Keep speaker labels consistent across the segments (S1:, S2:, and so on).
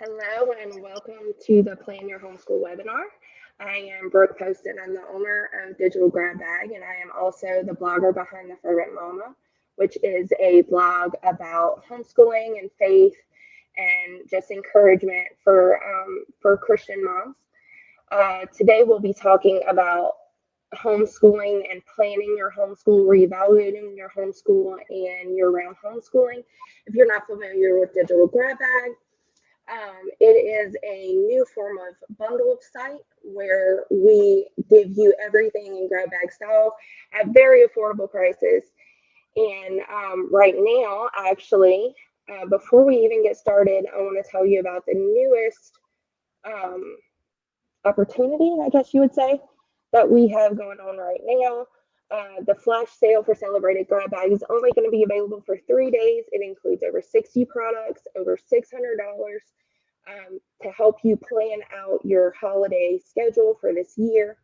S1: Hello and welcome to the Plan Your Homeschool webinar. I am Brooke Poston. I'm the owner of Digital Grab Bag, and I am also the blogger behind the Fervent Mama, which is a blog about homeschooling and faith and just encouragement for Christian moms. Today we'll be talking about homeschooling and planning your homeschool, reevaluating your homeschool, and year-round homeschooling. If you're not familiar with Digital Grab Bag, it is a new form of bundled site where we give you everything in grab bag style at very affordable prices. And right now, actually, before we even get started, I want to tell you about the newest um, opportunity, I guess you would say, that we have going on right now. The flash sale for celebrated grab bag is only going to be available for 3 days. It includes over 60 products, over $600 to help you plan out your holiday schedule for this year.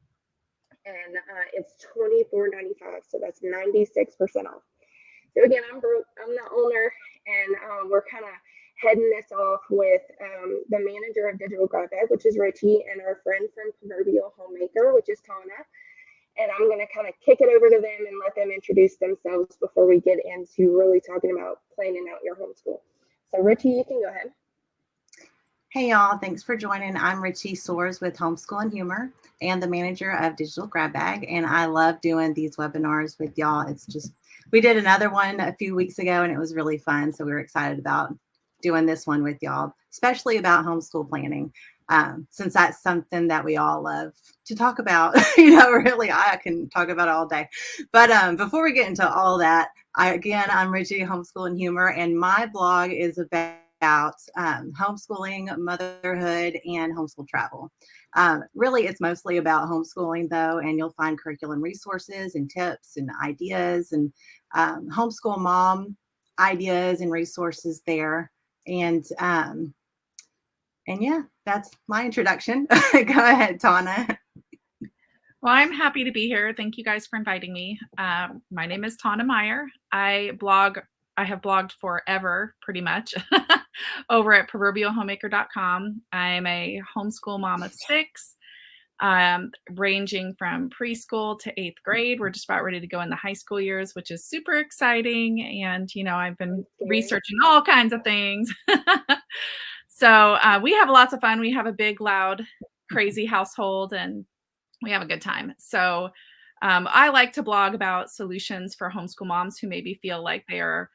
S1: And it's $24.95, so that's 96% off. So again, I'm Brooke, I'm the owner, and we're kind of heading this off with the manager of Digital Grab Bag, which is Richie, and our friend from Proverbial Homemaker, which is Tauna. And I'm going to kind of kick it over to them and let them introduce themselves before we get into really talking about planning out your homeschool. So Richie, you can go ahead.
S2: Hey y'all, thanks for joining. I'm Richie Soares with Homeschool and Humor and the manager of Digital Grab Bag. And I love doing these webinars with y'all. We did another one a few weeks ago and it was really fun. So we were excited about doing this one with y'all, especially about homeschool planning. Since that's something that we all love to talk about, really, I can talk about it all day. But before we get into all that, I'm Richie, Homeschool and Humor, and my blog is about homeschooling, motherhood, and homeschool travel. Really, it's mostly about homeschooling, though, and you'll find curriculum resources and tips and ideas and homeschool mom ideas and resources there. And yeah, that's my introduction. Go ahead, Tauna.
S3: Well, I'm happy to be here. Thank you guys for inviting me. My name is Tauna Meyer. I have blogged forever, pretty much, over at proverbialhomemaker.com. I'm a homeschool mom of 6, ranging from preschool to 8th grade. We're just about ready to go in the high school years, which is super exciting. And, I've been researching all kinds of things. So we have lots of fun. We have a big, loud, crazy household, and we have a good time. So I like to blog about solutions for homeschool moms who maybe feel like they are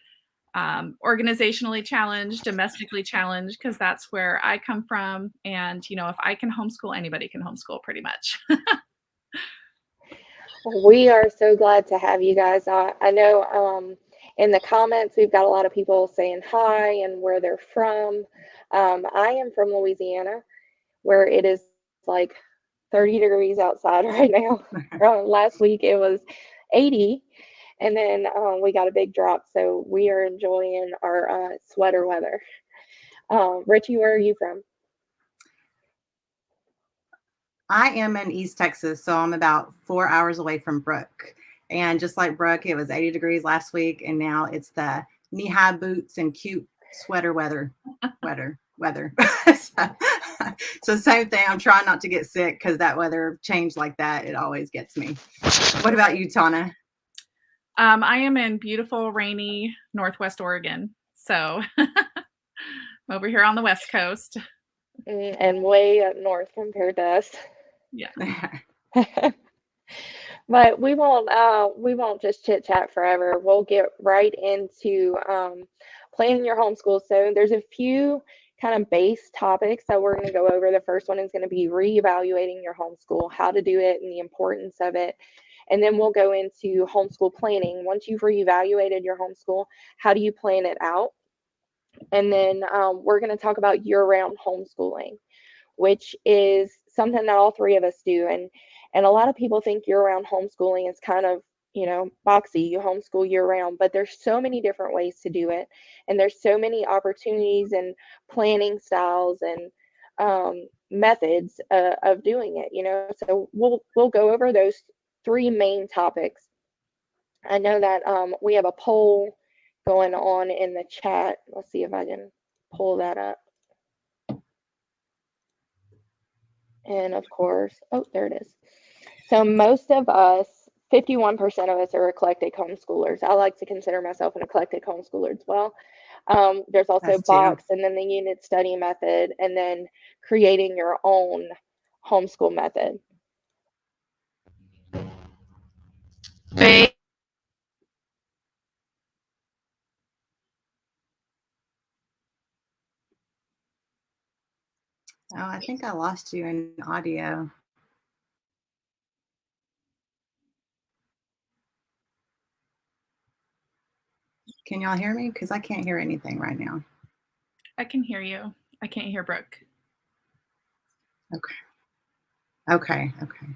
S3: organizationally challenged, domestically challenged, because that's where I come from. And, if I can homeschool, anybody can homeschool pretty much.
S1: We are so glad to have you guys. I know in the comments, we've got a lot of people saying hi and where they're from. I am from Louisiana, where it is like 30 degrees outside right now. Last week it was 80, and then we got a big drop, so we are enjoying our sweater weather. Richie, where are you from?
S2: I am in East Texas, so I'm about 4 hours away from Brooke. And just like Brooke, it was 80 degrees last week, and now it's the knee-high boots and cute sweater weather. So same thing. I'm trying not to get sick because that weather changed like that. It always gets me. What about you, Tauna?
S3: I am in beautiful, rainy Northwest Oregon. So I'm over here on the West Coast.
S1: And way up north compared to us.
S3: Yeah.
S1: But we won't just chit chat forever. We'll get right into planning your homeschool. So there's a few kind of base topics that we're going to go over. The first one is going to be reevaluating your homeschool, how to do it and the importance of it. And then we'll go into homeschool planning. Once you've reevaluated your homeschool, how do you plan it out? And then we're going to talk about year-round homeschooling, which is something that all three of us do. And a lot of people think year-round homeschooling is kind of, boxy. You homeschool year-round, but there's so many different ways to do it. And there's so many opportunities and planning styles and methods of doing it, So we'll go over those 3 main topics. I know that we have a poll going on in the chat. Let's see if I can pull that up. And of course, oh, there it is. So most of us, 51% of us are eclectic homeschoolers. I like to consider myself an eclectic homeschooler as well. There's also
S2: Us too.
S1: box and then the unit study method and then creating your own homeschool method.
S2: Oh, I think I lost you in audio. Can y'all hear me? Because I can't hear anything right now.
S3: I can hear you. I can't hear Brooke.
S2: Okay. Okay. Okay.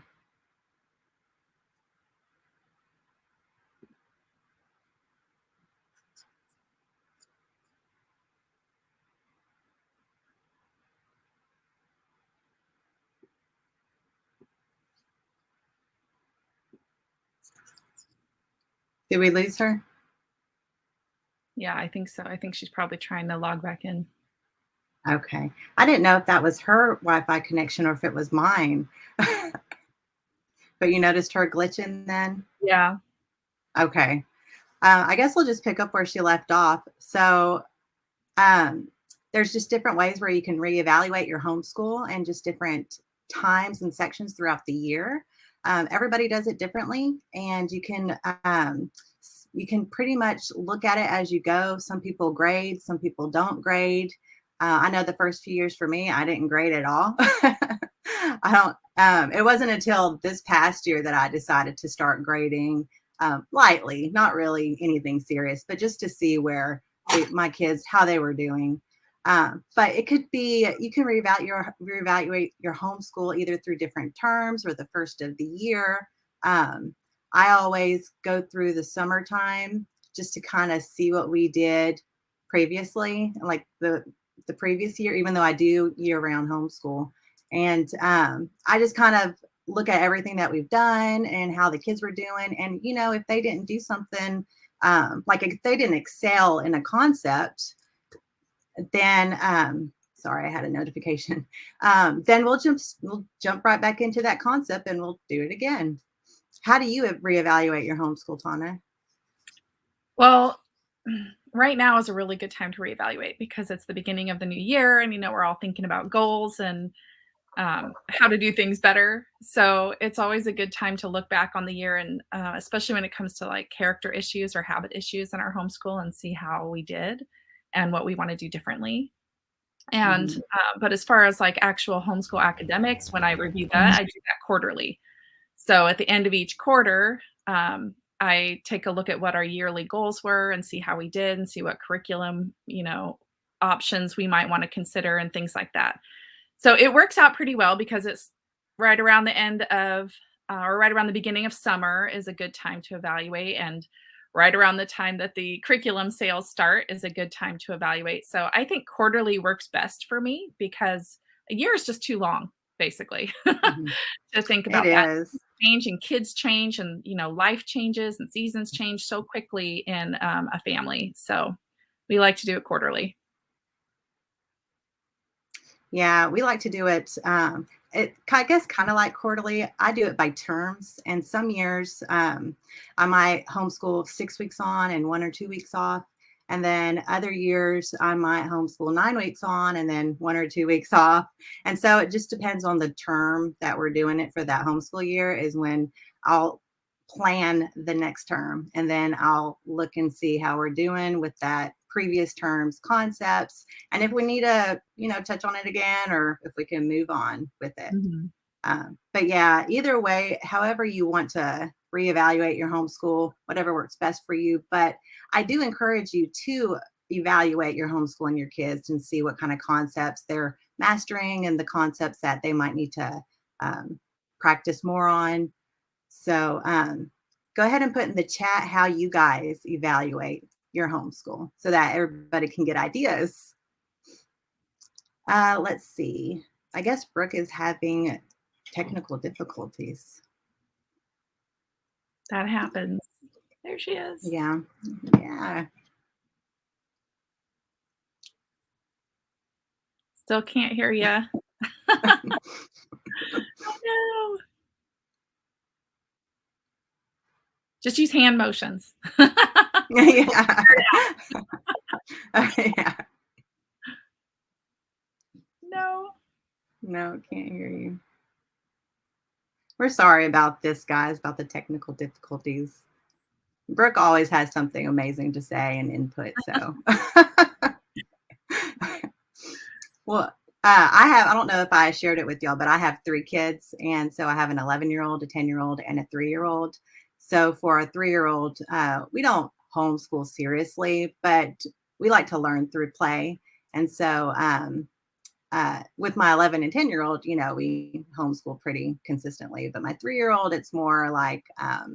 S2: Did we lose her?
S3: Yeah, I think so. I think she's probably trying to log back in.
S2: Okay. I didn't know if that was her Wi-Fi connection or if it was mine. But you noticed her glitching then?
S3: Yeah.
S2: Okay. I guess we'll just pick up where she left off. So there's just different ways where you can reevaluate your homeschool and just different times and sections throughout the year. Everybody does it differently, and you can pretty much look at it as you go. Some people grade, some people don't grade. I know the first few years for me, I didn't grade at all. I don't. It wasn't until this past year that I decided to start grading lightly, not really anything serious, but just to see where my kids, how they were doing. But it could be, you can reevaluate your homeschool either through different terms or the first of the year. I always go through the summertime just to kind of see what we did previously, like the previous year, even though I do year-round homeschool. And I just kind of look at everything that we've done and how the kids were doing. And, if they didn't do something, like if they didn't excel in a concept, then sorry, I had a notification. Then we'll jump right back into that concept and we'll do it again. How do you reevaluate your homeschool, Tauna?
S3: Well, right now is a really good time to reevaluate because it's the beginning of the new year, and we're all thinking about goals and how to do things better. So it's always a good time to look back on the year, and especially when it comes to like character issues or habit issues in our homeschool, and see how we did and what we want to do differently. And but as far as like actual homeschool academics, when I review that, I do that quarterly. So at the end of each quarter, I take a look at what our yearly goals were and see how we did and see what curriculum, options we might want to consider and things like that. So it works out pretty well because it's right around the end of, or right around the beginning of summer is a good time to evaluate. And right around the time that the curriculum sales start is a good time to evaluate. So I think quarterly works best for me because a year is just too long, basically, to think about that.
S2: It is.
S3: Change and kids change and, life changes and seasons change so quickly in a family. So we like to do it quarterly.
S2: Yeah, we like to do it. I guess kind of like quarterly. I do it by terms, and some years I might homeschool 6 weeks on and 1 or 2 weeks off, and then other years I might homeschool 9 weeks on and then 1 or 2 weeks off. And so it just depends on the term that we're doing it for. That homeschool year is when I'll plan the next term, and then I'll look and see how we're doing with that previous terms concepts, and if we need to touch on it again, or if we can move on with it. But yeah, either way, however you want to reevaluate your homeschool, whatever works best for you. But I do encourage you to evaluate your homeschool and your kids and see what kind of concepts they're mastering and the concepts that they might need to practice more on. So go ahead and put in the chat how you guys evaluate your homeschool so that everybody can get ideas. Let's see. I guess Brooke is having technical difficulties.
S3: That happens. There she is.
S2: Yeah. Yeah.
S3: Still can't hear you. Just use hand motions.
S2: Yeah. Yeah. No, can't hear you. We're sorry about this, guys, about the technical difficulties. Brooke always has something amazing to say and input, so. Well, I don't know if I shared it with y'all, but I have 3 kids. And so I have an 11-year-old, a 10-year-old, and a 3-year-old. So for a 3-year-old, we don't homeschool seriously, but we like to learn through play. And so with my 11 and 10-year-old, we homeschool pretty consistently. But my 3-year-old, it's more like, I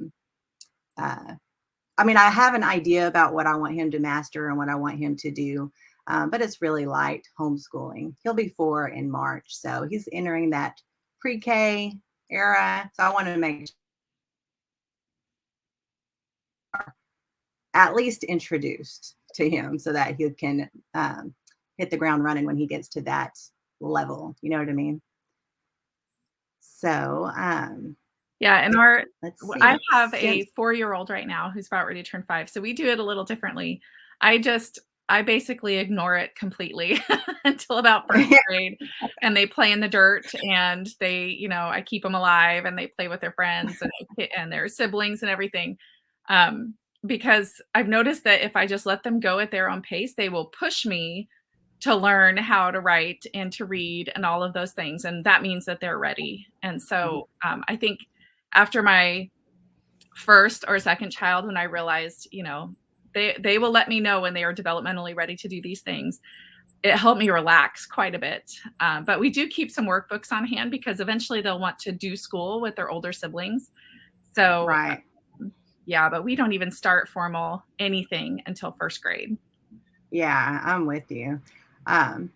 S2: have an idea about what I want him to master and what I want him to do. But it's really light homeschooling. He'll be 4 in March. So he's entering that pre-K era. So I want to make sure at least introduced to him so that he can hit the ground running when he gets to that level. You know what I mean? So,
S3: yeah. And
S2: let's see.
S3: I have a 4-year-old right now who's about ready to turn 5. So we do it a little differently. I basically ignore it completely until about 1st grade, and they play in the dirt, and they, I keep them alive, and they play with their friends and their siblings and everything. Because I've noticed that if I just let them go at their own pace, they will push me to learn how to write and to read and all of those things. And that means that they're ready. And so I think after my first or second child, when I realized, they will let me know when they are developmentally ready to do these things, it helped me relax quite a bit. But we do keep some workbooks on hand because eventually they'll want to do school with their older siblings. So
S2: right.
S3: Yeah, but we don't even start formal anything until 1st grade.
S2: Yeah, I'm with you. And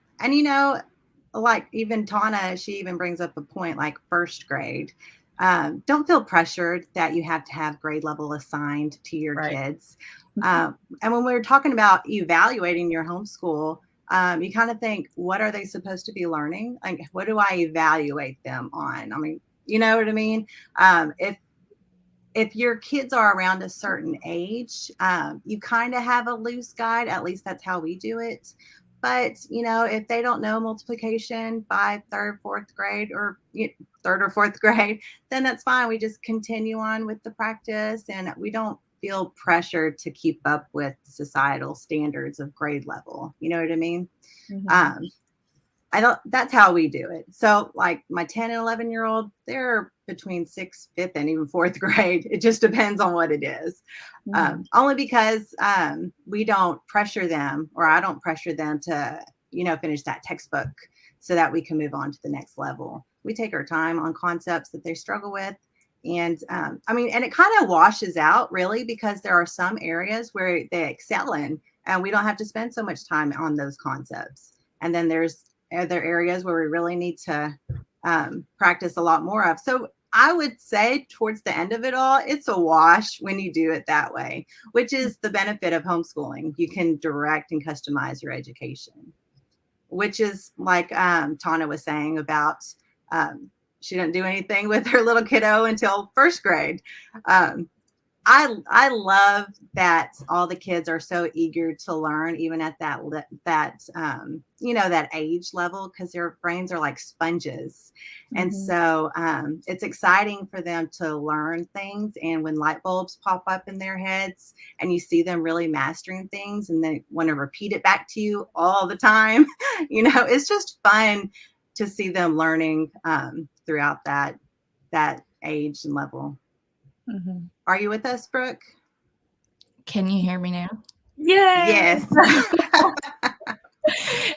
S2: like even Tauna, she even brings up a point like 1st grade. Don't feel pressured that you have to have grade level assigned to your kids. And when we're talking about evaluating your homeschool, you kind of think, what are they supposed to be learning? Like, what do I evaluate them on? I mean, you know what I mean? If your kids are around a certain age, you kind of have a loose guide. At least that's how we do it. But, if they don't know multiplication by 3rd, 4th grade or 3rd or 4th grade, then that's fine. We just continue on with the practice, and we don't feel pressured to keep up with societal standards of grade level. You know what I mean?
S3: Mm-hmm.
S2: That's how we do it. So like my 10 and 11-year-old, they're between 6th, 5th, and even 4th grade. It just depends on what it is. Only because we don't pressure them, or I don't pressure them to, finish that textbook so that we can move on to the next level. We take our time on concepts that they struggle with. And and it kind of washes out really, because there are some areas where they excel in, and we don't have to spend so much time on those concepts. And then there's other areas where we really need to practice a lot more of. So I would say towards the end of it all, it's a wash when you do it that way, which is the benefit of homeschooling. You can direct and customize your education, which is like Tauna was saying about she didn't do anything with her little kiddo until 1st grade. I love that all the kids are so eager to learn, even at that age level, because their brains are like sponges. And so it's exciting for them to learn things. And when light bulbs pop up in their heads and you see them really mastering things and they want to repeat it back to you all the time, it's just fun to see them learning throughout that age and level.
S3: Mm-hmm.
S2: Are you with us, Brooke?
S4: Can you hear me now?
S2: Yes.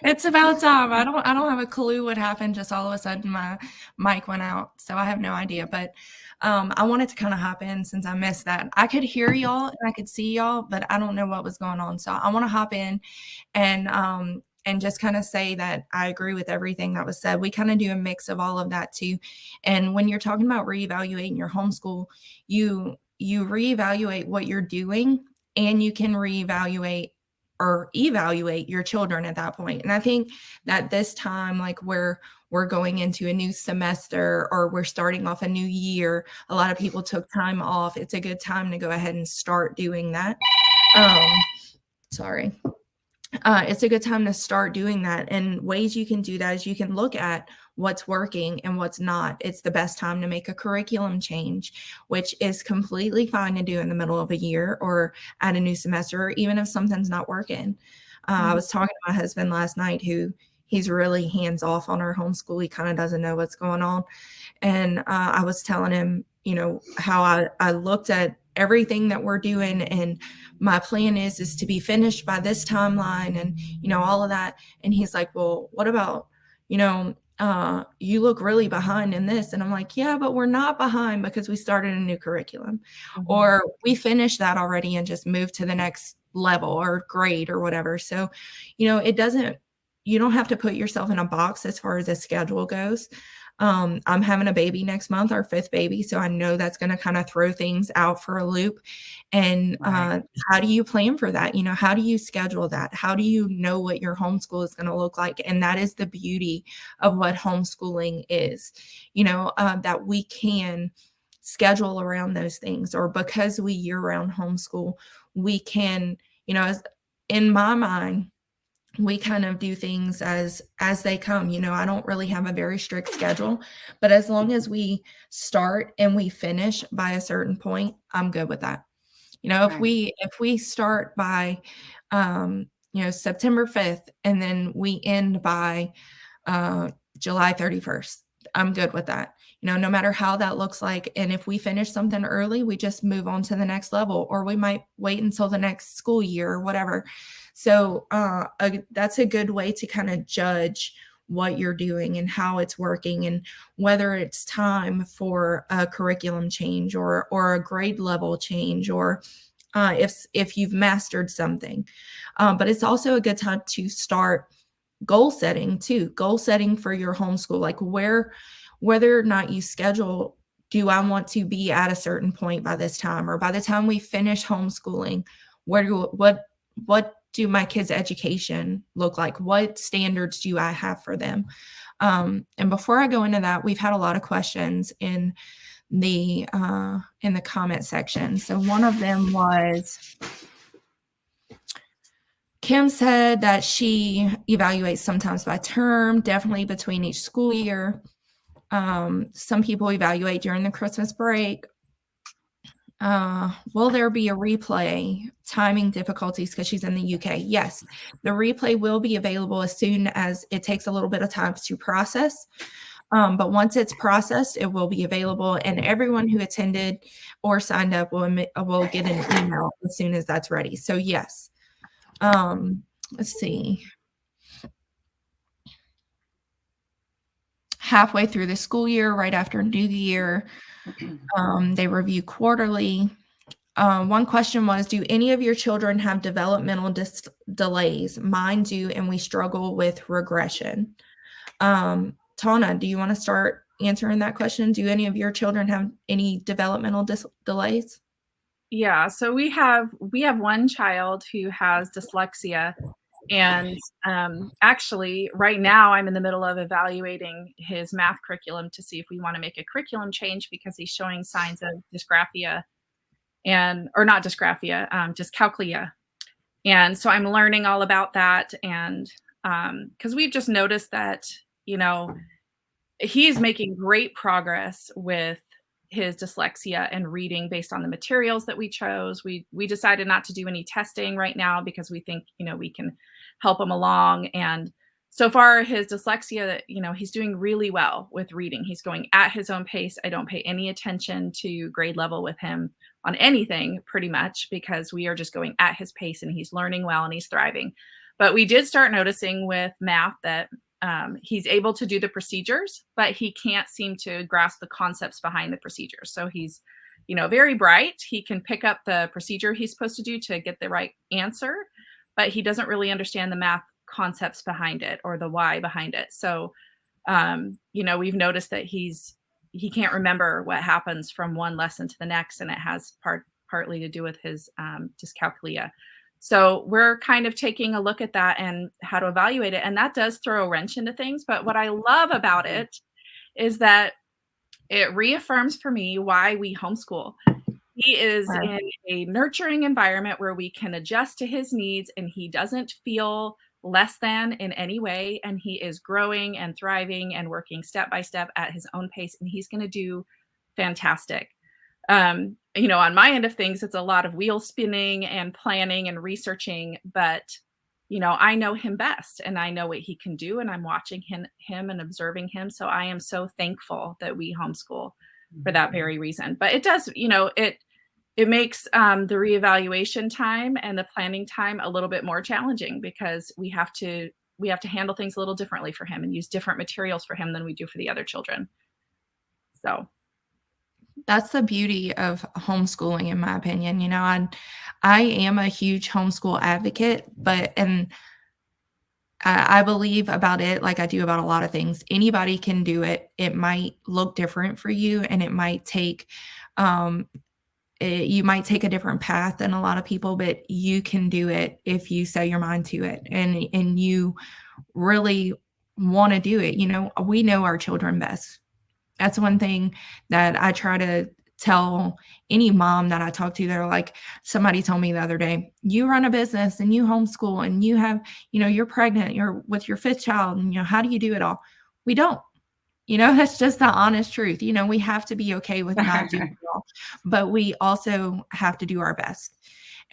S4: It's about time. I don't have a clue what happened. Just all of a sudden my mic went out. So I have no idea. But I wanted to kind of hop in since I missed that. I could hear y'all and I could see y'all, but I don't know what was going on. So I want to hop in and just kind of say that I agree with everything that was said. We kind of do a mix of all of that too. And when you're talking about reevaluating your homeschool, you reevaluate what you're doing, and you can reevaluate or evaluate your children at that point. And I think that this time, like where we're going into a new semester or we're starting off a new year, a lot of people took time off. It's a good time to go ahead and start doing that. Sorry. It's a good time to start doing that. And ways you can do that is you can look at what's working and what's not. It's the best time to make a curriculum change, which is completely fine to do in the middle of a year or at a new semester, or even if something's not working. I was talking to my husband last night, who he's really hands off on our homeschool. He kind of doesn't know what's going on. And I was telling him, you know, how I looked at everything that we're doing, and my plan is to be finished by this timeline, and, you know, all of that. And he's like, well, what about, you know, you look really behind in this. And I'm like, yeah, but we're not behind because we started a new curriculum, or we finished that already and just moved to the next level or grade or whatever. So, you know, you don't have to put yourself in a box as far as a schedule goes. I'm having a baby next month, our 5th baby. So I know that's going to kind of throw things out for a loop. And how do you plan for that? You know, how do you schedule that? How do you know what your homeschool is going to look like? And that is the beauty of what homeschooling is, you know, that we can schedule around those things, or because we year-round homeschool, we can, you know, in my mind, we kind of do things as they come. You know, I don't really have a very strict schedule, but as long as we start and we finish by a certain point, I'm good with that. You know, if we start by, you know, September 5th, and then we end by July 31st, I'm good with that. You know, no matter how that looks like. And if we finish something early, we just move on to the next level, or we might wait until the next school year or whatever. So that's a good way to kind of judge what you're doing and how it's working, and whether it's time for a curriculum change or a grade level change, or if you've mastered something. But it's also a good time to start goal setting too. Goal setting for your homeschool, like whether or not you schedule, do I want to be at a certain point by this time, or by the time we finish homeschooling, what do my kids' education look like? What standards do I have for them? And before I go into that, we've had a lot of questions in the comment section. So one of them was, Kim said that she evaluates sometimes by term, definitely between each school year. Some people evaluate during the Christmas break. Will there be a replay? Timing difficulties because she's in the UK. Yes, the replay will be available as soon as it takes a little bit of time to process. But once it's processed, it will be available, and everyone who attended or signed up will get an email as soon as that's ready. So yes. Let's see. Halfway through the school year, right after New Year, they review quarterly. One question was, do any of your children have developmental delays? Mine do, and we struggle with regression. Tauna, do you want to start answering that question? Do any of your children have any developmental delays?
S3: Yeah, so we have one child who has dyslexia, and actually right now I'm in the middle of evaluating his math curriculum to see if we want to make a curriculum change, because he's showing signs of dysgraphia, or not dysgraphia, dyscalculia. And so I'm learning all about that, and because we've just noticed that, you know, he's making great progress with his dyslexia and reading based on the materials that we chose. We decided not to do any testing right now because we think, you know, we can help him along. And so far his dyslexia, you know, he's doing really well with reading. He's going at his own pace. I don't pay any attention to grade level with him on anything pretty much, because we are just going at his pace, and he's learning well and he's thriving. But we did start noticing with math that he's able to do the procedures, but he can't seem to grasp the concepts behind the procedures. So he's, you know, very bright. He can pick up the procedure he's supposed to do to get the right answer, but he doesn't really understand the math concepts behind it or the why behind it. So, you know, we've noticed that he can't remember what happens from one lesson to the next, and it has partly to do with his dyscalculia. So we're kind of taking a look at that and how to evaluate it. And that does throw a wrench into things. But what I love about it is that it reaffirms for me why we homeschool. He is
S2: Right.
S3: in a nurturing environment where we can adjust to his needs, and he doesn't feel less than in any way. And he is growing and thriving and working step by step at his own pace. And he's going to do fantastic. On my end of things, it's a lot of wheel spinning and planning and researching, but I know him best and I know what he can do, and I'm watching him and observing him. So I am so thankful that we homeschool for that very reason. But it does, it makes the reevaluation time and the planning time a little bit more challenging, because we have to handle things a little differently for him and use different materials for him than we do for the other children. So
S4: that's the beauty of homeschooling, in my opinion. I am a huge homeschool advocate, and I believe about it like I do about a lot of things. Anybody can do it. It might look different for you, and it might take, you might take a different path than a lot of people, but you can do it if you set your mind to it and you really want to do it. We know our children best. That's one thing that I try to tell any mom that I talk to. They're like, somebody told me the other day, you run a business and you homeschool and you have, you're pregnant, you're with your 5th child, and how do you do it all? We don't. That's just the honest truth. We have to be okay with not doing it all, but we also have to do our best.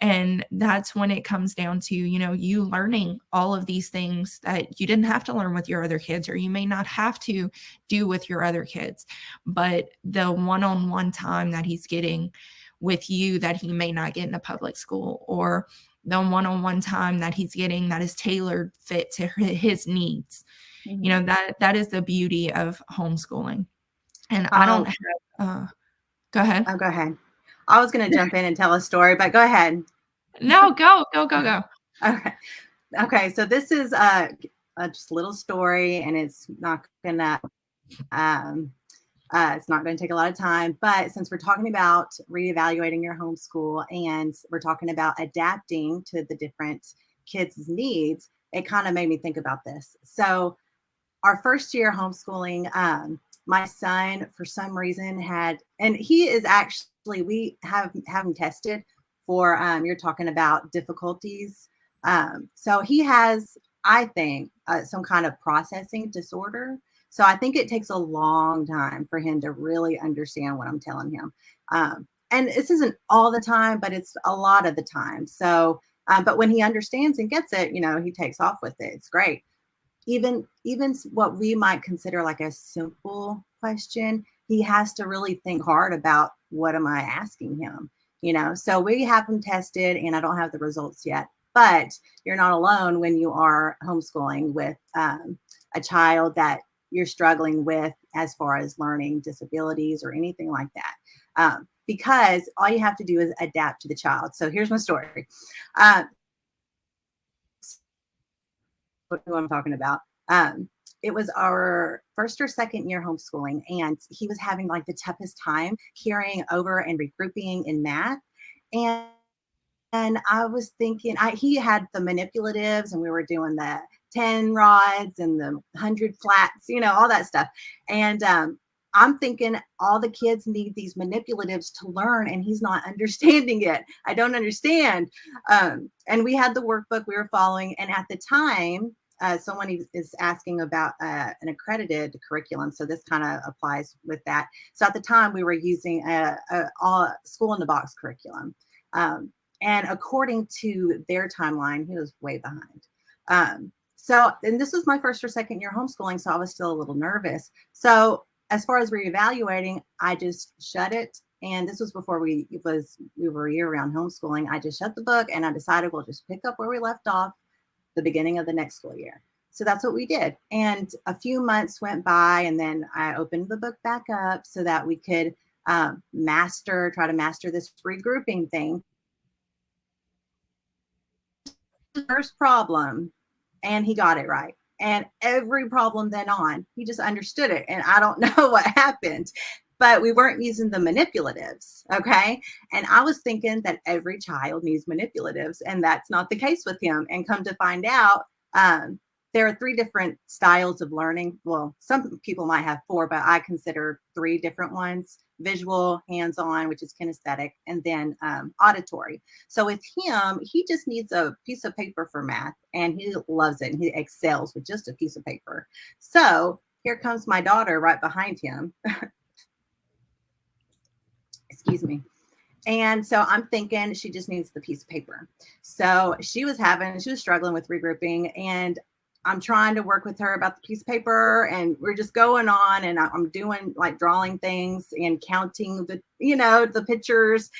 S4: And that's when it comes down to, you learning all of these things that you didn't have to learn with your other kids, or you may not have to do with your other kids. But the one-on-one time that he's getting with you that he may not get in a public school, or the one-on-one time that he's getting that is tailored fit to his needs.
S3: mm-hmm.
S4: That is the beauty of homeschooling. And I don't have, go ahead.
S2: Oh, go ahead. I was going to jump in and tell a story, but go ahead.
S4: No, go.
S2: Okay. So this is just a little story, and it's not gonna take a lot of time. But since we're talking about reevaluating your homeschool and we're talking about adapting to the different kids' needs, it kind of made me think about this. So our first year homeschooling, my son, for some reason, and he is actually, we have him tested for, you're talking about difficulties. So he has, I think, some kind of processing disorder. So I think it takes a long time for him to really understand what I'm telling him. And this isn't all the time, but it's a lot of the time. So, but when he understands and gets it, he takes off with it. It's great. Even what we might consider like a simple question, he has to really think hard about, what am I asking him? So we have him tested, and I don't have the results yet, but you're not alone when you are homeschooling with a child that you're struggling with as far as learning disabilities or anything like that. Because all you have to do is adapt to the child. So here's my story. Who I'm talking about. It was our first or second year homeschooling, and he was having like the toughest time carrying over and regrouping in math. And I was thinking, he had the manipulatives, and we were doing the 10 rods and the 100 flats, all that stuff. And I'm thinking all the kids need these manipulatives to learn, and he's not understanding it. I don't understand. And we had the workbook we were following. And at the time, someone is asking about an accredited curriculum. So this kind of applies with that. So at the time, we were using a school in the box curriculum. And according to their timeline, he was way behind. And this was my first or second year homeschooling, so I was still a little nervous. So as far as reevaluating, I just shut it. And this was before we were year-round homeschooling. I just shut the book, and I decided we'll just pick up where we left off the beginning of the next school year. So that's what we did. And a few months went by, and then I opened the book back up so that we could try to master this regrouping thing. First problem, and he got it right. And every problem then on, he just understood it. And I don't know what happened. but we weren't using the manipulatives. Okay. And I was thinking that every child needs manipulatives, and that's not the case with him. And come to find out, there are 3 different styles of learning. Well, some people might have 4, but I consider 3 different ones: visual, hands-on, which is kinesthetic, and then auditory. So with him, he just needs a piece of paper for math, and he loves it. And he excels with just a piece of paper. So here comes my daughter right behind him. Excuse me. And so I'm thinking she just needs the piece of paper. So she was struggling with regrouping, and I'm trying to work with her about the piece of paper, and we're just going on, and I'm doing like drawing things and counting the pictures.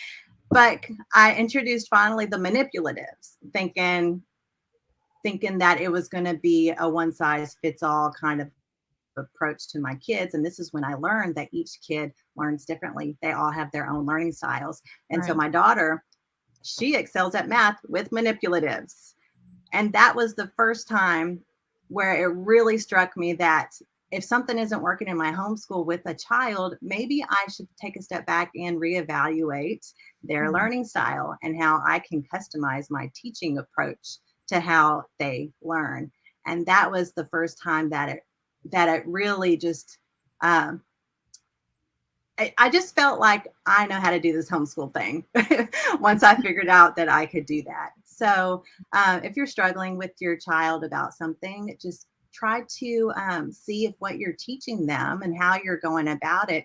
S2: But I introduced finally the manipulatives, thinking that it was going to be a one size fits all kind of approach to my kids. And this is when I learned that each kid learns differently. They all have their own learning styles. And
S4: Right.
S2: so my daughter, she excels at math with manipulatives. And that was the first time where it really struck me that if something isn't working in my homeschool with a child, maybe I should take a step back and reevaluate their learning style and how I can customize my teaching approach to how they learn. And that was the first time that it really just, I just felt like I know how to do this homeschool thing once I figured out that I could do that. So if you're struggling with your child about something, just try to see if what you're teaching them and how you're going about it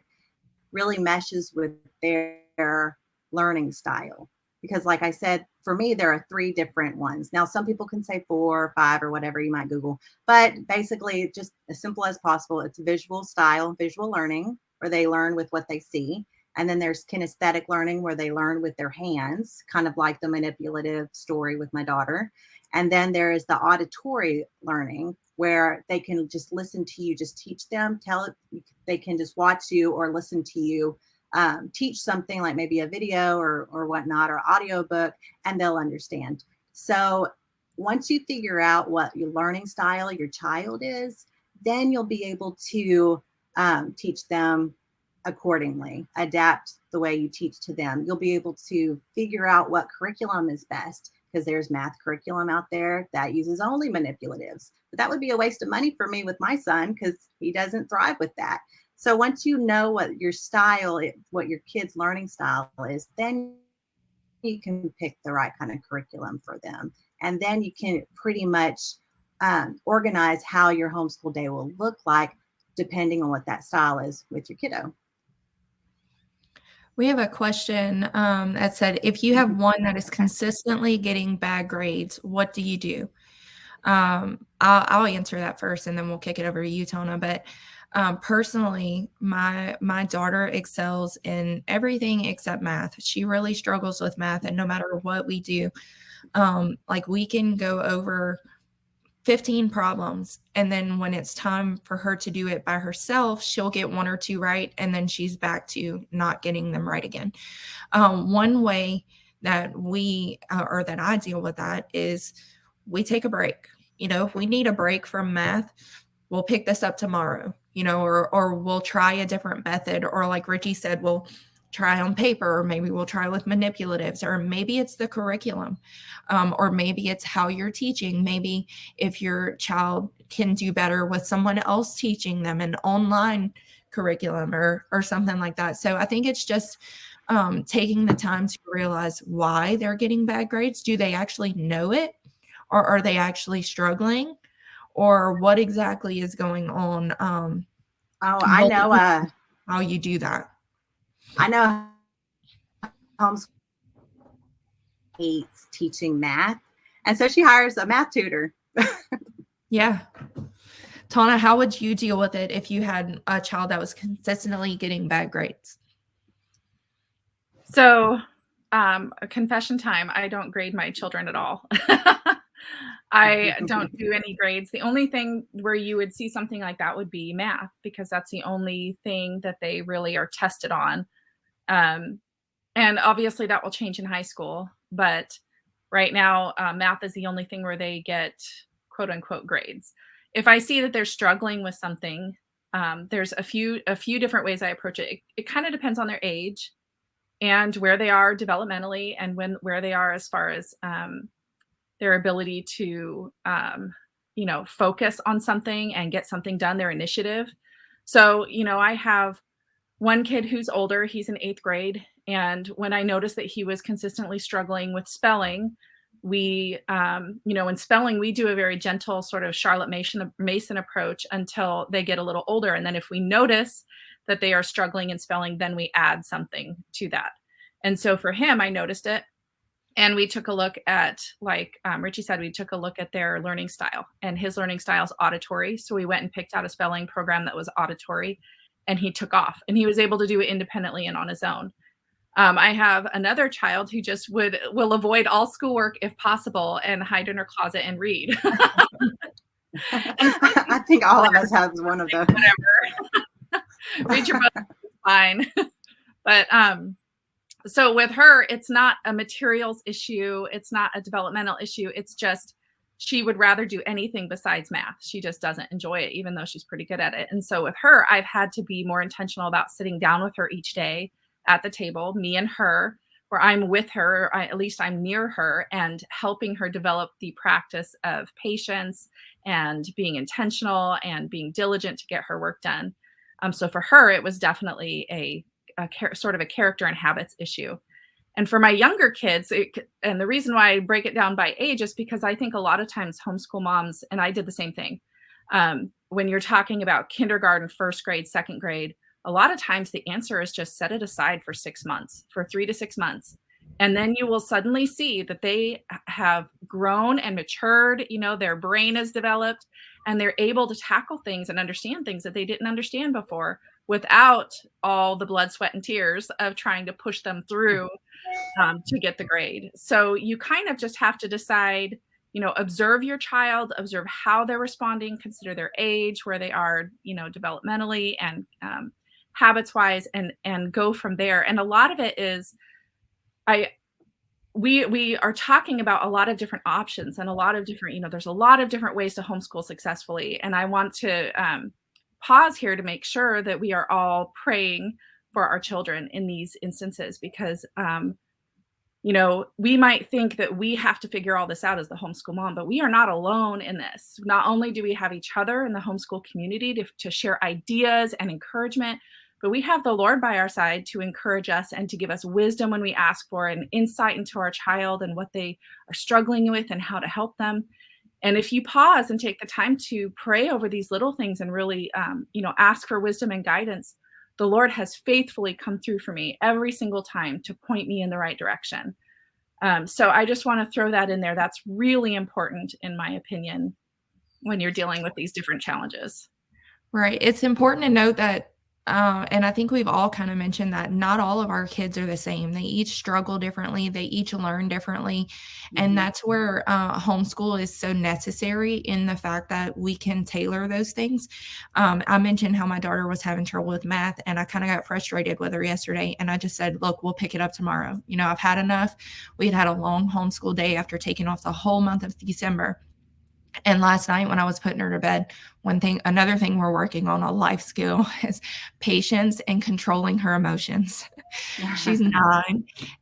S2: really meshes with their learning style. Because like I said, for me, there are 3 different ones. Now, some people can say 4 or 5 or whatever you might Google, but basically just as simple as possible. It's visual style, visual learning, where they learn with what they see. And then there's kinesthetic learning, where they learn with their hands, kind of like the manipulative story with my daughter. And then there is the auditory learning, where they can just listen to you, just teach them, they can just watch you or listen to you teach something, like maybe a video or whatnot, or audio book, and they'll understand. So once you figure out what your learning style your child is, then you'll be able to teach them accordingly, adapt the way you teach to them. You'll be able to figure out what curriculum is best, because there's math curriculum out there that uses only manipulatives. But that would be a waste of money for me with my son, because he doesn't thrive with that. So once you know what your style, what your kid's learning style is, then you can pick the right kind of curriculum for them. And then you can pretty much organize how your homeschool day will look like, depending on what that style is with your kiddo.
S4: We have a question that said, if you have one that is consistently getting bad grades, what do you do? I'll answer that first, and then we'll kick it over to you, Tauna. But personally, my daughter excels in everything except math. She really struggles with math, and no matter what we do, like we can go over 15 problems, and then when it's time for her to do it by herself, she'll get 1 or 2 right, and then she's back to not getting them right again. One way that we or that I deal with that is we take a break. If we need a break from math, we'll pick this up tomorrow, or we'll try a different method, or like Richie said, we'll try on paper, or maybe we'll try with manipulatives, or maybe it's the curriculum, or maybe it's how you're teaching. Maybe if your child can do better with someone else teaching them an online curriculum or something like that. So I think it's just taking the time to realize why they're getting bad grades. Do they actually know it, or are they actually struggling, or what exactly is going on?
S2: I know.
S4: How you do that.
S2: I know homeschool hates teaching math, and so she hires a math tutor.
S4: Yeah. Tauna, how would you deal with it if you had a child that was consistently getting bad grades?
S3: So, a confession time, I don't grade my children at all. I don't do any grades. The only thing where you would see something like that would be math, because that's the only thing that they really are tested on. And obviously that will change in high school, but right now math is the only thing where they get quote unquote grades. If I see that they're struggling with something, there's a few different ways I approach it. It kind of depends on their age and where they are developmentally, and where they are as far as their ability to focus on something and get something done, their initiative. So, I have one kid who's older, he's in 8th grade. And when I noticed that he was consistently struggling with spelling, we, in spelling, we do a very gentle sort of Charlotte Mason approach until they get a little older. And then if we notice that they are struggling in spelling, then we add something to that. And so for him, I noticed it. And we took a look at, like Richie said, we took a look at their learning style, and his learning style is auditory. So we went and picked out a spelling program that was auditory, and he took off, and he was able to do it independently and on his own. I have another child who just will avoid all schoolwork if possible and hide in her closet and read.
S2: I think all of us have one of those.
S3: Whatever. Read your book, it's fine. But so with her, it's not a materials issue. It's not a developmental issue. It's just she would rather do anything besides math. She just doesn't enjoy it, even though she's pretty good at it. And so with her, I've had to be more intentional about sitting down with her each day at the table, me and her, where I'm with her, at least I'm near her, and helping her develop the practice of patience and being intentional and being diligent to get her work done. So for her, it was definitely a sort of a character and habits issue. And for my younger kids, and the reason why I break it down by age is because I think a lot of times homeschool moms, and I did the same thing, when you're talking about kindergarten, 1st grade, 2nd grade, a lot of times the answer is just set it aside for 6 months, for 3 to 6 months. And then you will suddenly see that they have grown and matured, their brain has developed, and they're able to tackle things and understand things that they didn't understand before, without all the blood, sweat, and tears of trying to push them through to get the grade. So you kind of just have to decide, observe your child, observe how they're responding, consider their age, where they are, developmentally and habits wise, and go from there. And a lot of it is, we are talking about a lot of different options and a lot of different, there's a lot of different ways to homeschool successfully. And I want to pause here to make sure that we are all praying for our children in these instances, because we might think that we have to figure all this out as the homeschool mom, but we are not alone in this. Not only do we have each other in the homeschool community to share ideas and encouragement, but we have the Lord by our side to encourage us and to give us wisdom when we ask for an insight into our child and what they are struggling with and how to help them. And if you pause and take the time to pray over these little things and really, ask for wisdom and guidance, the Lord has faithfully come through for me every single time to point me in the right direction. So I just want to throw that in there. That's really important, in my opinion, when you're dealing with these different challenges.
S4: Right. It's important to note that, and I think we've all kind of mentioned that not all of our kids are the same. They each struggle differently. They each learn differently. Mm-hmm. And that's where homeschool is so necessary, in the fact that we can tailor those things. I mentioned how my daughter was having trouble with math, and I kind of got frustrated with her yesterday. And I just said, look, we'll pick it up tomorrow. I've had enough. We had a long homeschool day after taking off the whole month of December. And last night when I was putting her to bed, another thing we're working on, a life skill, is patience and controlling her emotions. She's 9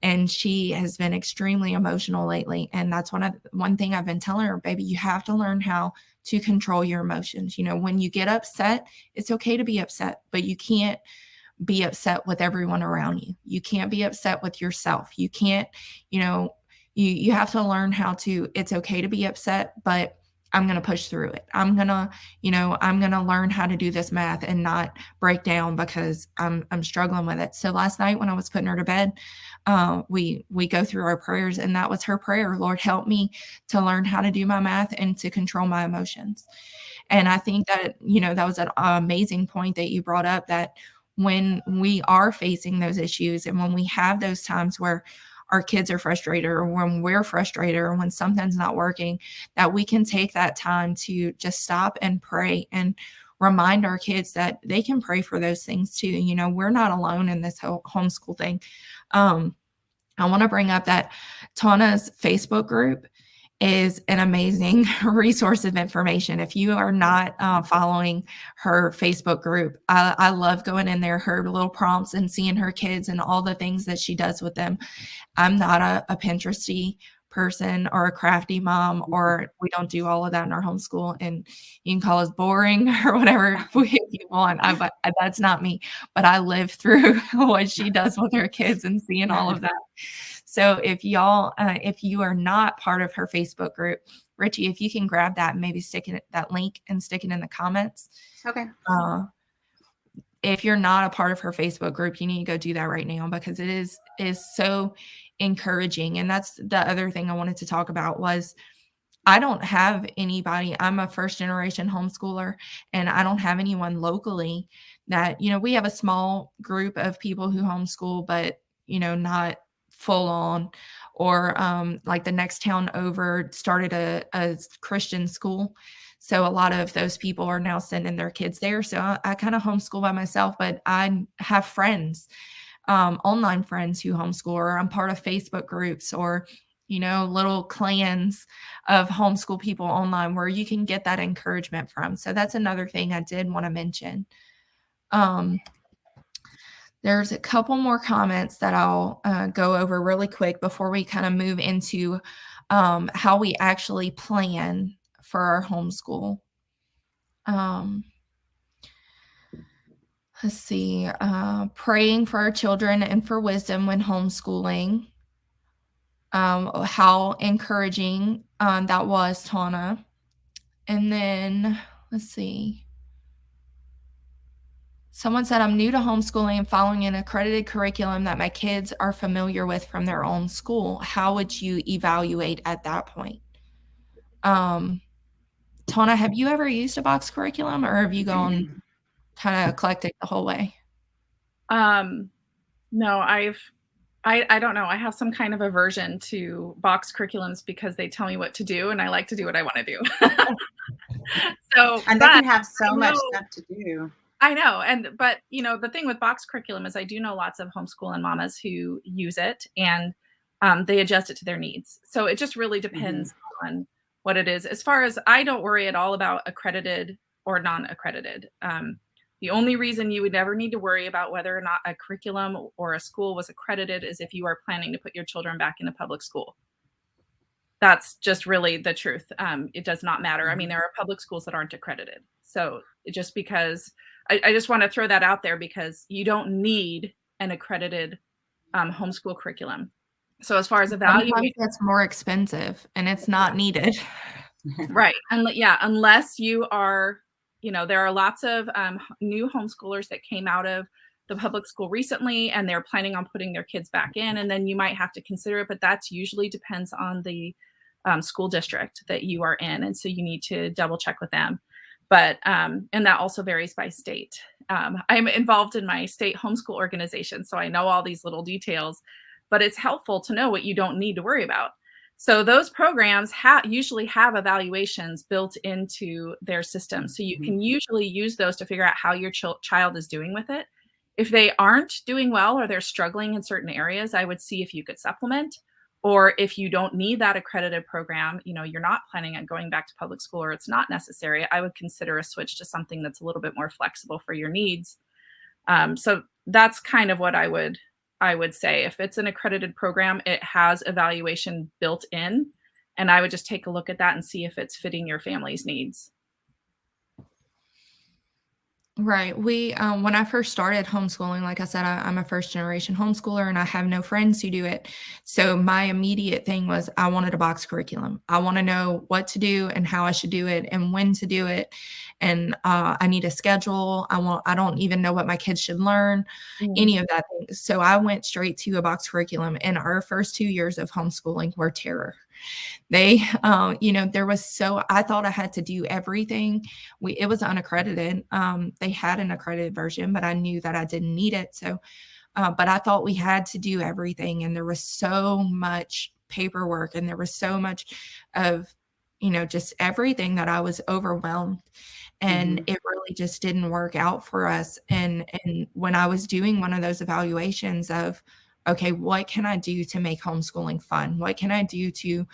S4: and she has been extremely emotional lately. And that's one thing I've been telling her, baby, you have to learn how to control your emotions. When you get upset, it's okay to be upset, but you can't be upset with everyone around you. You can't be upset with yourself. You can't, you have to learn how to, it's okay to be upset, but I'm going to push through it. I'm going to learn how to do this math and not break down because I'm struggling with it. So last night when I was putting her to bed, we go through our prayers, and that was her prayer. Lord, help me to learn how to do my math and to control my emotions. And I think that, that was an amazing point that you brought up, that when we are facing those issues and when we have those times where our kids are frustrated, or when we're frustrated, or when something's not working, that we can take that time to just stop and pray and remind our kids that they can pray for those things too. We're not alone in this whole homeschool thing. I want to bring up that Tauna's Facebook group is an amazing resource of information. If you are not following her Facebook group, I love going in there, her little prompts, and seeing her kids and all the things that she does with them. I'm not a Pinteresty person or a crafty mom, or we don't do all of that in our homeschool, and you can call us boring or whatever you want. But that's not me, but I live through what she does with her kids and seeing all of that. So if y'all, if you are not part of her Facebook group, Richie, if you can grab that and maybe stick it, that link, and stick it in the comments.
S2: Okay.
S4: If you're not a part of her Facebook group, you need to go do that right now, because it is so encouraging. And that's the other thing I wanted to talk about was I don't have anybody. I'm a first generation homeschooler, and I don't have anyone locally that, we have a small group of people who homeschool, but, not full on, or like the next town over started a Christian school. So a lot of those people are now sending their kids there. So I kind of homeschool by myself, but I have friends, online friends who homeschool, or I'm part of Facebook groups, or, little clans of homeschool people online where you can get that encouragement from. So that's another thing I did want to mention. There's a couple more comments that I'll go over really quick before we kind of move into how we actually plan for our homeschool. Let's see. Praying for our children and for wisdom when homeschooling. How encouraging that was, Tauna. And then, let's see. Someone said, I'm new to homeschooling and following an accredited curriculum that my kids are familiar with from their own school. How would you evaluate at that point? Tauna, have you ever used a box curriculum, or have you gone kind of eclectic the whole way?
S3: No, I don't know. I have some kind of aversion to box curriculums because they tell me what to do, and I like to do what I want to do.
S2: And they can have so much stuff to do.
S3: I know. But the thing with box curriculum is I do know lots of homeschooling mamas who use it, and they adjust it to their needs. So it just really depends on what it is. As far as, I don't worry at all about accredited or non-accredited. The only reason you would ever need to worry about whether or not a curriculum or a school was accredited is if you are planning to put your children back into public school. That's just really the truth. It does not matter. I mean, there are public schools that aren't accredited. So just because, I just want to throw that out there, because you don't need an accredited homeschool curriculum. So as far as evaluating,
S4: it's more expensive and it's not needed.
S3: Right. Unless you are, there are lots of new homeschoolers that came out of the public school recently, and they're planning on putting their kids back in, and then you might have to consider it, but that's usually depends on the school district that you are in. And so you need to double check with them. But, and that also varies by state. I'm involved in my state homeschool organization, so I know all these little details, but it's helpful to know what you don't need to worry about. So those programs usually have evaluations built into their system. So you can usually use those to figure out how your child is doing with it. If they aren't doing well, or they're struggling in certain areas, I would see if you could supplement. Or if you don't need that accredited program, you're not planning on going back to public school, or it's not necessary, I would consider a switch to something that's a little bit more flexible for your needs. So that's kind of what I would say. If it's an accredited program, it has evaluation built in, and I would just take a look at that and see if it's fitting your family's needs.
S4: Right. We, when I first started homeschooling, like I said, I'm a first generation homeschooler, and I have no friends who do it. So my immediate thing was, I wanted a box curriculum. I want to know what to do and how I should do it and when to do it. And I need a schedule. I don't even know what my kids should learn, any of that. So I went straight to a box curriculum, and our first 2 years of homeschooling were terror. They, I thought I had to do everything. It was unaccredited. They had an accredited version, but I knew that I didn't need it. So, but I thought we had to do everything. And there was so much paperwork, and there was so much of, just everything, that I was overwhelmed. And it really just didn't work out for us. And when I was doing one of those evaluations of, okay, what can I do to make homeschooling fun? What can I do to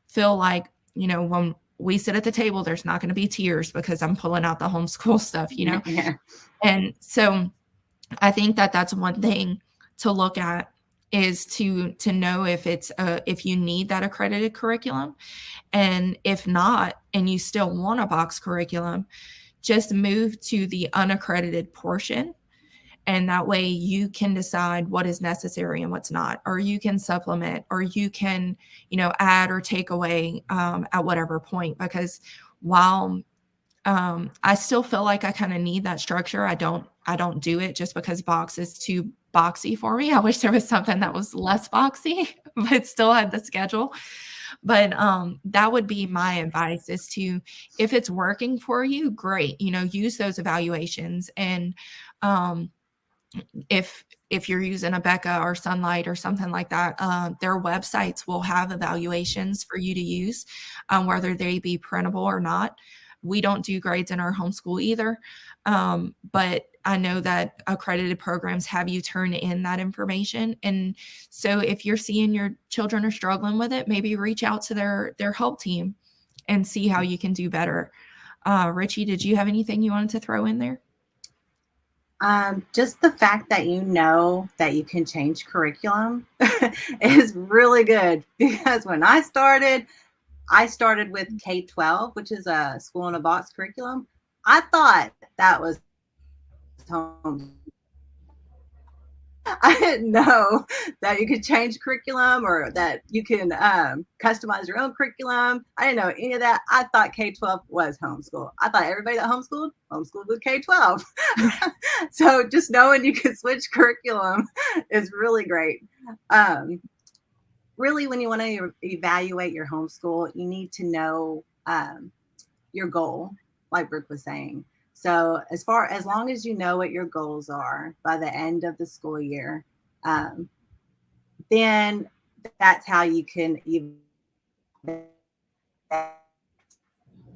S4: feel like when we sit at the table, there's not going to be tears because I'm pulling out the homeschool stuff,
S2: Yeah.
S4: And so I think that that's one thing to look at, is to know if you need that accredited curriculum. And if not, and you still want a box curriculum, just move to the unaccredited portion. And that way you can decide what is necessary and what's not, or you can supplement, or you can, add or take away at whatever point. Because while I still feel like I kind of need that structure, I don't do it just because box is too boxy for me. I wish there was something that was less boxy, but still had the schedule. But that would be my advice, is to, if it's working for you, great, use those evaluations. And if you're using a Becca or Sunlight or something like that, their websites will have evaluations for you to use, whether they be printable or not. We don't do grades in our homeschool either, but I know that accredited programs have you turn in that information. And so if you're seeing your children are struggling with it, maybe reach out to their help team and see how you can do better. Richie, did you have anything you wanted to throw in there?
S2: Just the fact that that you can change curriculum is really good, because when I started with K-12, which is a school in a box curriculum. I thought that was home. I didn't know that you could change curriculum, or that you can customize your own curriculum. I didn't know any of that. I thought K-12 was homeschool. I thought everybody that homeschooled with K-12. So just knowing you can switch curriculum is really great. Really, when you want to evaluate your homeschool, you need to know your goal, like Brooke was saying. So as long as you know what your goals are by the end of the school year, then that's how you can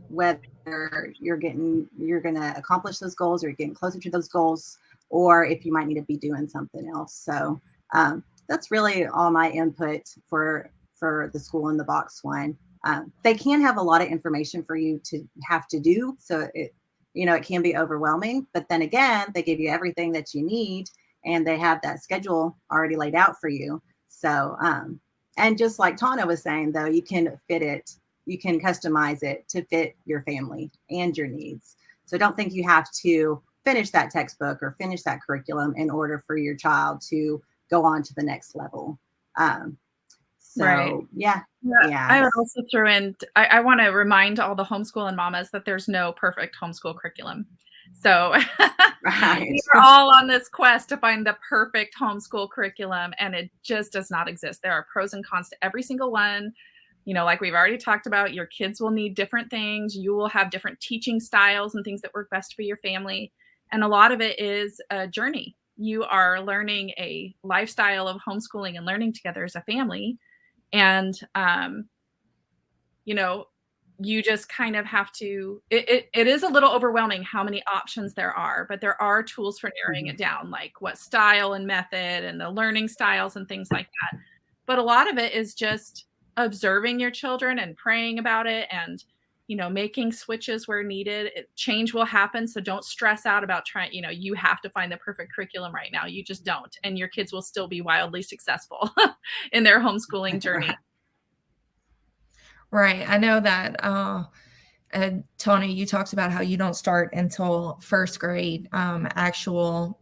S2: whether you're going to accomplish those goals, or you're getting closer to those goals, or if you might need to be doing something else. So that's really all my input for the school in the box one. They can have a lot of information for you to have to do, so it can be overwhelming. But then again, they give you everything that you need, and they have that schedule already laid out for you. So, and just like Tauna was saying, though, you can customize it to fit your family and your needs. So don't think you have to finish that textbook or finish that curriculum in order for your child to go on to the next level.
S3: Right.
S2: Yeah.
S3: I would also throw in, I want to remind all the homeschooling mamas that there's no perfect homeschool curriculum. So we're all on this quest to find the perfect homeschool curriculum, and it just does not exist. There are pros and cons to every single one. Like we've already talked about, your kids will need different things. You will have different teaching styles and things that work best for your family. And a lot of it is a journey. You are learning a lifestyle of homeschooling and learning together as a family. And, you just kind of have to, it is a little overwhelming how many options there are, but there are tools for narrowing it down, like what style and method and the learning styles and things like that. But a lot of it is just observing your children and praying about it, and, making switches where needed. Change will happen. So don't stress out about trying, you have to find the perfect curriculum right now. You just don't. And your kids will still be wildly successful in their homeschooling journey.
S4: Right. I know that, Tauna, you talked about how you don't start until first grade, actual,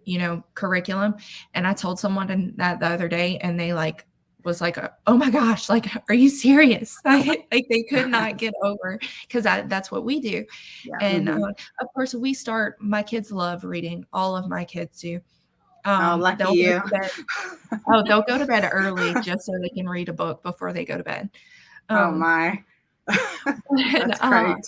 S4: curriculum. And I told someone that the other day, and they was like, oh my gosh, are you serious? Like they could not get over, because that's what we do. Yeah. And of course my kids love reading. All of my kids do.
S2: Lucky you.
S4: They'll go to bed early just so they can read a book before they go to bed.
S2: Oh my. That's great.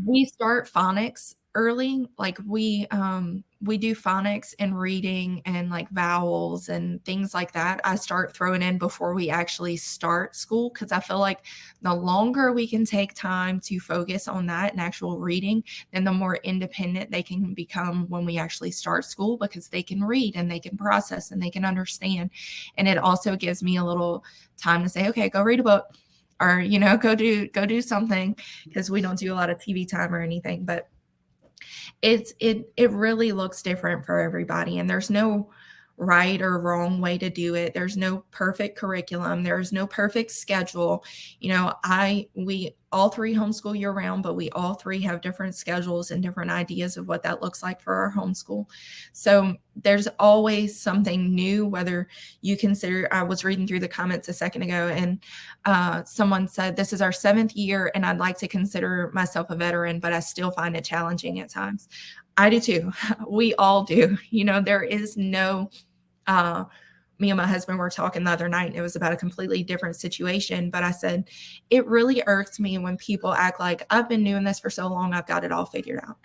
S4: We start phonics early. Like we do phonics and reading and vowels and things like that. I start throwing in before we actually start school, because I feel like the longer we can take time to focus on that and actual reading, then the more independent they can become when we actually start school, because they can read and they can process and they can understand. And it also gives me a little time to say, okay, go read a book. or, go do something, because we don't do a lot of TV time or anything. But it really looks different for everybody, and there's no right or wrong way to do it. There's no perfect curriculum. There's no perfect schedule. We all three homeschool year round, but we all three have different schedules and different ideas of what that looks like for our homeschool. So there's always something new, whether you consider, I was reading through the comments a second ago, and someone said, this is our 7th year and I'd like to consider myself a veteran, but I still find it challenging at times. I do too. We all do. There is no, me and my husband were talking the other night, and it was about a completely different situation. But I said, it really irks me when people act like, I've been doing this for so long, I've got it all figured out.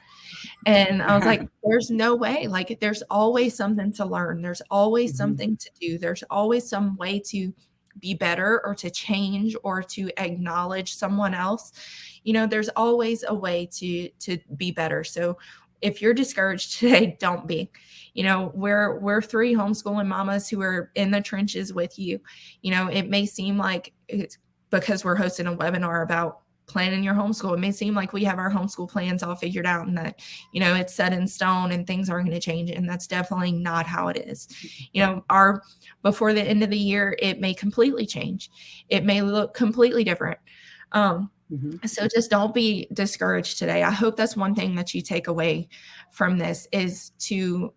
S4: And I was like, there's no way. Like, there's always something to learn. There's always something to do. There's always some way to be better, or to change, or to acknowledge someone else. There's always a way to be better. So if you're discouraged today, don't be. We're 3 homeschooling mamas who are in the trenches with you. It may seem like it's because we're hosting a webinar about planning your homeschool. It may seem like we have our homeschool plans all figured out, and that, it's set in stone and things aren't going to change. And that's definitely not how it is. Before the end of the year, it may completely change. It may look completely different. So just don't be discouraged today. I hope that's one thing that you take away from this, is to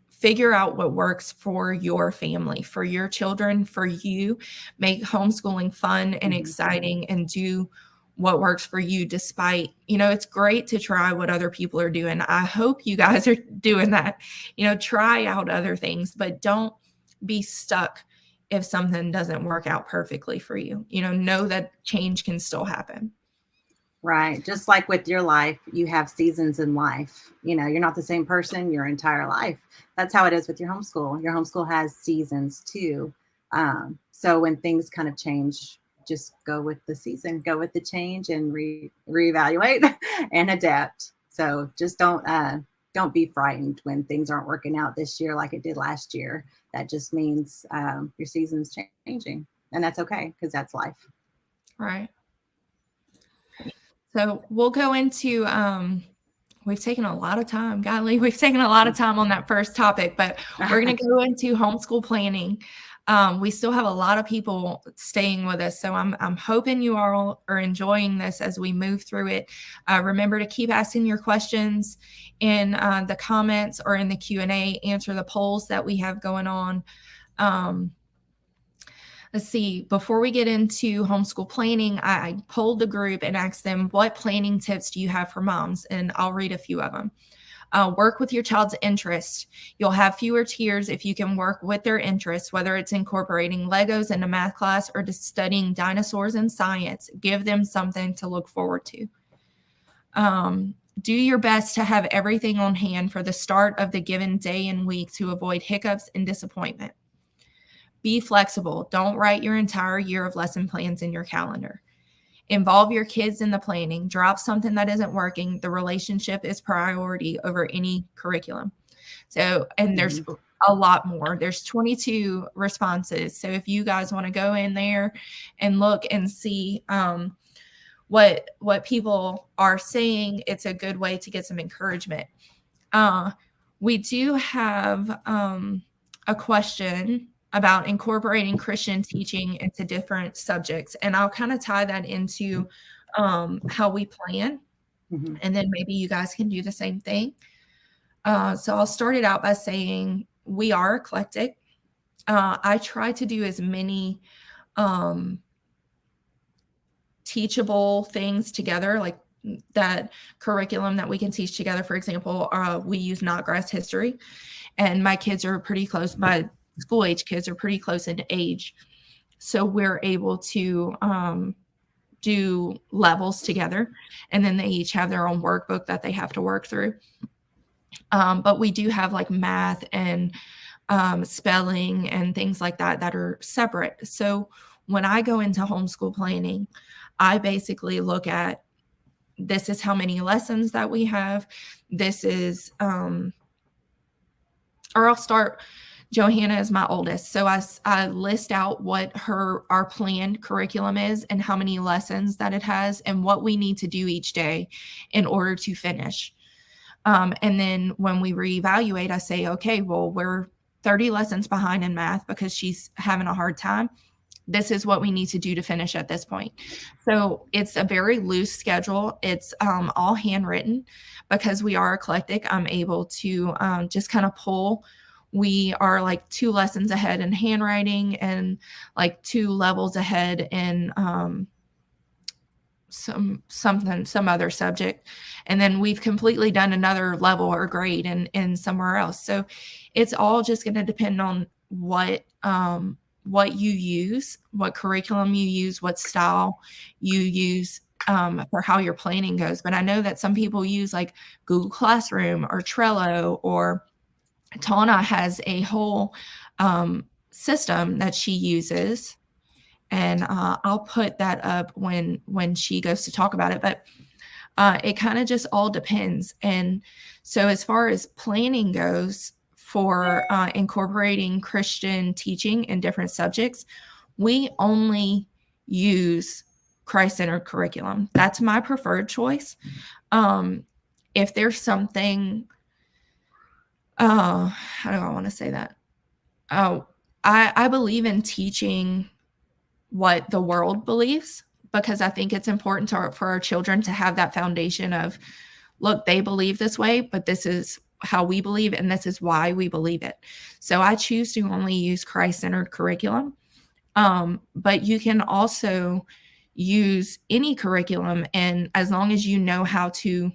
S4: figure out what works for your family, for your children, for you. Make homeschooling fun and exciting, and do what works for you, despite, it's great to try what other people are doing. I hope you guys are doing that. Try out other things, but don't be stuck if something doesn't work out perfectly for you. Know that change can still happen.
S2: Right. Just like with your life, you have seasons in life. You're not the same person your entire life. That's how it is with your homeschool. Your homeschool has seasons too. So when things kind of change, just go with the season, go with the change, and reevaluate and adapt. So just don't be frightened when things aren't working out this year like it did last year. That just means your season's changing, and that's okay, because that's life.
S4: Right. So we'll go into, we've taken a lot of time. Golly, we've taken a lot of time on that first topic, but we're going to go into homeschool planning. We still have a lot of people staying with us, so I'm hoping you all are enjoying this as we move through it. Remember to keep asking your questions in the comments or in the Q&A. Answer the polls that we have going on. Let's see, before we get into homeschool planning, I polled the group and asked them, what planning tips do you have for moms? And I'll read a few of them. Work with your child's interests. You'll have fewer tears if you can work with their interests, whether it's incorporating Legos into math class or just studying dinosaurs and science. Give them something to look forward to. Do your best to have everything on hand for the start of the given day and week to avoid hiccups and disappointment. Be flexible. Don't write your entire year of lesson plans in your calendar. Involve your kids in the planning. Drop something that isn't working. The relationship is priority over any curriculum. So, and there's a lot more. There's 22 responses. So if you guys want to go in there and look and see what people are saying, it's a good way to get some encouragement. We do have a question about incorporating Christian teaching into different subjects. And I'll kind of tie that into how we plan. And then maybe you guys can do the same thing. So I'll start it out by saying we are eclectic. I try to do as many teachable things together, like that curriculum that we can teach together. For example, we use Knotgrass history, and my kids are pretty close. My school age kids are pretty close in age. So we're able to do levels together, and then they each have their own workbook that they have to work through. But we do have like math and spelling and things like that are separate. So when I go into homeschool planning, I basically look at, this is how many lessons that we have. This is, or I'll start Johanna is my oldest. So I list out what our planned curriculum is and how many lessons that it has and what we need to do each day in order to finish. And then when we reevaluate, I say, okay, well, we're 30 lessons behind in math because she's having a hard time. This is what we need to do to finish at this point. So it's a very loose schedule. It's all handwritten because we are eclectic. I'm able to just kind of pull. We are like 2 lessons ahead in handwriting and like 2 levels ahead in some other subject. And then we've completely done another level or grade in somewhere else. So it's all just going to depend on what you use, what curriculum you use, what style you use for how your planning goes. But I know that some people use like Google Classroom or Trello, or Tauna has a whole system that she uses. And I'll put that up when she goes to talk about it. But it kind of just all depends. And so as far as planning goes for incorporating Christian teaching in different subjects, we only use Christ-centered curriculum. That's my preferred choice. If there's something, how do I want to say that? I believe in teaching what the world believes, because I think it's important for our children to have that foundation of, look, they believe this way, but this is how we believe, and this is why we believe it. So I choose to only use Christ-centered curriculum. But you can also use any curriculum, and as long as you know how to,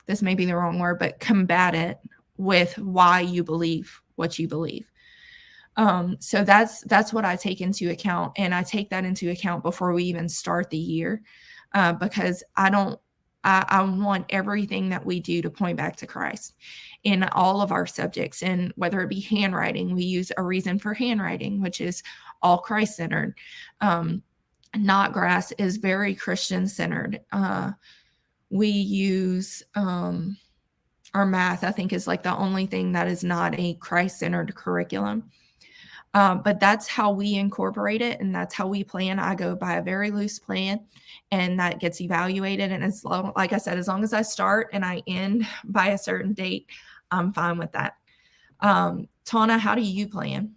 S4: this may be the wrong word, but combat it with why you believe what you believe. So that's what I take into account. And I take that into account before we even start the year, because I want everything that we do to point back to Christ in all of our subjects. And whether it be handwriting, we use a reason for handwriting, which is all Christ-centered. Not grass is very Christian-centered. We use our math, I think, is like the only thing that is not a Christ-centered curriculum. But that's how we incorporate it, and that's how we plan. I go by a very loose plan, and that gets evaluated. And as long, like I said, as long as I start and I end by a certain date, I'm fine with that. Tauna, how do you plan?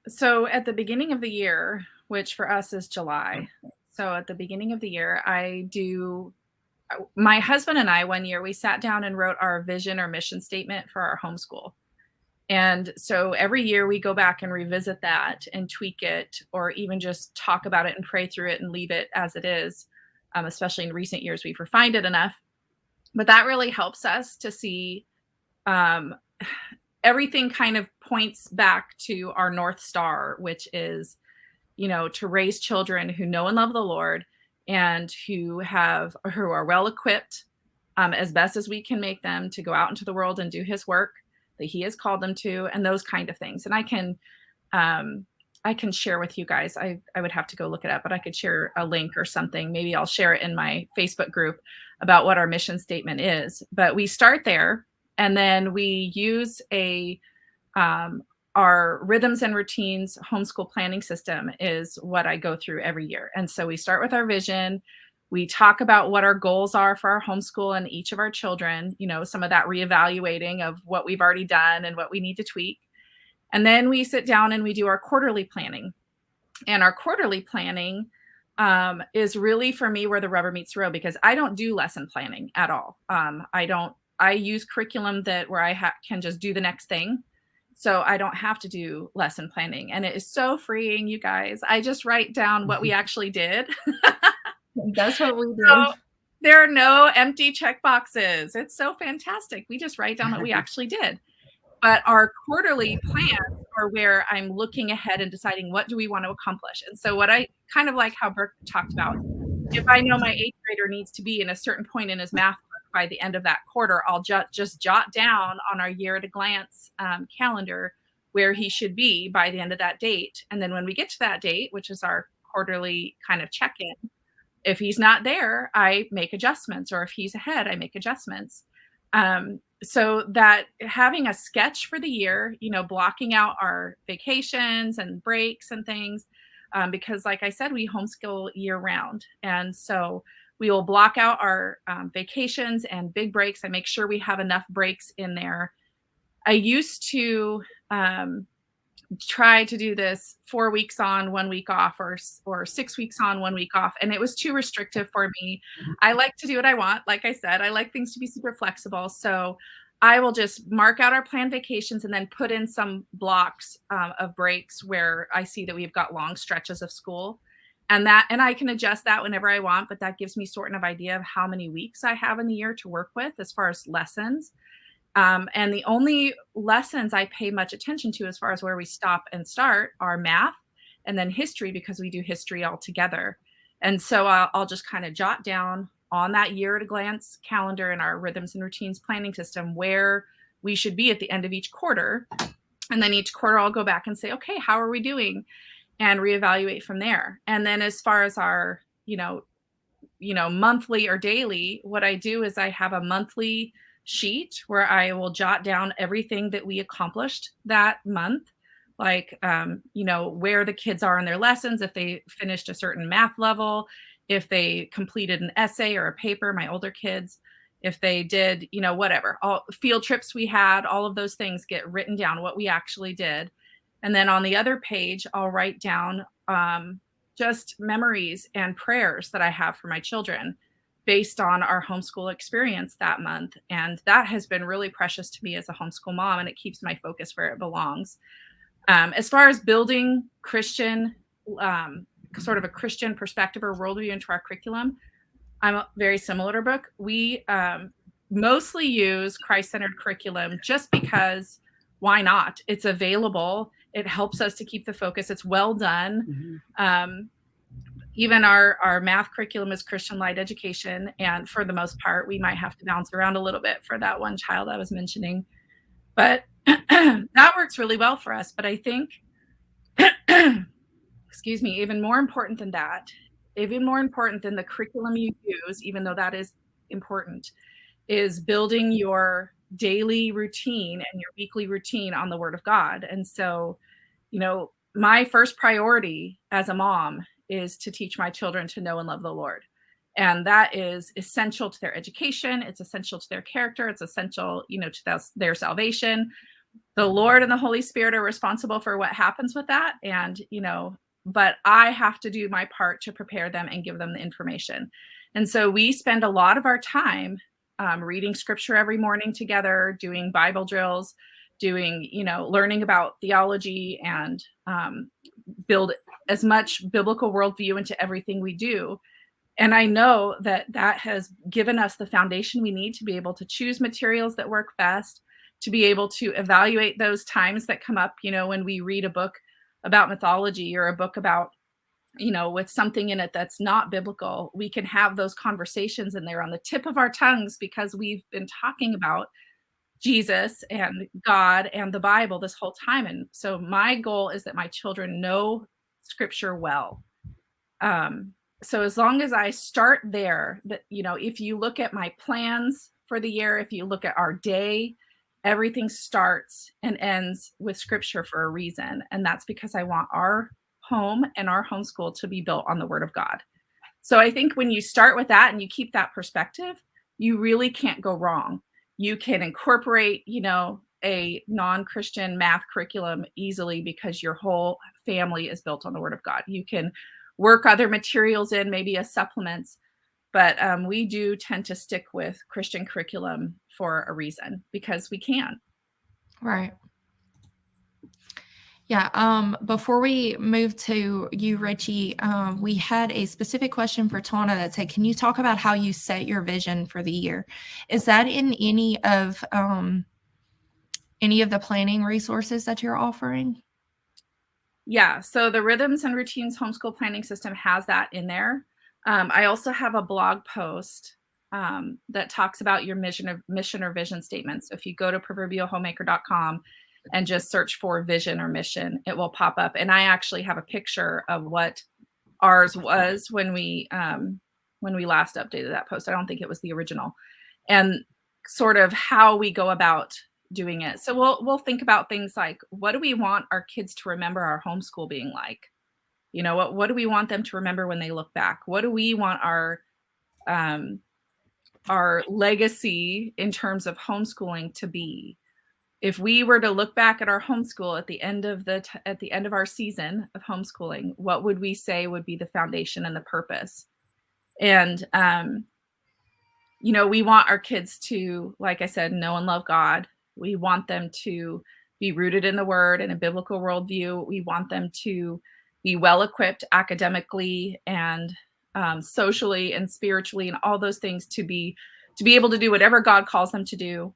S3: So at the beginning of the year, which for us is July. So at the beginning of the year, my husband and I, one year, we sat down and wrote our vision or mission statement for our homeschool. And so every year we go back and revisit that and tweak it, or even just talk about it and pray through it and leave it as it is. Especially in recent years, we've refined it enough. But that really helps us to see everything kind of points back to our North Star, which is, to raise children who know and love the Lord and who are well equipped as best as we can make them to go out into the world and do His work that He has called them to, and those kind of things. And I can share with you guys, I would have to go look it up, but I could share a link or something. Maybe I'll share it in my Facebook group about what our mission statement is. But we start there, and then we use our rhythms and routines homeschool planning system is what I go through every year. And so we start with our vision. We talk about what our goals are for our homeschool and each of our children, some of that reevaluating of what we've already done and what we need to tweak. And then we sit down and we do our quarterly planning. And our quarterly planning is really, for me, where the rubber meets the road, because I don't do lesson planning at all. I use curriculum where I can just do the next thing. So I don't have to do lesson planning. And it is so freeing, you guys. I just write down what we actually did.
S4: That's what we do.
S3: So there are no empty check boxes. It's so fantastic. We just write down what we actually did. But our quarterly plans are where I'm looking ahead and deciding what do we want to accomplish. And so what I kind of like how Brooke talked about, if I know my 8th grader needs to be in a certain point in his math book by the end of that quarter, I'll just jot down on our year at a glance calendar where he should be by the end of that date. And then when we get to that date, which is our quarterly kind of check-in, if he's not there, I make adjustments, or if he's ahead, I make adjustments. So that having a sketch for the year, blocking out our vacations and breaks and things, because like I said, we homeschool year round. And so we will block out our vacations and big breaks. I make sure we have enough breaks in there. I used to try to do this 4 weeks on, 1 week off, or 6 weeks on, 1 week off. And it was too restrictive for me. I like to do what I want. Like I said, I like things to be super flexible. So I will just mark out our planned vacations and then put in some blocks of breaks where I see that we've got long stretches of school. And I can adjust that whenever I want, but that gives me sort of idea of how many weeks I have in the year to work with as far as lessons. And the only lessons I pay much attention to as far as where we stop and start are math and then history, because we do history all together. And so I'll just kind of jot down on that year at a glance calendar in our rhythms and routines planning system where we should be at the end of each quarter. And then each quarter I'll go back and say, okay, how are we doing? And reevaluate from there. And then as far as our, monthly or daily, what I do is I have a monthly sheet where I will jot down everything that we accomplished that month, like, where the kids are in their lessons, if they finished a certain math level, if they completed an essay or a paper, my older kids, if they did, whatever, all field trips we had, all of those things get written down, what we actually did. And then on the other page, I'll write down just memories and prayers that I have for my children based on our homeschool experience that month. And that has been really precious to me as a homeschool mom, and it keeps my focus where it belongs. As far as building Christian, sort of a Christian perspective or worldview into our curriculum, I'm very similar to Brooke. We mostly use Christ-centered curriculum just because why not? It's available. It helps us to keep the focus. It's well done. Mm-hmm. Even our math curriculum is Christian light education. And for the most part, we might have to bounce around a little bit for that one child I was mentioning. But that works really well for us. But I think, excuse me, even more important than that, even more important than the curriculum you use, even though that is important, is building your daily routine and your weekly routine on the Word of God. And so, my first priority as a mom is to teach my children to know and love the Lord. And that is essential to their education. It's essential to their character. It's essential, to their salvation. The Lord and the Holy Spirit are responsible for what happens with that. And, but I have to do my part to prepare them and give them the information. And so we spend a lot of our time reading scripture every morning together, doing Bible drills, doing, learning about theology, and build as much biblical worldview into everything we do. And I know that has given us the foundation we need to be able to choose materials that work best, to be able to evaluate those times that come up, when we read a book about mythology or a book about, with something in it that's not biblical. We can have those conversations and they're on the tip of our tongues because we've been talking about Jesus and God and the Bible this whole time. And so my goal is that my children know scripture well. So as long as I start there, that, if you look at my plans for the year, if you look at our day, everything starts and ends with scripture for a reason. And that's because I want our home and our homeschool to be built on the Word of God. So I think when you start with that and you keep that perspective, you really can't go wrong. You can incorporate, a non-Christian math curriculum easily because your whole family is built on the Word of God. You can work other materials in, maybe as supplements, but we do tend to stick with Christian curriculum for a reason, because we can.
S4: Right. Yeah. Before we move to you, Richie, we had a specific question for Tauna that said, can you talk about how you set your vision for the year? Is that in any of the planning resources that you're offering?
S3: Yeah. So the Rhythms and Routines Homeschool Planning System has that in there. I also have a blog post that talks about your mission or vision statements. So if you go to proverbialhomemaker.com and just search for vision or mission, it will pop up. And I actually have a picture of what ours was when we last updated that post. I don't think it was the original. And sort of how we go about doing it. So we'll think about things like, what do we want our kids to remember our homeschool being like? You know, what do we want them to remember when they look back? What do we want our legacy in terms of homeschooling to be? If we were to look back at our homeschool at the end of our season of homeschooling, what would we say would be the foundation and the purpose? And you know, we want our kids to, like I said, know and love God. We want them to be rooted in the Word and a biblical worldview. We want them to be well equipped academically and socially and spiritually and all those things to be able to do whatever God calls them to do.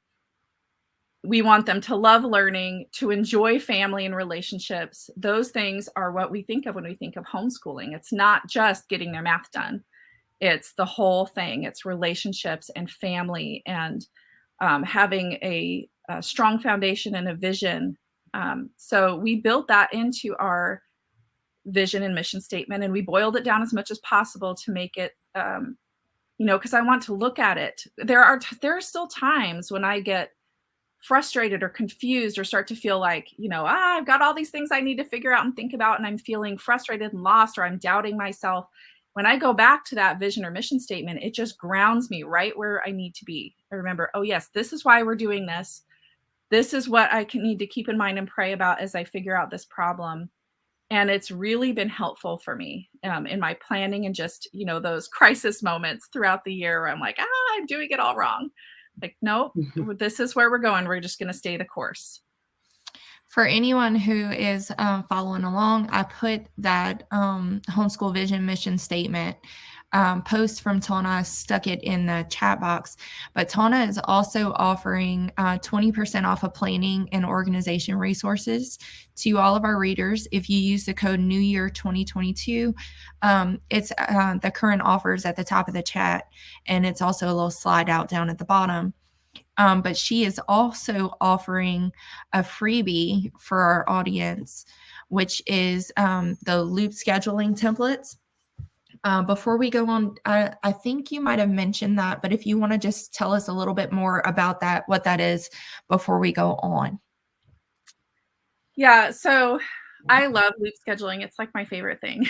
S3: We want them to love learning, to enjoy family and relationships. Those things are what we think of when we think of homeschooling. It's not just getting their math done. It's the whole thing. It's relationships and family and having a strong foundation and a vision. So we built that into our vision and mission statement, and we boiled it down as much as possible to make it, you know, because I want to look at it. There are still times when I get frustrated or confused or start to feel like, you know, I've got all these things I need to figure out and think about, and I'm feeling frustrated and lost, or I'm doubting myself. When I go back to that vision or mission statement, it just grounds me right where I need to be. I remember, oh yes, this is why we're doing this. This is what I need to keep in mind and pray about as I figure out this problem. And it's really been helpful for me in my planning and just, you know, those crisis moments throughout the year where I'm like, I'm doing it all wrong. Like, no, this is where we're going. We're just going to stay the course.
S4: For anyone who is following along, I put that homeschool vision mission statement post from Tauna, stuck it in the chat box. But Tauna is also offering 20% off of planning and organization resources to all of our readers. If you use the code New Year 2022, it's the current offers at the top of the chat, and it's also a little slide out down at the bottom. But she is also offering a freebie for our audience, which is the loop scheduling templates. Before we go on, I think you might have mentioned that, but if you want to just tell us a little bit more about that, what that is, before we go on.
S3: Yeah, so I love loop scheduling. It's like my favorite thing.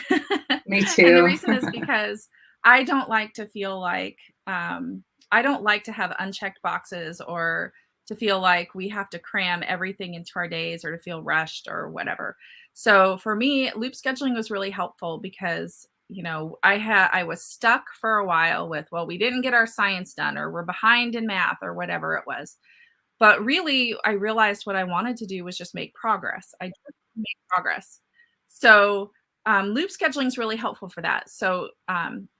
S2: Me too.
S3: And the reason is because I don't like to feel like, I don't like to have unchecked boxes or to feel like we have to cram everything into our days or to feel rushed or whatever. So for me, loop scheduling was really helpful because, you know, I was stuck for a while with, well, we didn't get our science done, or we're behind in math, or whatever it was. But really, I realized what I wanted to do was just make progress. I just make progress. So loop scheduling is really helpful for that. So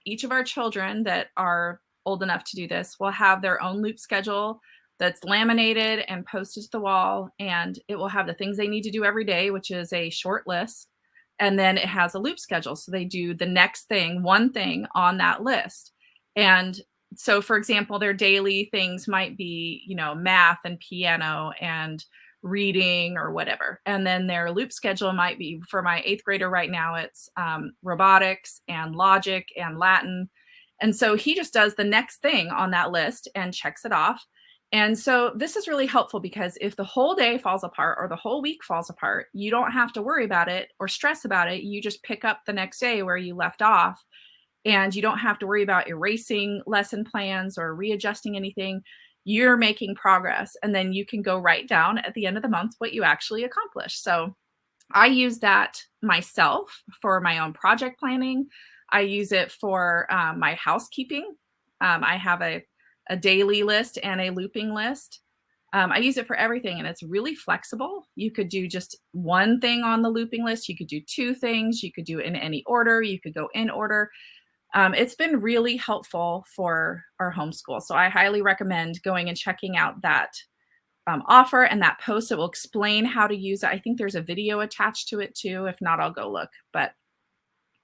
S3: each of our children that are old enough to do this will have their own loop schedule that's laminated and posted to the wall, and it will have the things they need to do every day, which is a short list. And then it has a loop schedule. So they do the next thing, one thing on that list. And so, for example, their daily things might be, you know, math and piano and reading or whatever. And then their loop schedule might be, for my 8th grader right now, it's robotics and logic and Latin. And so he just does the next thing on that list and checks it off. And so this is really helpful because if the whole day falls apart or the whole week falls apart, you don't have to worry about it or stress about it. You just pick up the next day where you left off, and you don't have to worry about erasing lesson plans or readjusting anything. You're making progress, and then you can go write down at the end of the month what you actually accomplished. So I use that myself for my own project planning. I use it for my housekeeping. I have a daily list and a looping list. I use it for everything, and it's really flexible. You could do just one thing on the looping list. You could do 2 things. You could do it in any order. You could go in order. It's been really helpful for our homeschool. So I highly recommend going and checking out that offer and that post. It will explain how to use it. I think there's a video attached to it too. If not, I'll go look. But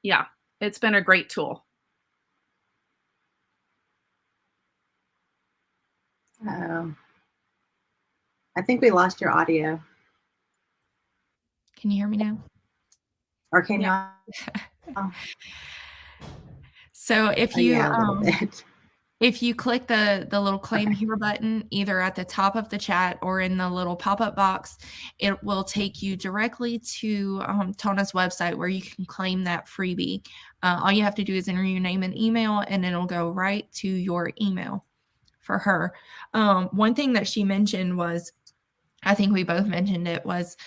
S3: yeah, it's been a great tool.
S2: I think we lost your audio.
S4: Can you hear me now?
S2: Or can you?
S4: So if you,
S2: yeah, a little bit.
S4: If you click the little claim here button, either at the top of the chat or in the little pop-up box, it will take you directly to Tauna's website where you can claim that freebie. All you have to do is enter your name and email, and it'll go right to your email for her. One thing that she mentioned was, I think we both mentioned it, was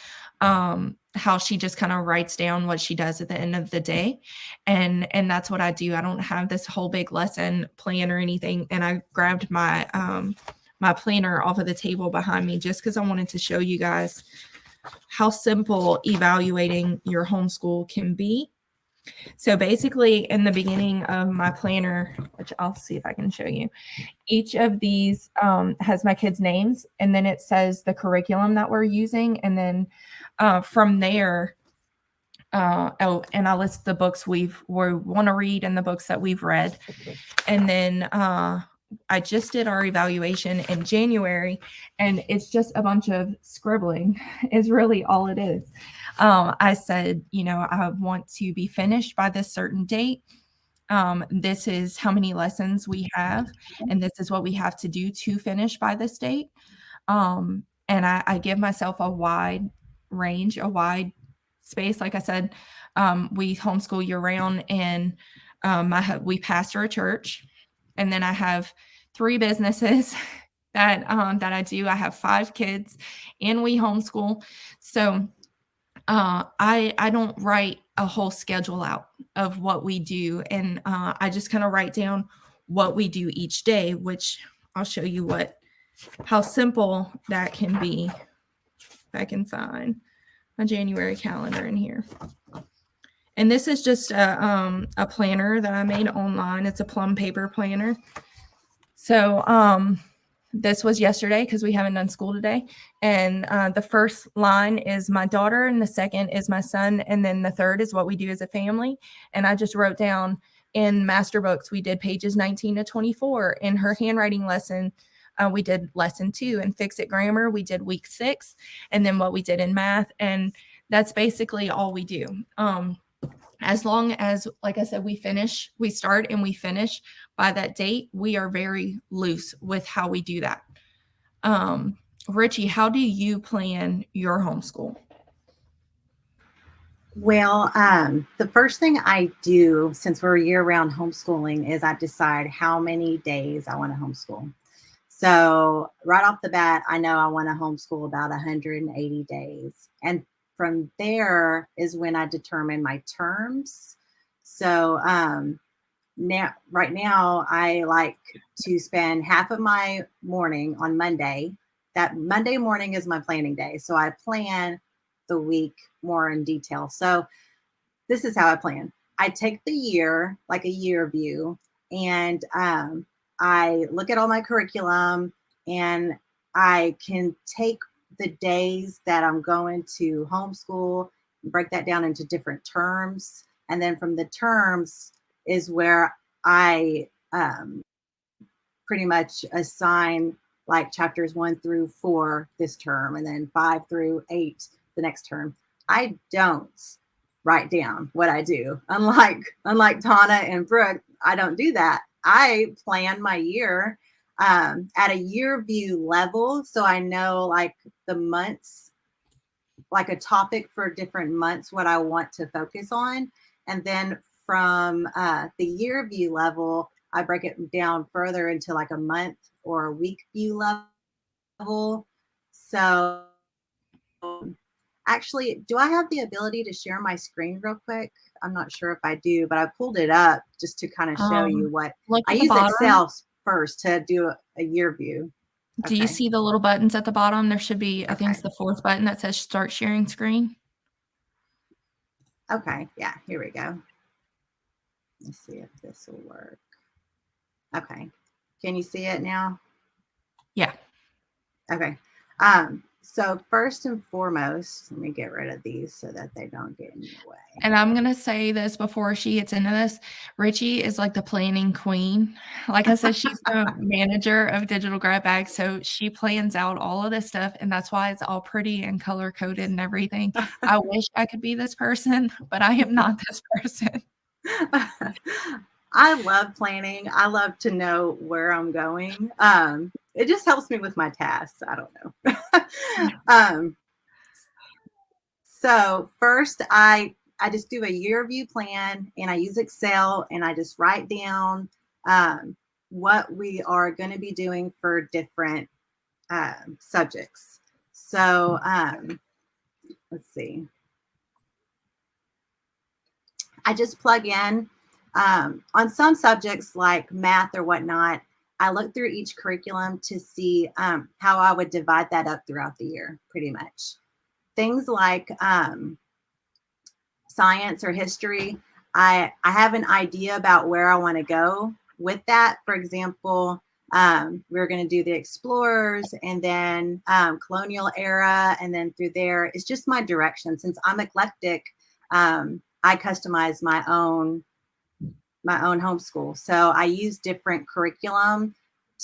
S4: how she just kind of writes down what she does at the end of the day. And that's what I do. I don't have this whole big lesson plan or anything. And I grabbed my my planner off of the table behind me just because I wanted to show you guys how simple evaluating your homeschool can be. So basically, in the beginning of my planner, which I'll see if I can show you, each of these has my kids' names, and then it says the curriculum that we're using. And then from there, and I list the books we want to read and the books that we've read. And then I just did our evaluation in January, and it's just a bunch of scribbling is really all it is. I said, I want to be finished by this certain date. This is how many lessons we have, and this is what we have to do to finish by this date. And I give myself a wide range, a wide space. Like I said, we homeschool year round, and we pastor a church, and then I have 3 businesses that I do. I have 5 kids, and we homeschool. So I don't write a whole schedule out of what we do, and I just kind of write down what we do each day, which I'll show you how simple that can be. If I can find my January calendar in here. And this is just a planner that I made online. It's a plum paper planner. So this was yesterday because we haven't done school today. And the first line is my daughter, and the second is my son, and then the third is what we do as a family. And I just wrote down in master books, we did pages 19 to 24. In her handwriting lesson, we did lesson 2. In Fix It Grammar, we did week 6, and then what we did in math. And that's basically all we do. As long as, like I said, we start and we finish by that date, we are very loose with how we do that. Richie, how do you plan your homeschool?
S2: Well, the first thing I do, since we're year-round homeschooling, is I decide how many days I want to homeschool. So right off the bat, I know I want to homeschool about 180 days. And from there is when I determine my terms. So right now, I like to spend half of my morning on Monday. That Monday morning is my planning day. So I plan the week more in detail. So this is how I plan. I take the year, like a year view, and I look at all my curriculum, and I can take the days that I'm going to homeschool, break that down into different terms. And then from the terms is where I pretty much assign like chapters 1 through 4 this term, and then 5 through 8 the next term. I don't write down what I do. Unlike Tauna and Brooke, I don't do that. I plan my year at a year view level. So I know like the months, like a topic for different months, what I want to focus on. And then from the year view level, I break it down further into like a month or a week view level. So actually, do I have the ability to share my screen real quick? I'm not sure if I do, but I pulled it up just to kind of show you what I use Excel first to do a year view.
S4: Do you see the little buttons at the bottom? There should be, I think it's the 4th button that says start sharing screen.
S2: Okay. Yeah, here we go. Let's see if this will work. Okay. Can you see it now?
S4: Yeah.
S2: Okay. So first and foremost, let me get rid of these so that they don't get in the way.
S4: And I'm going to say this before she gets into this. Richie is like the planning queen. Like I said, she's the manager of Digital Grab Bag. So she plans out all of this stuff. And that's why it's all pretty and color coded and everything. I wish I could be this person, but I am not this person.
S2: I love planning. I love to know where I'm going. It just helps me with my tasks. I don't know. So first, I just do a year view plan, and I use Excel, and I just write down what we are going to be doing for different subjects. So let's see. I just plug in on some subjects like math or whatnot. I look through each curriculum to see how I would divide that up throughout the year, pretty much. Things like science or history, I have an idea about where I want to go with that. For example, we're going to do the explorers, and then colonial era, and then through there, it's just my direction. Since I'm eclectic, I customize my own homeschool. So I use different curriculum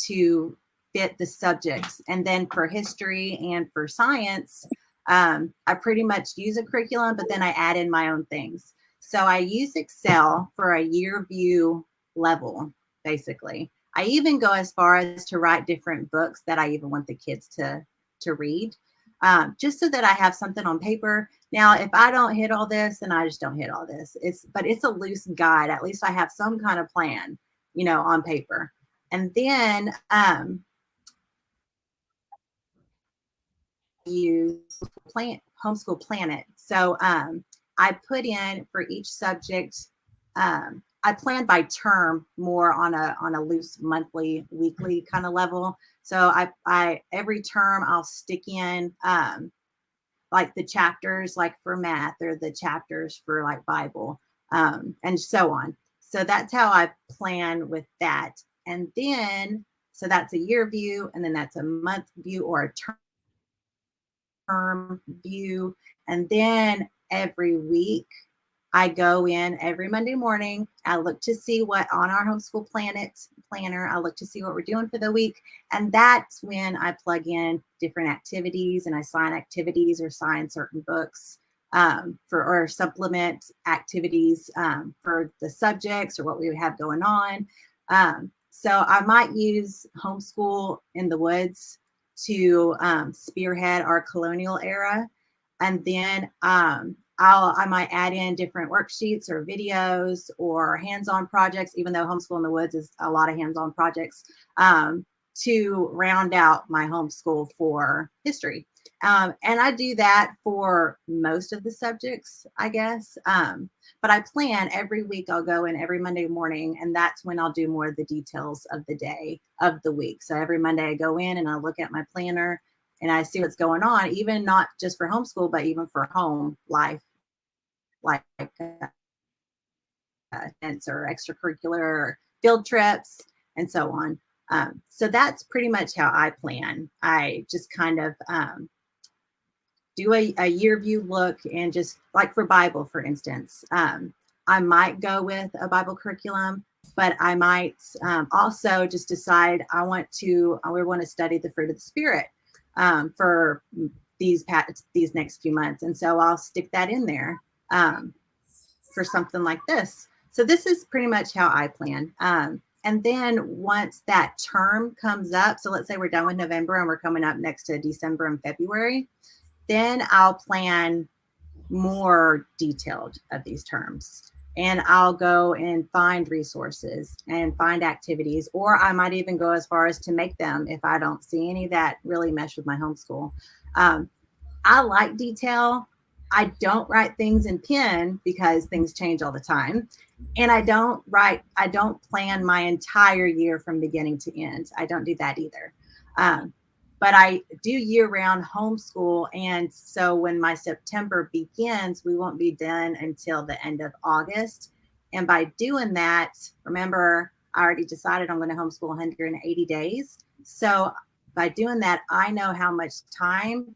S2: to fit the subjects. And then for history and for science, I pretty much use a curriculum, but then I add in my own things. So I use Excel for a year view level, basically. I even go as far as to write different books that I even want the kids to read, just so that I have something on paper. Now, if I don't hit all this, then I just don't hit all this. But it's a loose guide. At least I have some kind of plan, on paper. And then use Homeschool Planet. So I put in for each subject. I plan by term more on a loose monthly, weekly kind of level. So I every term I'll stick in like the chapters, like for math, or the chapters for like Bible, and so on. So that's how I plan with that. And then, so that's a year view, and then that's a month view or a term view. And then every week, I go in every Monday morning. I look to see what on our Homeschool planner, I look to see what we're doing for the week. And that's when I plug in different activities, and I sign activities or sign certain books or supplement activities for the subjects or what we have going on. So I might use Homeschool in the Woods to spearhead our colonial era. And then I might add in different worksheets or videos or hands-on projects, even though Homeschool in the Woods is a lot of hands-on projects, to round out my homeschool for history. And I do that for most of the subjects, I guess. But I plan every week. I'll go in every Monday morning, and that's when I'll do more of the details of the day of the week. So every Monday I go in and I look at my planner and I see what's going on, even not just for homeschool, but even for home life, like events or extracurricular or field trips and so on. So that's pretty much how I plan. I just kind of do a year view look, and just like for Bible, for instance, I might go with a Bible curriculum, but I might also just decide we want to study the fruit of the Spirit for these next few months. And so I'll stick that in there for something like this. So this is pretty much how I plan. And then once that term comes up, so let's say we're done with November and we're coming up next to December and February, then I'll plan more detailed of these terms. And I'll go and find resources and find activities, or I might even go as far as to make them if I don't see any that really mesh with my homeschool. I like detail. I don't write things in pen because things change all the time. And I don't plan my entire year from beginning to end. I don't do that either. But I do year-round homeschool. And so when my September begins, we won't be done until the end of August. And by doing that, remember, I already decided I'm going to homeschool 180 days. So by doing that, I know how much time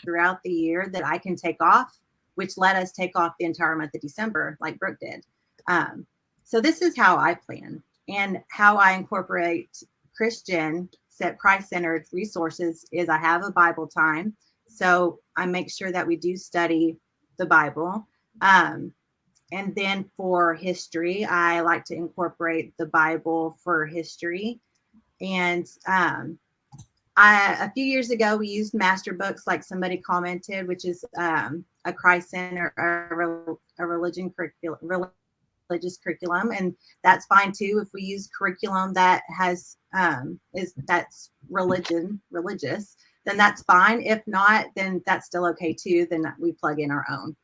S2: throughout the year that I can take off, which let us take off the entire month of December, like Brooke did. So this is how I plan, and how I incorporate Christ-centered resources is I have a Bible time. So I make sure that we do study the Bible. And then for history, I like to incorporate the Bible for history. And a few years ago, we used master books, like somebody commented, which is a Christ-centered a religious curriculum, and that's fine too. If we use curriculum that has that's religious, then that's fine. If not, then that's still okay too. Then we plug in our own.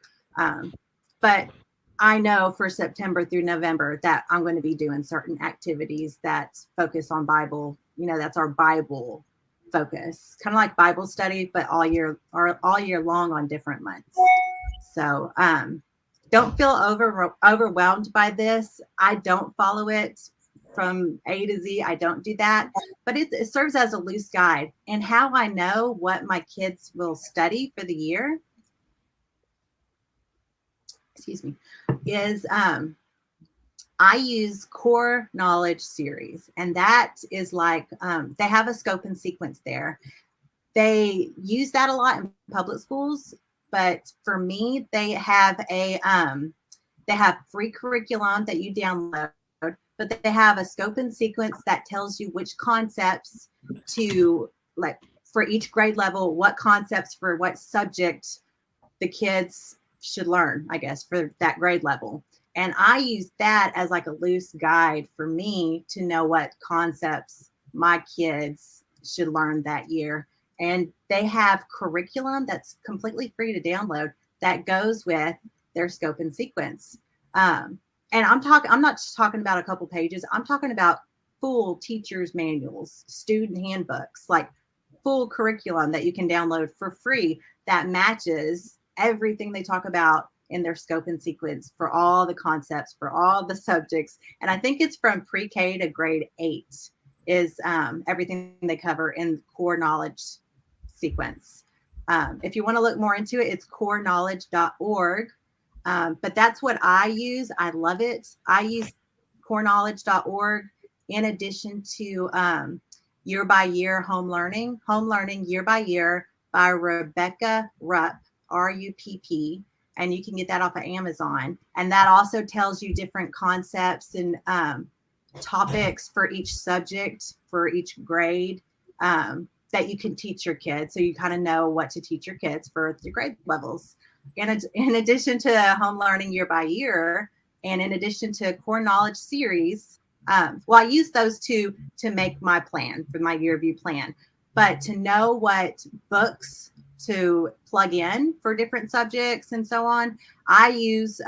S2: But I know for September through November that I'm going to be doing certain activities that focus on Bible. That's our Bible focus, kind of like Bible study, but all year long on different months. So don't feel overwhelmed by this. I don't follow it from A to Z. I don't do that, but it serves as a loose guide. And how I know what my kids will study for the year, is I use core knowledge series, and that is like they have a scope and sequence there. They use that a lot in public schools, but for me, they have free curriculum that you download, but they have a scope and sequence that tells you which concepts to, like, for each grade level, what concepts for what subject the kids should learn, I guess, for that grade level. And I use that as like a loose guide for me to know what concepts my kids should learn that year. And they have curriculum that's completely free to download that goes with their scope and sequence. And I'm not just talking about a couple pages. I'm talking about full teachers' manuals, student handbooks, like full curriculum that you can download for free that matches everything they talk about in their scope and sequence for all the concepts, for all the subjects. And I think it's from pre-K to grade 8 is everything they cover in core knowledge sequence. If you want to look more into it, it's coreknowledge.org. But that's what I use. I love it. I use coreknowledge.org in addition to Year by Year Home Learning Year by Year by Rebecca Rupp, RUPP. And you can get that off of Amazon. And that also tells you different concepts and topics for each subject, for each grade, that you can teach your kids. So you kind of know what to teach your kids for the grade levels. And in addition to Home Learning Year by Year, and in addition to Core Knowledge series, I use those two to make my plan for my year view plan. But to know what books to plug in for different subjects and so on, I use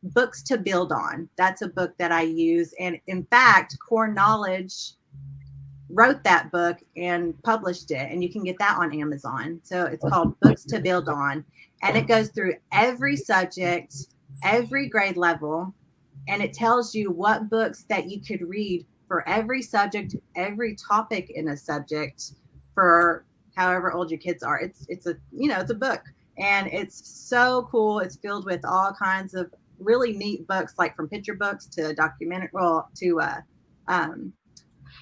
S2: Books to Build On. That's a book that I use. And in fact, Core Knowledge wrote that book and published it, and you can get that on Amazon. So it's called Books to Build On, and it goes through every subject, every grade level, and it tells you what books that you could read for every subject, every topic in a subject for however old your kids are. It's a book, and it's so cool. It's filled with all kinds of really neat books, like from picture books to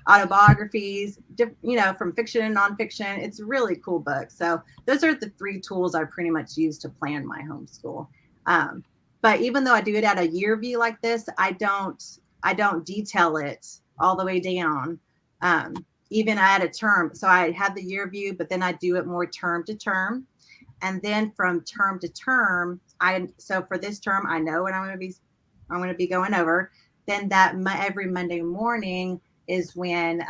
S2: autobiographies, from fiction and nonfiction. It's a really cool book. So those are the 3 tools I pretty much use to plan my homeschool. But even though I do it at a year view like this, I don't detail it all the way down. Even at a term. So I have the year view, but then I do it more term to term. And then from term to term, so for this term, I know what I'm going to be going over. Then every Monday morning is when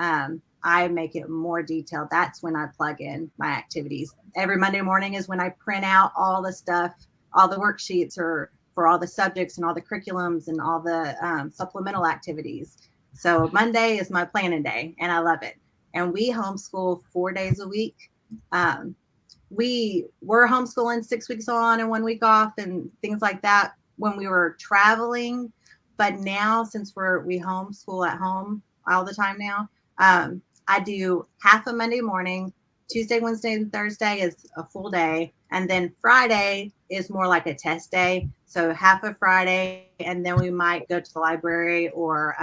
S2: I make it more detailed. That's when I plug in my activities. Every Monday morning is when I print out all the stuff, all the worksheets for all the subjects and all the curriculums and all the supplemental activities. So Monday is my planning day, and I love it. And we homeschool 4 days a week. We were homeschooling 6 weeks on and 1 week off and things like that when we were traveling. But now, since we homeschool at home all the time now, I do half a Monday morning. Tuesday, Wednesday, and Thursday is a full day. And then Friday is more like a test day. So half of Friday, and then we might go to the library or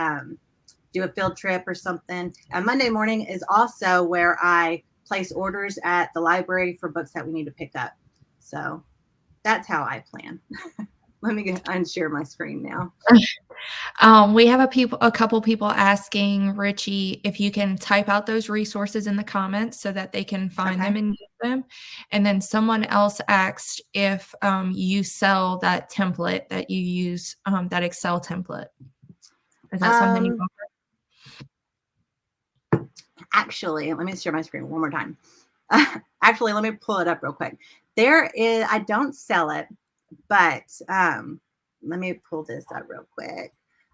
S2: do a field trip or something. And Monday morning is also where I place orders at the library for books that we need to pick up. So that's how I plan. Let me unshare my screen now.
S4: We have a couple people asking Richie if you can type out those resources in the comments so that they can find them and use them. And then someone else asked if you sell that template that you use, that Excel template. Is that something you offer?
S2: Actually, let me share my screen one more time. Actually, let me pull it up real quick. I don't sell it, but let me pull this up real quick.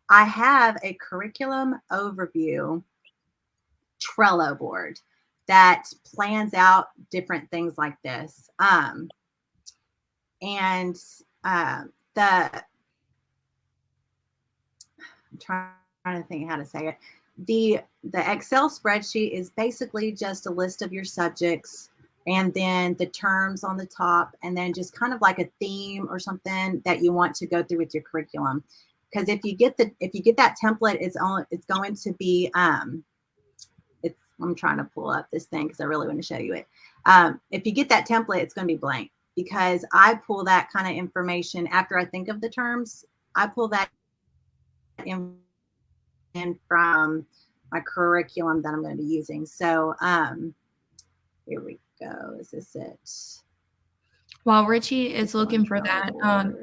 S2: I have a curriculum overview Trello board that plans out different things like this. I'm trying to think how to say it. The Excel spreadsheet is basically just a list of your subjects and then the terms on the top, and then just kind of like a theme or something that you want to go through with your curriculum. Because if you get that template, it's going to be I'm trying to pull up this thing because I really want to show you it. If you get that template, it's going to be blank, because I pull that kind of information after I think of the terms. I pull that in from my curriculum that I'm going to be using. So here we go. Is this it?
S4: While Richie is looking for that,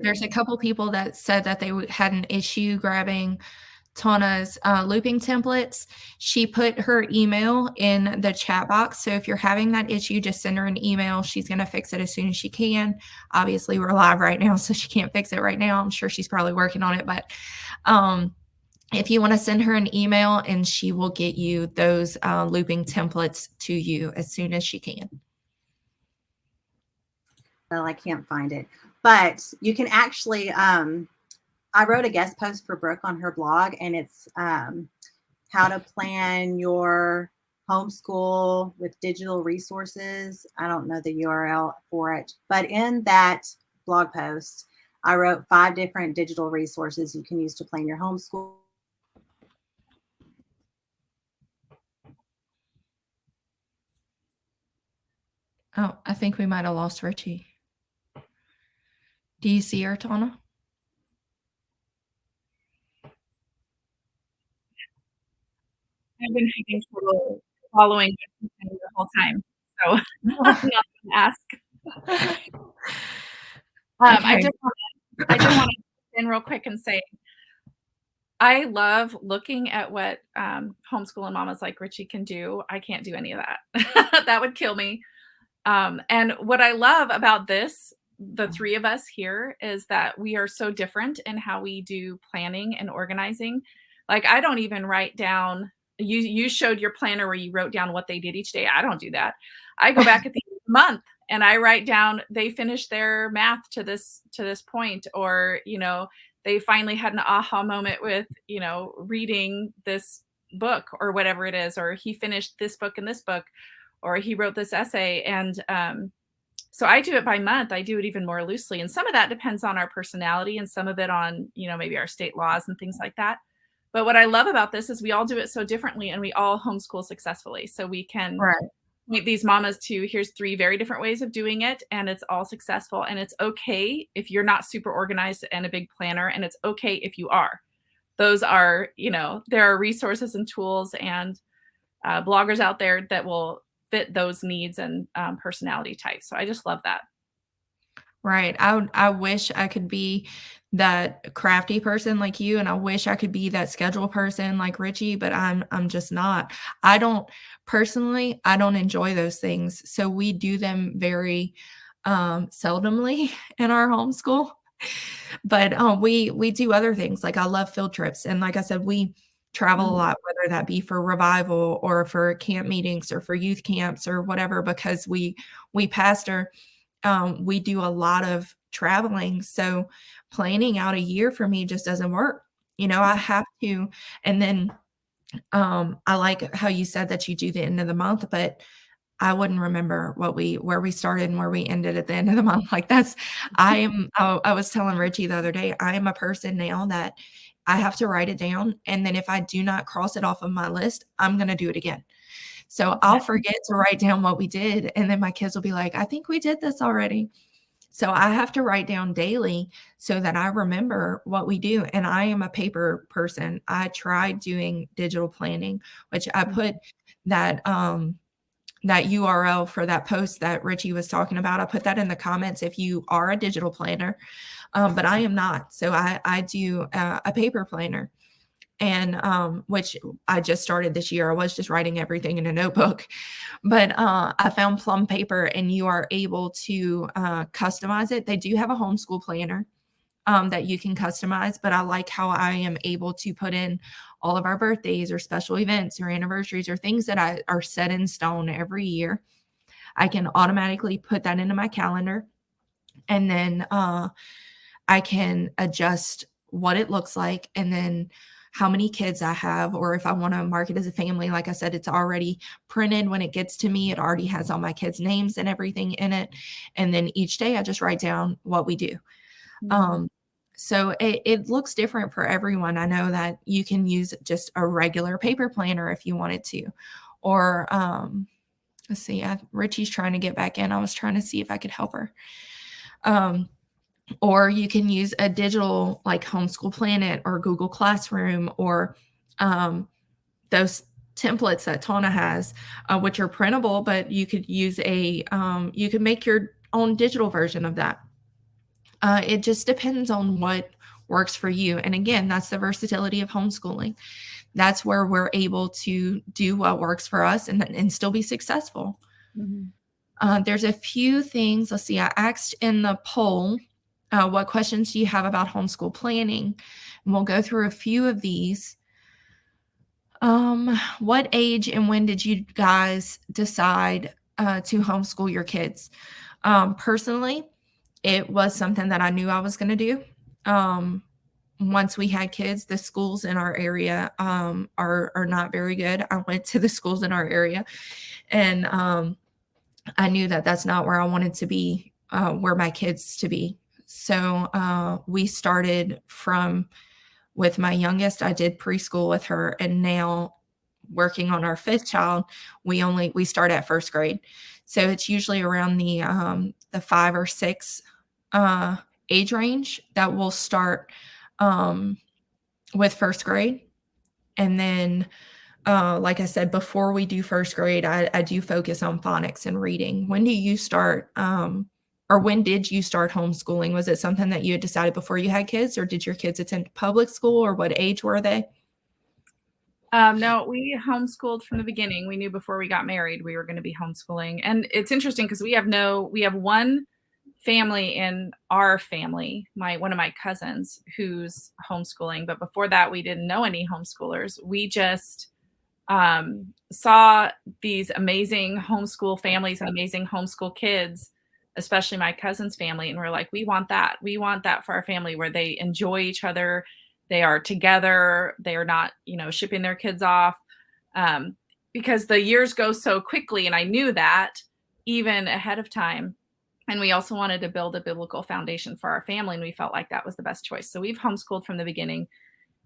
S4: there's a couple people that said that they had an issue grabbing Tauna's looping templates. She put her email in the chat box. So if you're having that issue, just send her an email. She's going to fix it as soon as she can. Obviously, we're live right now, so she can't fix it right now. I'm sure she's probably working on it. But if you want to send her an email, and she will get you those looping templates to you as soon as she can.
S2: Well, I can't find it, but you can actually, I wrote a guest post for Brooke on her blog, and it's how to plan your homeschool with digital resources. I don't know the URL for it, but in that blog post, I wrote 5 different digital resources you can use to plan your homeschool.
S4: Oh, I think we might have lost Richie. Do you see her, Tauna?
S3: I've been having trouble following the whole time, so I'm not going to ask. I just want to in real quick and say, I love looking at what homeschooling mamas like Richie can do. I can't do any of that. That would kill me. And what I love about this, the 3 of us here, is that we are so different in how we do planning and organizing. Like, I don't even write down, you showed your planner where you wrote down what they did each day. I don't do that. I go back at the end of the month and I write down, they finished their math to this point, or, they finally had an aha moment with, reading this book or whatever it is, or he finished this book and this book, or he wrote this essay. And so I do it by month. I do it even more loosely. And some of that depends on our personality, and some of it on, maybe our state laws and things like that. But what I love about this is we all do it so differently, and we all homeschool successfully. So we can point these mamas to, here's 3 very different ways of doing it, and it's all successful. And it's okay if you're not super organized and a big planner, and it's okay if you are. Those are, there are resources and tools and bloggers out there that will fit those needs and personality types. So I just love that.
S4: Right. I wish I could be that crafty person like you, and I wish I could be that schedule person like Richie, but I'm just not. I don't enjoy those things. So we do them very seldomly in our homeschool. But we do other things. Like, I love field trips, and like I said, we travel a lot, whether that be for revival or for camp meetings or for youth camps or whatever, because we pastor. We do a lot of traveling. So planning out a year for me just doesn't work. I have to. And then I like how you said that you do the end of the month, but I wouldn't remember where we started and where we ended at the end of the month. Like, I was telling Richie the other day, I am a person now that I have to write it down. And then if I do not cross it off of my list, I'm going to do it again. So I'll forget to write down what we did. And then my kids will be like, I think we did this already. So I have to write down daily so that I remember what we do. And I am a paper person. I tried doing digital planning, which I put that that URL for that post that Richie was talking about. I put that in the comments if you are a digital planner, but I am not. So I do a paper planner, and which I just started this year. I was just writing everything in a notebook, but I found Plum Paper, and you are able to customize it. They do have a homeschool planner that you can customize, but I like how I am able to put in all of our birthdays or special events or anniversaries or things that are set in stone every year. I can automatically put that into my calendar, and then I can adjust what it looks like, and then how many kids I have, or if I want to mark it as a family. Like I said, it's already printed when it gets to me. It already has all my kids' names and everything in it. And then each day I just write down what we do. So it looks different for everyone. I know that you can use just a regular paper planner if you wanted to, or let's see, Richie's trying to get back in. I was trying to see if I could help her. Or you can use a digital like Homeschool Planet or Google Classroom, or those templates that Tauna has, which are printable, but you could use you could make your own digital version of that. It just depends on what works for you. And again, that's the versatility of homeschooling. That's where we're able to do what works for us and still be successful. There's a few things. Let's see. I asked in the poll, what questions do you have about homeschool planning? And we'll go through a few of these. What age and when did you guys decide to homeschool your kids? Personally, it was something that I knew I was going to do. Once we had kids, the schools in our area are not very good. I went to the schools in our area, and I knew that that's not where I wanted to be, where my kids to be. So we started with my youngest. I did preschool with her, and now working on our fifth child, we start at first grade. So it's usually around the 5 or 6 age range that we'll start with first grade. And then like I said, before we do first grade, I do focus on phonics and reading. When do you start or when did you start homeschooling? Was it something that you had decided before you had kids, or did your kids attend public school, or what age were they?
S3: No, we homeschooled from the beginning. We knew before we got married we were going to be homeschooling. And it's interesting because we have one family in our family, one of my cousins, who's homeschooling. But before that, we didn't know any homeschoolers. We just saw these amazing homeschool families and amazing homeschool kids, especially my cousin's family. And we're like, we want that. We want that for our family, where they enjoy each other. They are together. They are not, shipping their kids off, because the years go so quickly. And I knew that even ahead of time. And we also wanted to build a biblical foundation for our family. And we felt like that was the best choice. So we've homeschooled from the beginning,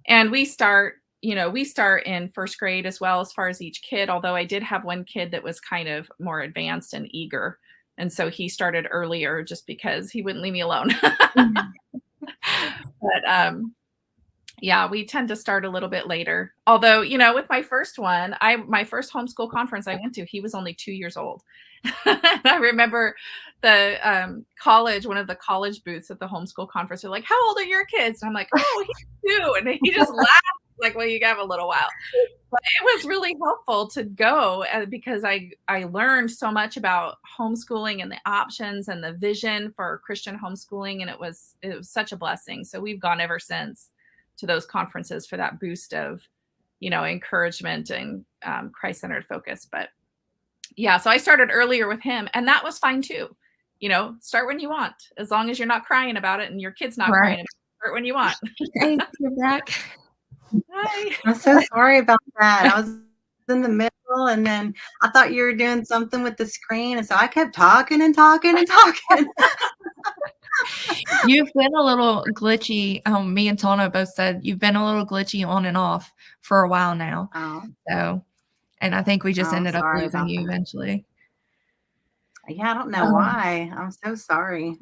S3: and we start in first grade as far as each kid. Although I did have one kid that was kind of more advanced and eager. And so he started earlier just because he wouldn't leave me alone. But yeah, we tend to start a little bit later. Although, with my first one, my first homeschool conference I went to, he was only 2 years old. And I remember the one of the college booths at the homeschool conference are like, "How old are your kids?" And I'm like, "Oh, he's 2." And he just laughed like, "Well, you have a little while." But it was really helpful to go because I learned so much about homeschooling and the options and the vision for Christian homeschooling. And it was such a blessing. So we've gone ever since to those conferences for that boost of, encouragement and Christ-centered focus. But yeah, so I started earlier with him, and that was fine too. Start when you want, as long as you're not crying about it and your kid's not crying about it. Start when you want.
S2: Hey, you're back.
S3: Hi.
S2: I'm so sorry about that. I was in the middle, and then I thought you were doing something with the screen, and so I kept talking and talking and talking.
S4: You've been a little glitchy. Me and Tauna both said you've been a little glitchy on and off for a while now.
S2: Oh.
S4: So, and I think we just ended up
S2: sorry
S4: losing
S2: about
S4: you
S2: that.
S4: eventually.
S2: Yeah, I don't know why. I'm so sorry.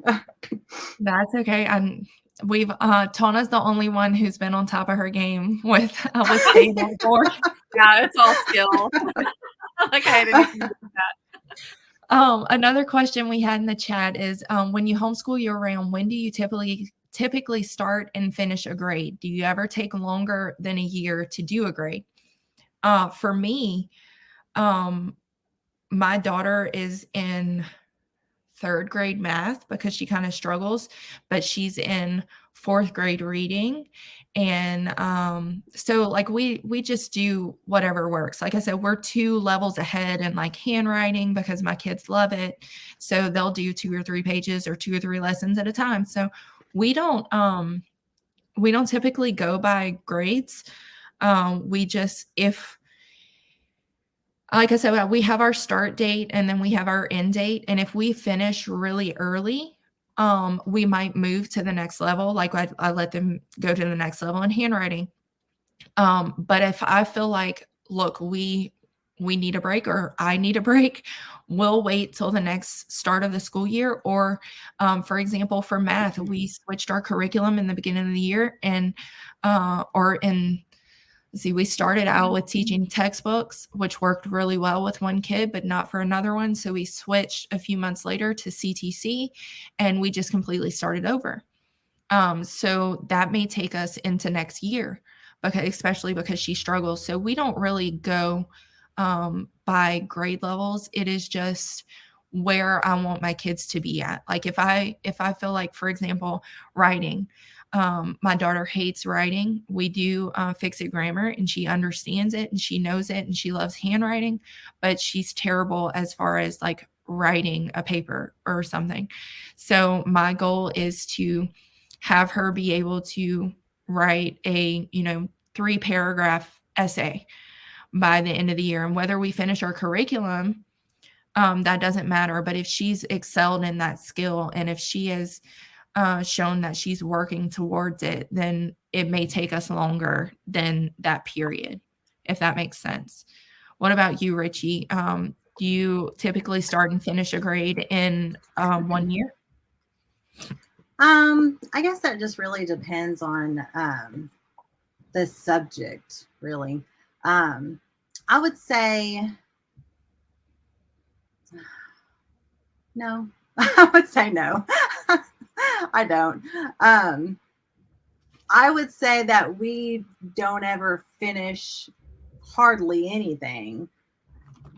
S4: That's okay. And we've Tauna's the only one who's been on top of her game with staying on board.
S3: Yeah, it's all skill. Like I didn't even do that.
S4: Another question we had in the chat is when you homeschool year round, when do you typically start and finish a grade? Do you ever take longer than a year to do a grade? For me, my daughter is in 3rd grade math because she kind of struggles, but she's in 4th grade reading. And so like we just do whatever works. Like I said, we're 2 levels ahead in like handwriting because my kids love it. So they'll do 2 or 3 pages or 2 or 3 lessons at a time. So we don't typically go by grades. We just, if like I said, we have our start date and then we have our end date. And if we finish really early, we might move to the next level. Like I let them go to the next level in handwriting. But if I feel like, look, we need a break or I need a break, we'll wait till the next start of the school year. Or for example, for math, we switched our curriculum in the beginning of the year and we started out with teaching textbooks, which worked really well with one kid, but not for another one. So we switched a few months later to CTC and we just completely started over. So that may take us into next year, especially because she struggles. So we don't really go by grade levels. It is just where I want my kids to be at. Like if I feel like, for example, writing, my daughter hates writing. We do fix-it grammar and she understands it and she knows it and she loves handwriting, but she's terrible as far as like writing a paper or something. So my goal is to have her be able to write a, 3-paragraph essay by the end of the year. And whether we finish our curriculum, that doesn't matter. But if she's excelled in that skill and if she is shown that she's working towards it, then it may take us longer than that period, if that makes sense. What about you, Richie? Do you typically start and finish a grade in 1 year?
S2: I guess that just really depends on the subject, really. I would say no. I would say no. I don't. I would say that we don't ever finish hardly anything.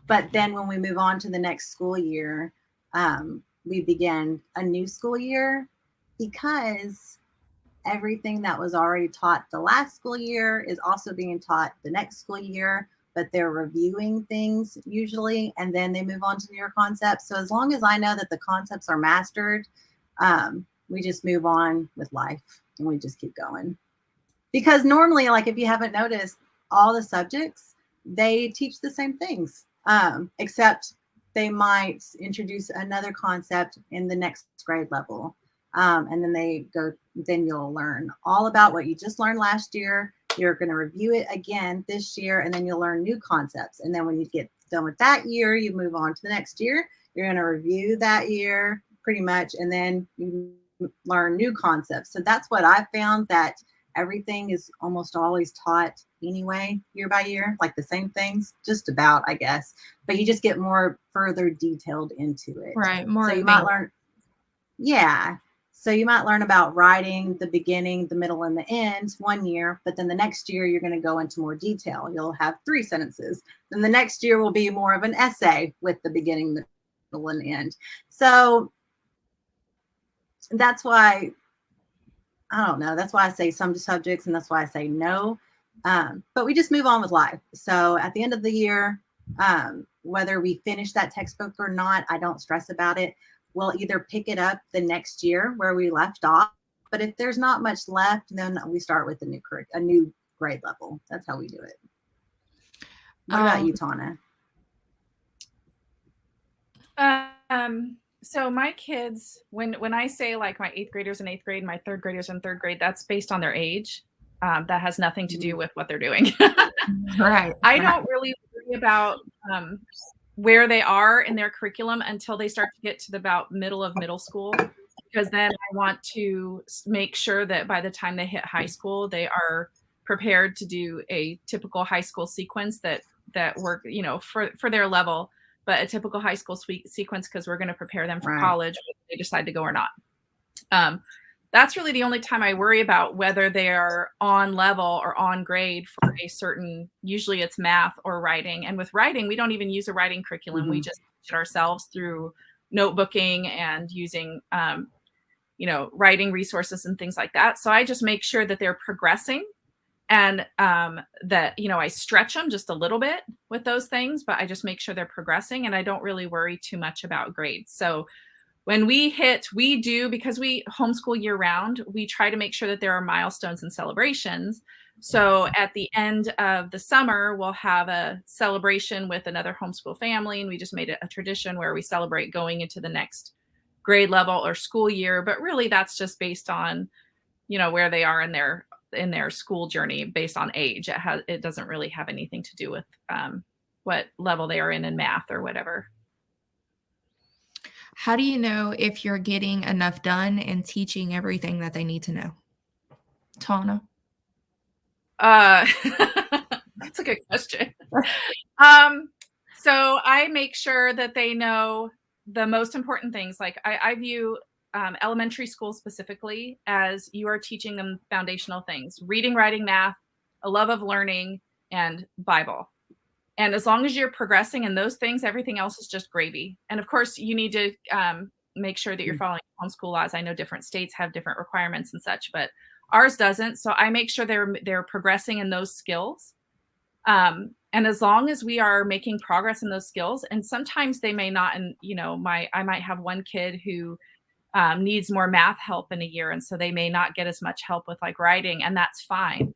S2: But then when we move on to the next school year, we begin a new school year because everything that was already taught the last school year is also being taught the next school year, but they're reviewing things usually, and then they move on to newer concepts. So as long as I know that the concepts are mastered, we just move on with life and we just keep going. Because normally, like if you haven't noticed, all the subjects, they teach the same things, except they might introduce another concept in the next grade level. And then you'll learn all about what you just learned last year. You're going to review it again this year, and then you'll learn new concepts. And then when you get done with that year, you move on to the next year. You're going to review that year pretty much, and then you learn new concepts. So that's what I found, that everything is almost always taught anyway, year by year, like the same things, just about, I guess. But you just get more further detailed into it.
S4: Right. More.
S2: So you might learn. Yeah. So you might learn about writing, the beginning, the middle, and the end 1 year, but then the next year you're going to go into more detail. You'll have 3 sentences. Then the next year will be more of an essay with the beginning, the middle, and end. So that's why, I don't know, that's why I say some subjects and that's why I say no. But we just move on with life. So at the end of the year, whether we finish that textbook or not, I don't stress about it. We'll either pick it up the next year where we left off. But if there's not much left, then we start with a new grade level. That's how we do it. What about you, Tauna?
S3: So my kids, when I say like my 8th graders in 8th grade, my 3rd graders in 3rd grade, that's based on their age. That has nothing to do with what they're doing.
S4: Right.
S3: I don't really worry about where they are in their curriculum until they start to get to the about middle of middle school, because then I want to make sure that by the time they hit high school, they are prepared to do a typical high school sequence that work, you know, for their level, but a typical high school sequence, because we're going to prepare them for college if they decide to go or not. That's really the only time I worry about whether they are on level or on grade for a certain, usually it's math or writing. And with writing, we don't even use a writing curriculum. We just teach it ourselves through notebooking and using, you know, writing resources and things like that. So I just make sure that they're progressing, and that, you know, I stretch them just a little bit with those things, but I just make sure they're progressing, and I don't really worry too much about grades. So when we do, because we homeschool year round, we try to make sure that there are milestones and celebrations. So at the end of the summer, we'll have a celebration with another homeschool family. And we just made it a tradition where we celebrate going into the next grade level or school year. But really that's just based on, you know, where they are in their school journey based on age. It doesn't really have anything to do with what level they are in math or whatever.
S4: How do you know if you're getting enough done and teaching everything that they need to know? Tauna?
S3: That's a good question. So I make sure that they know the most important things. Like I view elementary school specifically as you are teaching them foundational things: reading, writing, math, a love of learning, and Bible. And as long as you're progressing in those things, everything else is just gravy. And of course, you need to make sure that you're following homeschool laws. I know different states have different requirements and such, but ours doesn't. So I make sure they're progressing in those skills. And as long as we are making progress in those skills, and sometimes they may not, and you know, I might have one kid who needs more math help in a year, and so they may not get as much help with like writing, and that's fine.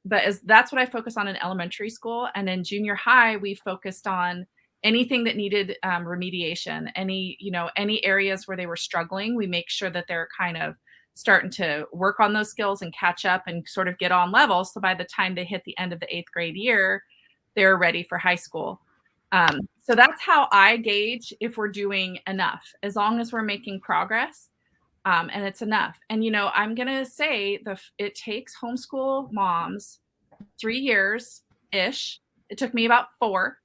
S3: But that's what I focus on in elementary school. And in junior high, we focused on anything that needed remediation, any areas where they were struggling. We make sure that they're kind of starting to work on those skills and catch up and sort of get on level. So by the time they hit the end of the 8th grade year, they're ready for high school. So that's how I gauge if we're doing enough, as long as we're making progress. And it's enough. And, you know, I'm going to say it takes homeschool moms 3 years-ish. It took me about 4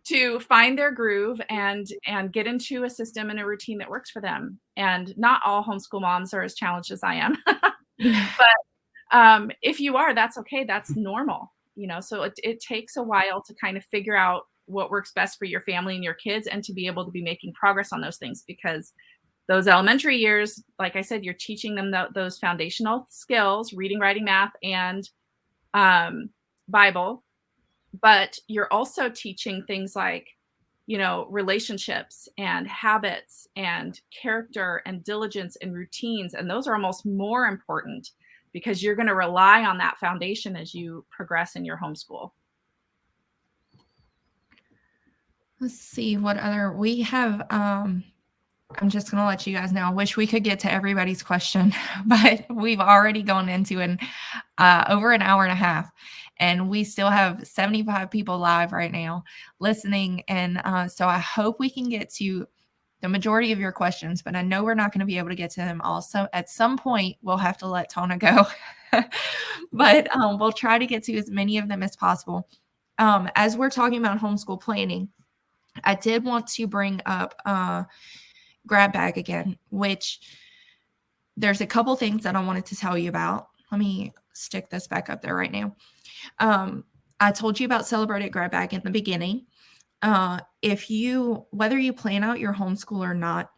S3: to find their groove and get into a system and a routine that works for them. And not all homeschool moms are as challenged as I am. But if you are, that's okay. That's normal. You know, so it takes a while to kind of figure out what works best for your family and your kids, and to be able to be making progress on those things, because those elementary years, like I said, you're teaching them those foundational skills: reading, writing, math, and Bible. But you're also teaching things like, you know, relationships and habits and character and diligence and routines. And those are almost more important, because you're going to rely on that foundation as you progress in your homeschool.
S4: Let's see what other we have. I'm just going to let you guys know. I wish we could get to everybody's question, but we've already gone into over an hour and a half, and we still have 75 people live right now listening. And so I hope we can get to the majority of your questions, but I know we're not going to be able to get to them all. So at some point, we'll have to let Tauna go, but we'll try to get to as many of them as possible. As we're talking about homeschool planning, I did want to bring up grab bag again, which there's a couple things that I wanted to tell you about. Let me stick this back up there right now. I told you about celebrated grab bag in the beginning. Whether you plan out your homeschool or not,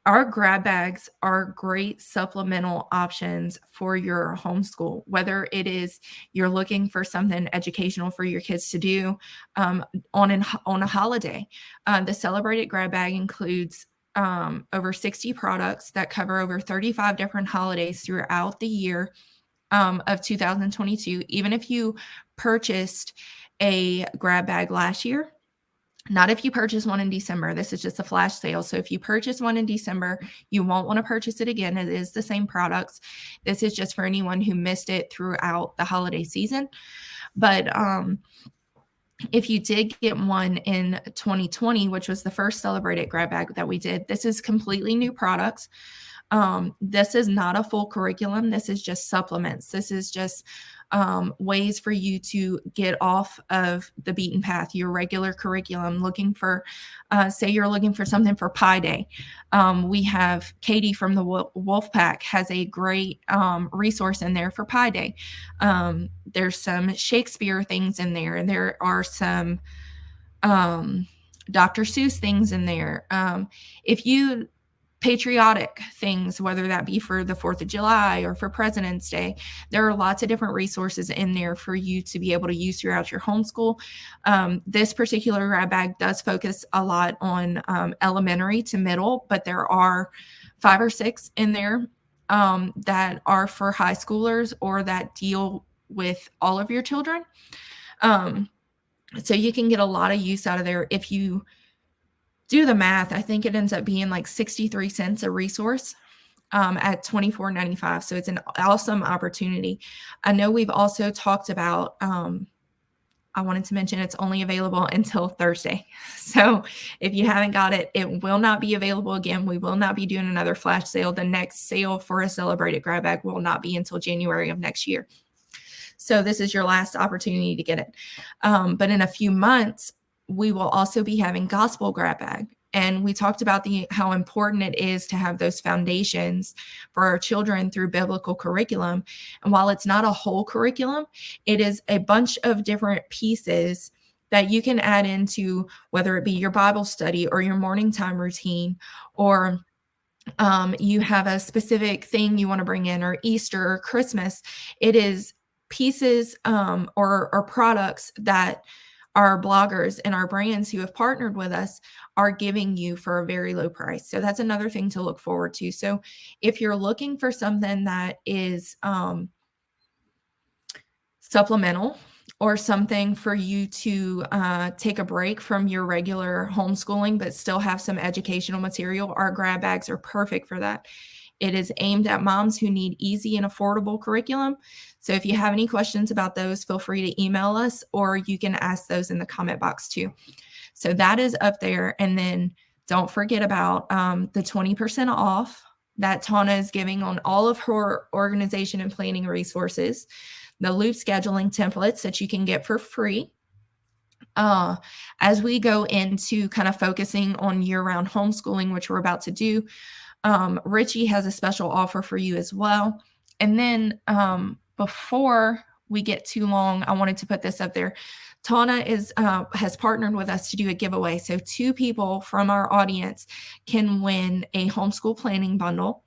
S4: our grab bags are great supplemental options for your homeschool, whether it is you're looking for something educational for your kids to do on a holiday. The celebrated grab bag includes over 60 products that cover over 35 different holidays throughout the year of 2022. Even if you purchased a grab bag last year, not if you purchase one in December. This is just a flash sale. So if you purchase one in December, you won't want to purchase it again. It is the same products. This is just for anyone who missed it throughout the holiday season. But if you did get one in 2020, which was the first Celebrated grab bag that we did, this is completely new products. This is not a full curriculum. This is just supplements. This is just ways for you to get off of the beaten path, your regular curriculum, looking for, say you're looking for something for Pi Day. We have Katie from the Wolf Pack has a great resource in there for Pi Day. There's some Shakespeare things in there. There are some Dr. Seuss things in there. If you patriotic things, whether that be for the 4th of July or for President's Day, there are lots of different resources in there for you to be able to use throughout your homeschool. This particular grab bag does focus a lot on elementary to middle, but there are 5 or 6 in there that are for high schoolers or that deal with all of your children. So you can get a lot of use out of there. If you do the math, I think it ends up being like 63 cents a resource at $24.95. So it's an awesome opportunity. I know we've also talked about, I wanted to mention it's only available until Thursday. So if you haven't got it, it will not be available again. We will not be doing another flash sale. The next sale for a Celebrated grab bag will not be until January of next year. So this is your last opportunity to get it. But in a few months, we will also be having Gospel grab bag. And we talked about how important it is to have those foundations for our children through biblical curriculum. And while it's not a whole curriculum, it is a bunch of different pieces that you can add into, whether it be your Bible study or your morning time routine, or you have a specific thing you want to bring in, or Easter or Christmas. It is pieces or products that our bloggers and our brands who have partnered with us are giving you for a very low price. So that's another thing to look forward to. So if you're looking for something that is supplemental or something for you to take a break from your regular homeschooling, but still have some educational material, our grab bags are perfect for that. It is aimed at moms who need easy and affordable curriculum. So if you have any questions about those, feel free to email us, or you can ask those in the comment box too. So that is up there. And then don't forget about the 20% off that Tauna is giving on all of her organization and planning resources, the loop scheduling templates that you can get for free. As we go into kind of focusing on year-round homeschooling, which we're about to do, Richie has a special offer for you as well. And then before we get too long, I wanted to put this up there. Tauna has partnered with us to do a giveaway. So 2 people from our audience can win a homeschool planning bundle.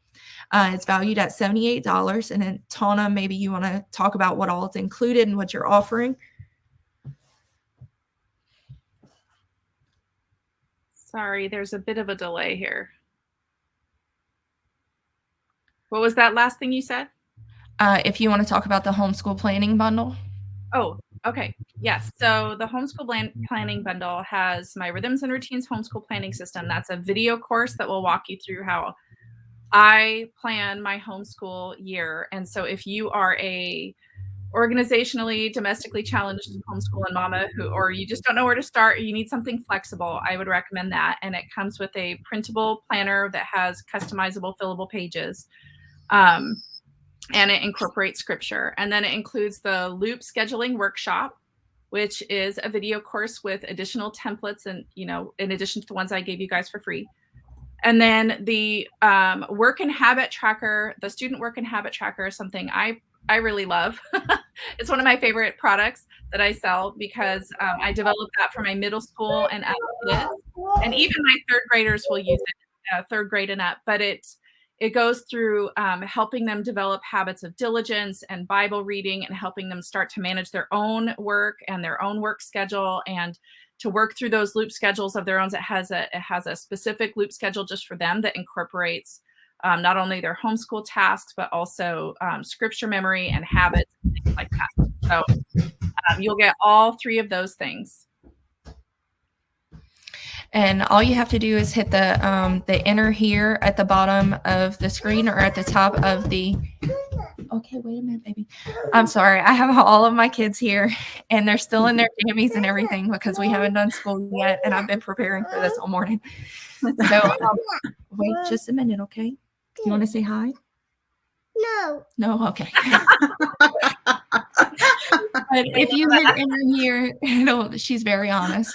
S4: It's valued at $78. And then Tauna, maybe you want to talk about what all is included and what you're offering.
S3: Sorry, there's a bit of a delay here. What was that last thing you said?
S4: If you want to talk about the homeschool planning bundle.
S3: Oh, okay. Yes. So the homeschool planning bundle has my Rhythms and Routines homeschool planning system. That's a video course that will walk you through how I plan my homeschool year. And so if you are a organizationally, domestically challenged homeschool and mama or you just don't know where to start, you need something flexible, I would recommend that. And it comes with a printable planner that has customizable, fillable pages. And it incorporates scripture. And then it includes the loop scheduling workshop, which is a video course with additional templates and, in addition to the ones I gave you guys for free. And then the work and habit tracker, the student work and habit tracker is something I really love. It's one of my favorite products that I sell because I developed that for my middle school and up kids. And even my 3rd graders will use it, 3rd grade and up. But it goes through helping them develop habits of diligence and Bible reading and helping them start to manage their own work and their own work schedule and to work through those loop schedules of their own. It has a specific loop schedule just for them that incorporates not only their homeschool tasks, but also scripture memory and habits and things like that. So you'll get all 3 of those things.
S4: And all you have to do is hit the enter here at the bottom of the screen or at the top of the, Okay, wait a minute, baby. I'm sorry. I have all of my kids here, and they're still in their jammies and everything because we haven't done school yet, and I've been preparing for this all morning. So wait just a minute, okay? You want to say hi?
S5: No.
S4: No? Okay. But if you hit enter here, she's very honest.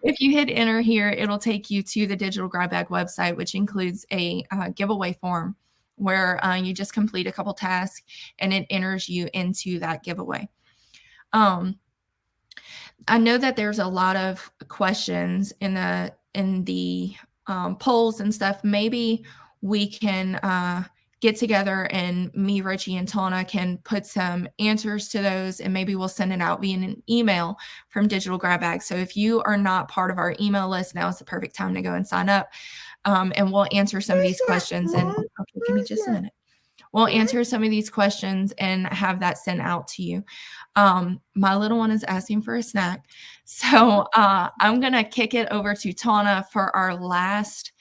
S4: If you hit enter here, it'll take you to the Digital Grab Bag website, which includes a giveaway form where you just complete a couple tasks and it enters you into that giveaway. I know that there's a lot of questions in the polls and stuff. Maybe we can get together and me, Richie, and Tauna can put some answers to those, and maybe we'll send it out via an email from Digital Grab Bag. So if you are not part of our email list, now is the perfect time to go and sign up. And we'll answer some of these questions. And okay, give me just a minute. We'll answer some of these questions and have that sent out to you. My little one is asking for a snack. So I'm going to kick it over to Tauna for our last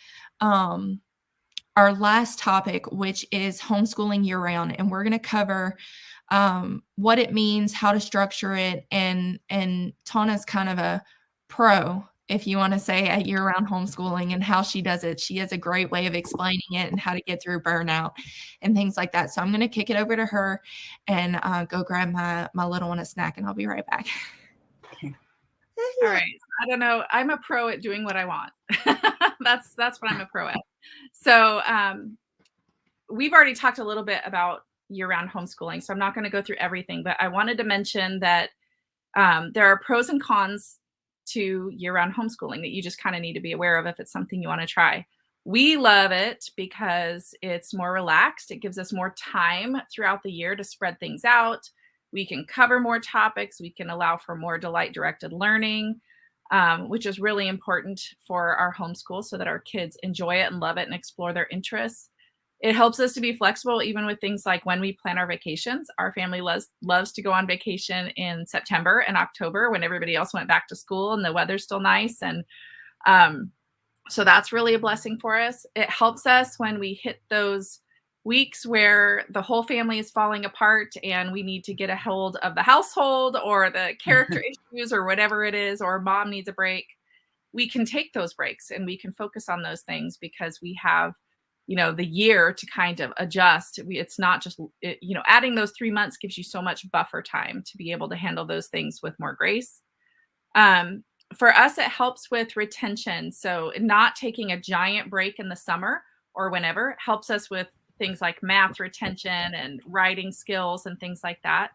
S4: topic, which is homeschooling year-round. And we're going to cover what it means, how to structure it. And Tauna's kind of a pro, if you want to say, at year-round homeschooling and how she does it. She has a great way of explaining it and how to get through burnout and things like that. So I'm going to kick it over to her and go grab my little one a snack, and I'll be right back.
S3: All right. I don't know. I'm a pro at doing what I want. That's what I'm a pro at. So we've already talked a little bit about year-round homeschooling, so I'm not going to go through everything, but I wanted to mention that there are pros and cons to year-round homeschooling that you just kind of need to be aware of if it's something you want to try. We love it because it's more relaxed. It gives us more time throughout the year to spread things out. We can cover more topics. We can allow for more delight-directed learning, which is really important for our homeschool so that our kids enjoy it and love it and explore their interests. It helps us to be flexible even with things like when we plan our vacations. Our family loves to go on vacation in September and October when everybody else went back to school and the weather's still nice. And so that's really a blessing for us. It helps us when we hit those weeks where the whole family is falling apart and we need to get a hold of the household or the character issues or whatever it is, or mom needs a break. We can take those breaks and we can focus on those things because we have, the year to kind of adjust. It's not just, adding those 3 months gives you so much buffer time to be able to handle those things with more grace. For us, it helps with retention. So not taking a giant break in the summer or whenever helps us with things like math retention and writing skills and things like that.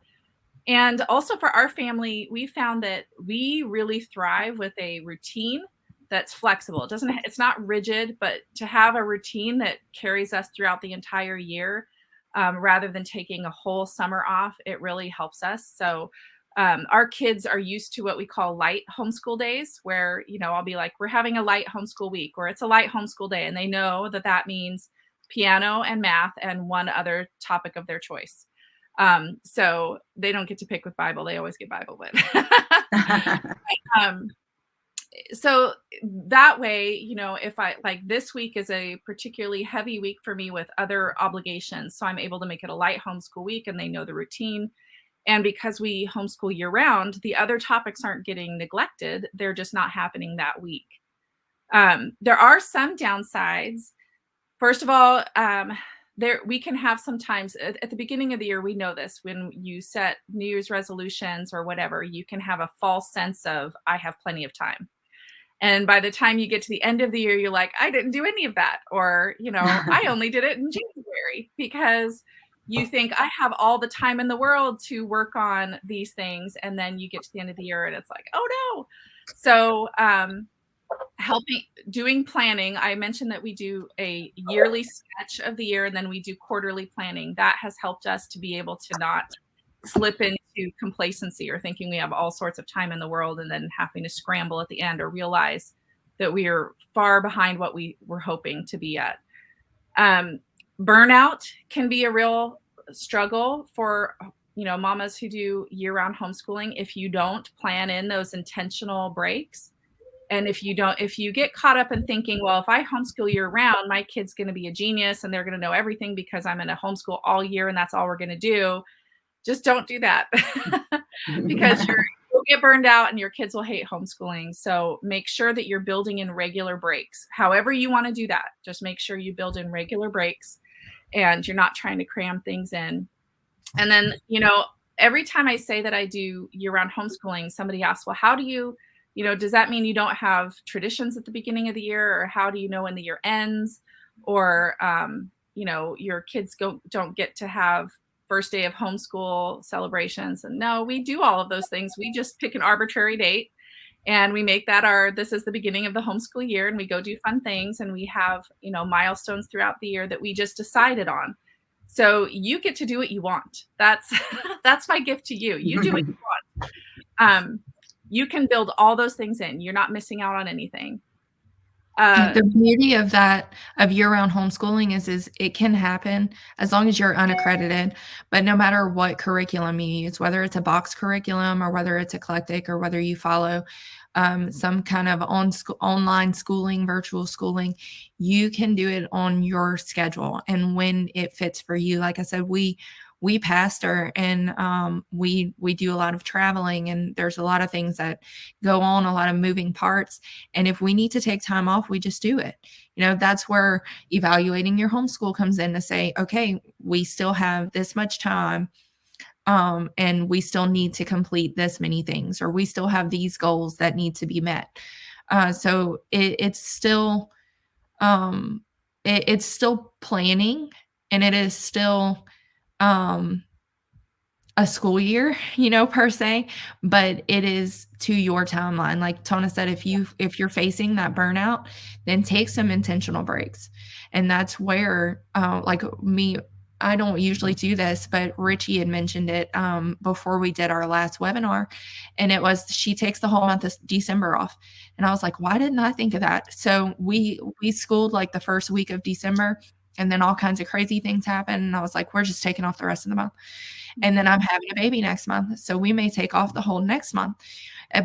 S3: And also for our family, we found that we really thrive with a routine that's flexible. It's not rigid, but to have a routine that carries us throughout the entire year, rather than taking a whole summer off, it really helps us. So our kids are used to what we call light homeschool days, where, I'll be like, we're having a light homeschool week, or it's a light homeschool day. And they know that that means piano and math and one other topic of their choice. So they don't get to pick with Bible. They always get Bible with. So that way, if I this week is a particularly heavy week for me with other obligations, so I'm able to make it a light homeschool week and they know the routine. And because we homeschool year round, the other topics aren't getting neglected. They're just not happening that week. There are some downsides. First of all, we can have sometimes at the beginning of the year, we know this, when you set New Year's resolutions or whatever, you can have a false sense of, I have plenty of time. And by the time you get to the end of the year, you're like, I didn't do any of that. Or, I only did it in January, because you think I have all the time in the world to work on these things. And then you get to the end of the year and it's like, oh no. So doing planning. I mentioned that we do a yearly sketch of the year and then we do quarterly planning. That has helped us to be able to not slip into complacency or thinking we have all sorts of time in the world and then having to scramble at the end or realize that we are far behind what we were hoping to be at. Burnout can be a real struggle for, mamas who do year-round homeschooling. If you don't plan in those intentional breaks And if you get caught up in thinking, well, if I homeschool year round, my kid's going to be a genius and they're going to know everything because I'm in a homeschool all year and that's all we're going to do. Just don't do that because you'll get burned out and your kids will hate homeschooling. So make sure that you're building in regular breaks. However you want to do that, just make sure you build in regular breaks and you're not trying to cram things in. And then, every time I say that I do year-round homeschooling, somebody asks, well, how do you, does that mean you don't have traditions at the beginning of the year? Or how do you know when the year ends? Or, your kids don't get to have first day of homeschool celebrations? And no, we do all of those things. We just pick an arbitrary date and we make that this is the beginning of the homeschool year, and we go do fun things, and we have, milestones throughout the year that we just decided on. So you get to do what you want. That's my gift to you. You do what you want. You can build all those things in. You're not missing out on anything.
S4: The beauty of that, of year-round homeschooling is it can happen as long as you're unaccredited, but no matter what curriculum you use, whether it's a box curriculum or whether it's eclectic or whether you follow some kind of online schooling, virtual schooling, you can do it on your schedule and when it fits for you. Like I said, we pastor and we do a lot of traveling, and there's a lot of things that go on, a lot of moving parts. And if we need to take time off, we just do it. That's where evaluating your homeschool comes in to say, okay, we still have this much time. And we still need to complete this many things, or we still have these goals that need to be met. So it's still it's still planning, and it is still a school year, per se, but it is to your timeline. Like Tauna said, if you're facing that burnout, then take some intentional breaks. And that's where, like me, I don't usually do this, but Richie had mentioned it before we did our last webinar, and it was she takes the whole month of December off. And I was like, why didn't I think of that? So we schooled like the first week of December, and then all kinds of crazy things happened. And I was like, we're just taking off the rest of the month. And then I'm having a baby next month, so we may take off the whole next month.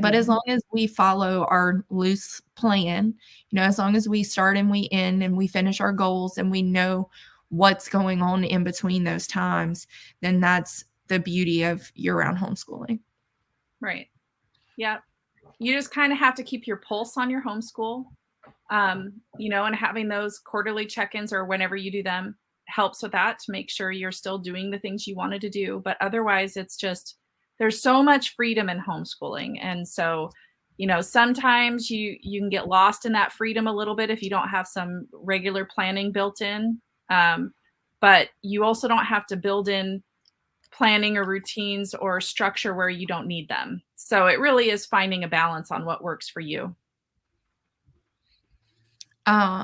S4: But as long as we follow our loose plan, as long as we start and we end and we finish our goals and we know what's going on in between those times, then that's the beauty of year-round homeschooling.
S3: Right. Yeah. You just kind of have to keep your pulse on your homeschool, and having those quarterly check-ins or whenever you do them helps with that to make sure you're still doing the things you wanted to do. But otherwise, it's just, there's so much freedom in homeschooling. And so, sometimes you can get lost in that freedom a little bit if you don't have some regular planning built in. But you also don't have to build in planning or routines or structure where you don't need them. So it really is finding a balance on what works for you.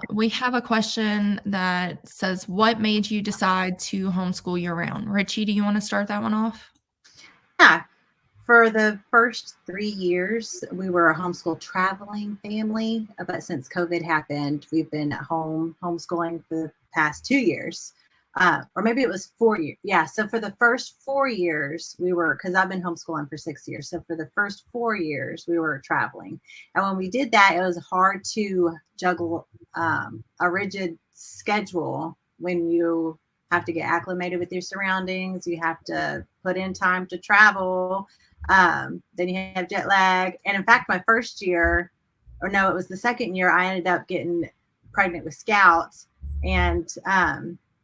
S4: We have a question that says, what made you decide to homeschool year round? Richie, do you want to start that one off?
S2: Yeah. For the first 3 years, we were a homeschool traveling family. But since COVID happened, we've been at home homeschooling for the past 2 years. Or maybe it was 4 years. Yeah. So for the first 4 years, we were, because I've been homeschooling for 6 years. So for the first 4 years, we were traveling. And when we did that, it was hard to juggle a rigid schedule when you have to get acclimated with your surroundings. You have to put in time to travel. Then you have jet lag. And in fact, my first year, or no, it was the second year, I ended up getting pregnant with Scouts. And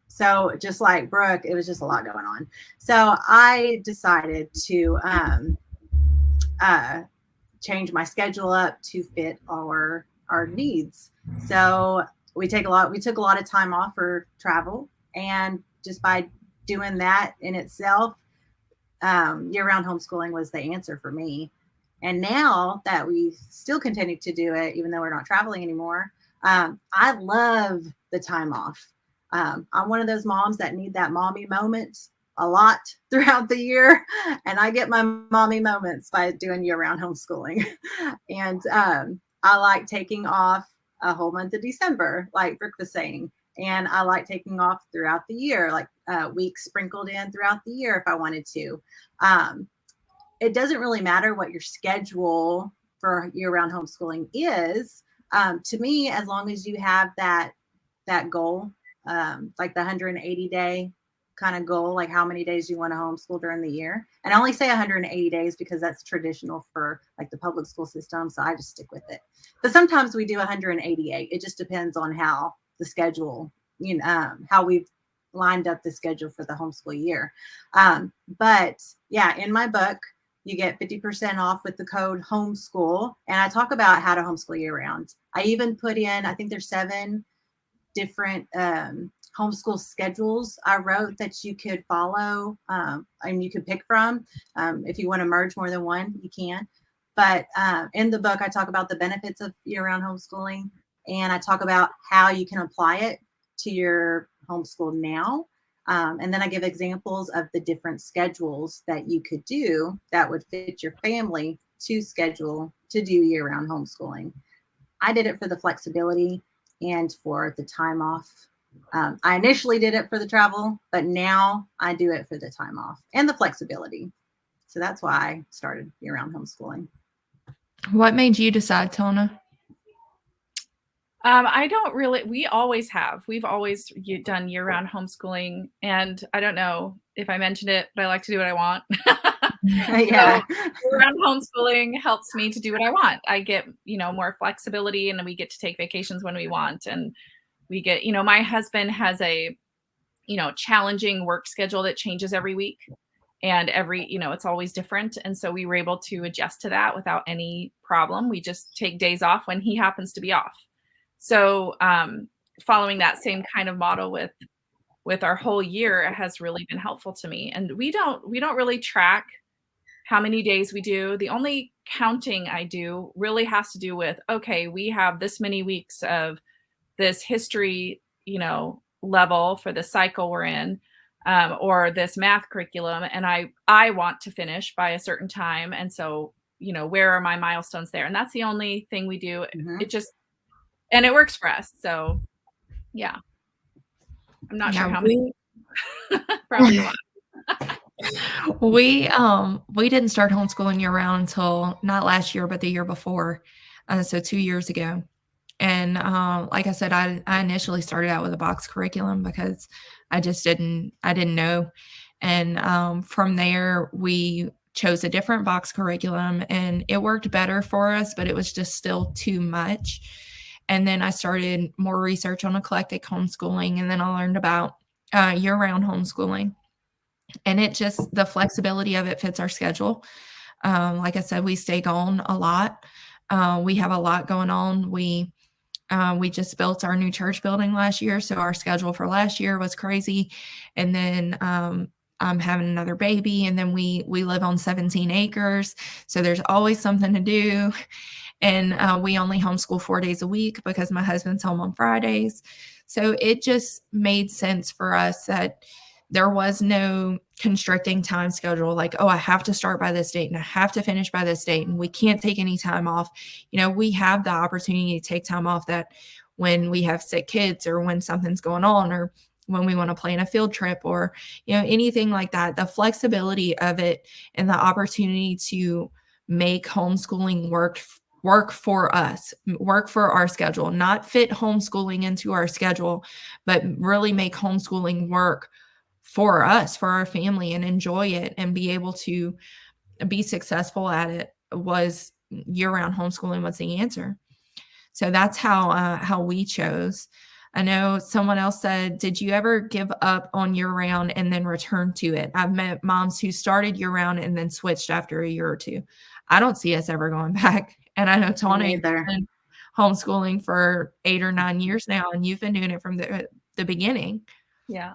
S2: so just like Brooke, it was just a lot going on. So I decided to change my schedule up to fit our needs. So we took a lot of time off for travel, and just by doing that in itself, year-round homeschooling was the answer for me. And now that we still continue to do it, even though we're not traveling anymore, I love the time off. I'm one of those moms that need that mommy moment a lot throughout the year. And I get my mommy moments by doing year-round homeschooling. And I like taking off a whole month of December, like Brooke was saying. And I like taking off throughout the year, like weeks sprinkled in throughout the year if I wanted to. It doesn't really matter what your schedule for year-round homeschooling is, to me, as long as you have that goal, like the 180-day kind of goal, like how many days you want to homeschool during the year. And I only say 180 days because that's traditional for like the public school system. So I just stick with it. But sometimes we do 188. It just depends on how the schedule, how we've lined up the schedule for the homeschool year. But yeah, in my book, you get 50% off with the code homeschool. And I talk about how to homeschool year round. I even put in, I think there's 7 different homeschool schedules I wrote that you could follow and you could pick from. If you want to merge more than one, you can. But in the book, I talk about the benefits of year-round homeschooling, and I talk about how you can apply it to your homeschool now. And then I give examples of the different schedules that you could do that would fit your family to schedule to do year-round homeschooling. I did it for the flexibility and for the time off. I initially did it for the travel, but now I do it for the time off and the flexibility. So that's why I started year-round homeschooling.
S4: What made you decide, Tauna?
S3: I don't really, we've always done year-round homeschooling, and I don't know if I mentioned it, but I like to do what I want.
S2: Yeah.
S3: So year-round homeschooling helps me to do what I want. I get, more flexibility, and then we get to take vacations when we want. And we get, my husband has a, challenging work schedule that changes every week, and it's always different. And so we were able to adjust to that without any problem. We just take days off when he happens to be off. So following that same kind of model with our whole year has really been helpful to me. And we don't really track how many days we do. The only counting I do really has to do with, okay, we have this many weeks of this history, level for the cycle we're in, or this math curriculum, and I want to finish by a certain time. And so, where are my milestones there? And that's the only thing we do.
S2: Mm-hmm.
S3: And it works for us. So yeah, I'm not sure how many. Probably a lot.
S4: We didn't start homeschooling year round until not last year, but the year before. So 2 years ago. And like I said, I initially started out with a box curriculum because I didn't know. And from there, we chose a different box curriculum, and it worked better for us, but it was just still too much. And then I started more research on eclectic homeschooling, and then I learned about year-round homeschooling. And the flexibility of it fits our schedule. Like I said, we stay gone a lot. We have a lot going on. We just built our new church building last year, so our schedule for last year was crazy. And then I'm having another baby, and then we live on 17 acres, so there's always something to do. And we only homeschool 4 days a week because my husband's home on Fridays. So it just made sense for us that there was no constricting time schedule, like, oh, I have to start by this date and I have to finish by this date, and we can't take any time off. We have the opportunity to take time off that when we have sick kids, or when something's going on, or when we want to plan a field trip, or, anything like that. The flexibility of it and the opportunity to make homeschooling work for us, work for our schedule, not fit homeschooling into our schedule, but really make homeschooling work for us, for our family, and enjoy it and be able to be successful at it. Was year-round homeschooling was the answer. So that's how we chose. I know someone else said, did you ever give up on year-round and then return to it? I've met moms who started year-round and then switched after a year or two. I don't see us ever going back. And I know Tauna, you've been homeschooling for 8 or 9 years now, and you've been doing it from the beginning.
S3: Yeah.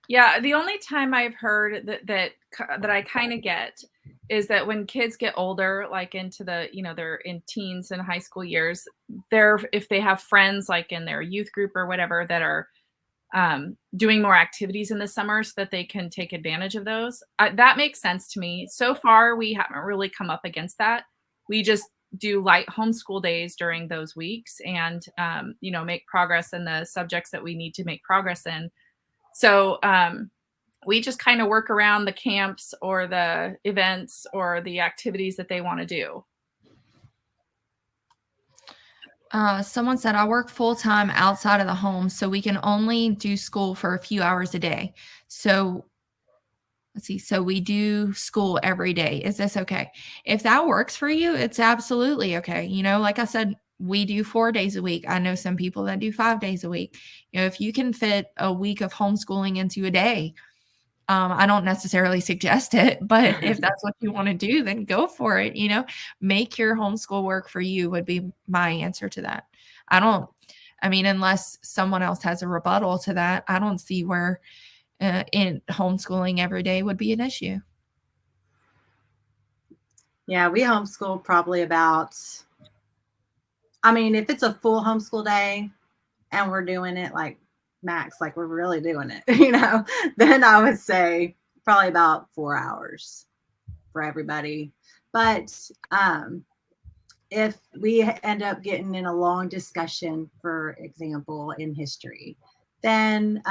S3: Yeah, the only time I've heard that I kind of get is that when kids get older, like into the, they're in teens and high school years, if they have friends like in their youth group or whatever that are doing more activities in the summer so that they can take advantage of those. That makes sense to me. So far, we haven't really come up against that. We just do light homeschool days during those weeks and, make progress in the subjects that we need to make progress in. So we just kind of work around the camps or the events or the activities that they want to do.
S4: Someone said, I work full time outside of the home, so we can only do school for a few hours a day. So let's see. So we do school every day. Is this okay? If that works for you, it's absolutely okay. Like I said, we do 4 days a week. I know some people that do 5 days a week. If you can fit a week of homeschooling into a day, I don't necessarily suggest it, but if that's what you want to do, then go for it. Make your homeschool work for you would be my answer to that. Unless someone else has a rebuttal to that, I don't see where in homeschooling every day would be an issue.
S2: Yeah, we homeschool probably about, if it's a full homeschool day and we're doing it like max, like we're really doing it, then I would say probably about 4 hours for everybody. But if we end up getting in a long discussion, for example, in history, then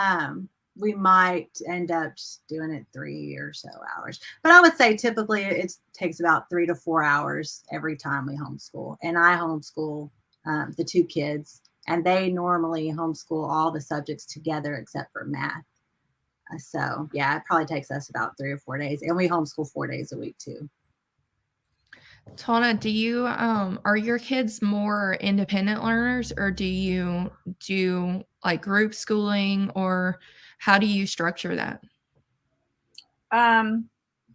S2: we might end up doing it 3 or so hours. But I would say typically it takes about 3 to 4 hours every time we homeschool. And I homeschool the 2 kids, and they normally homeschool all the subjects together except for math. So yeah, it probably takes us about 3 or 4 days, and we homeschool 4 days a week too.
S4: Tauna, do you are your kids more independent learners, or do you do like group schooling, or how do you structure that?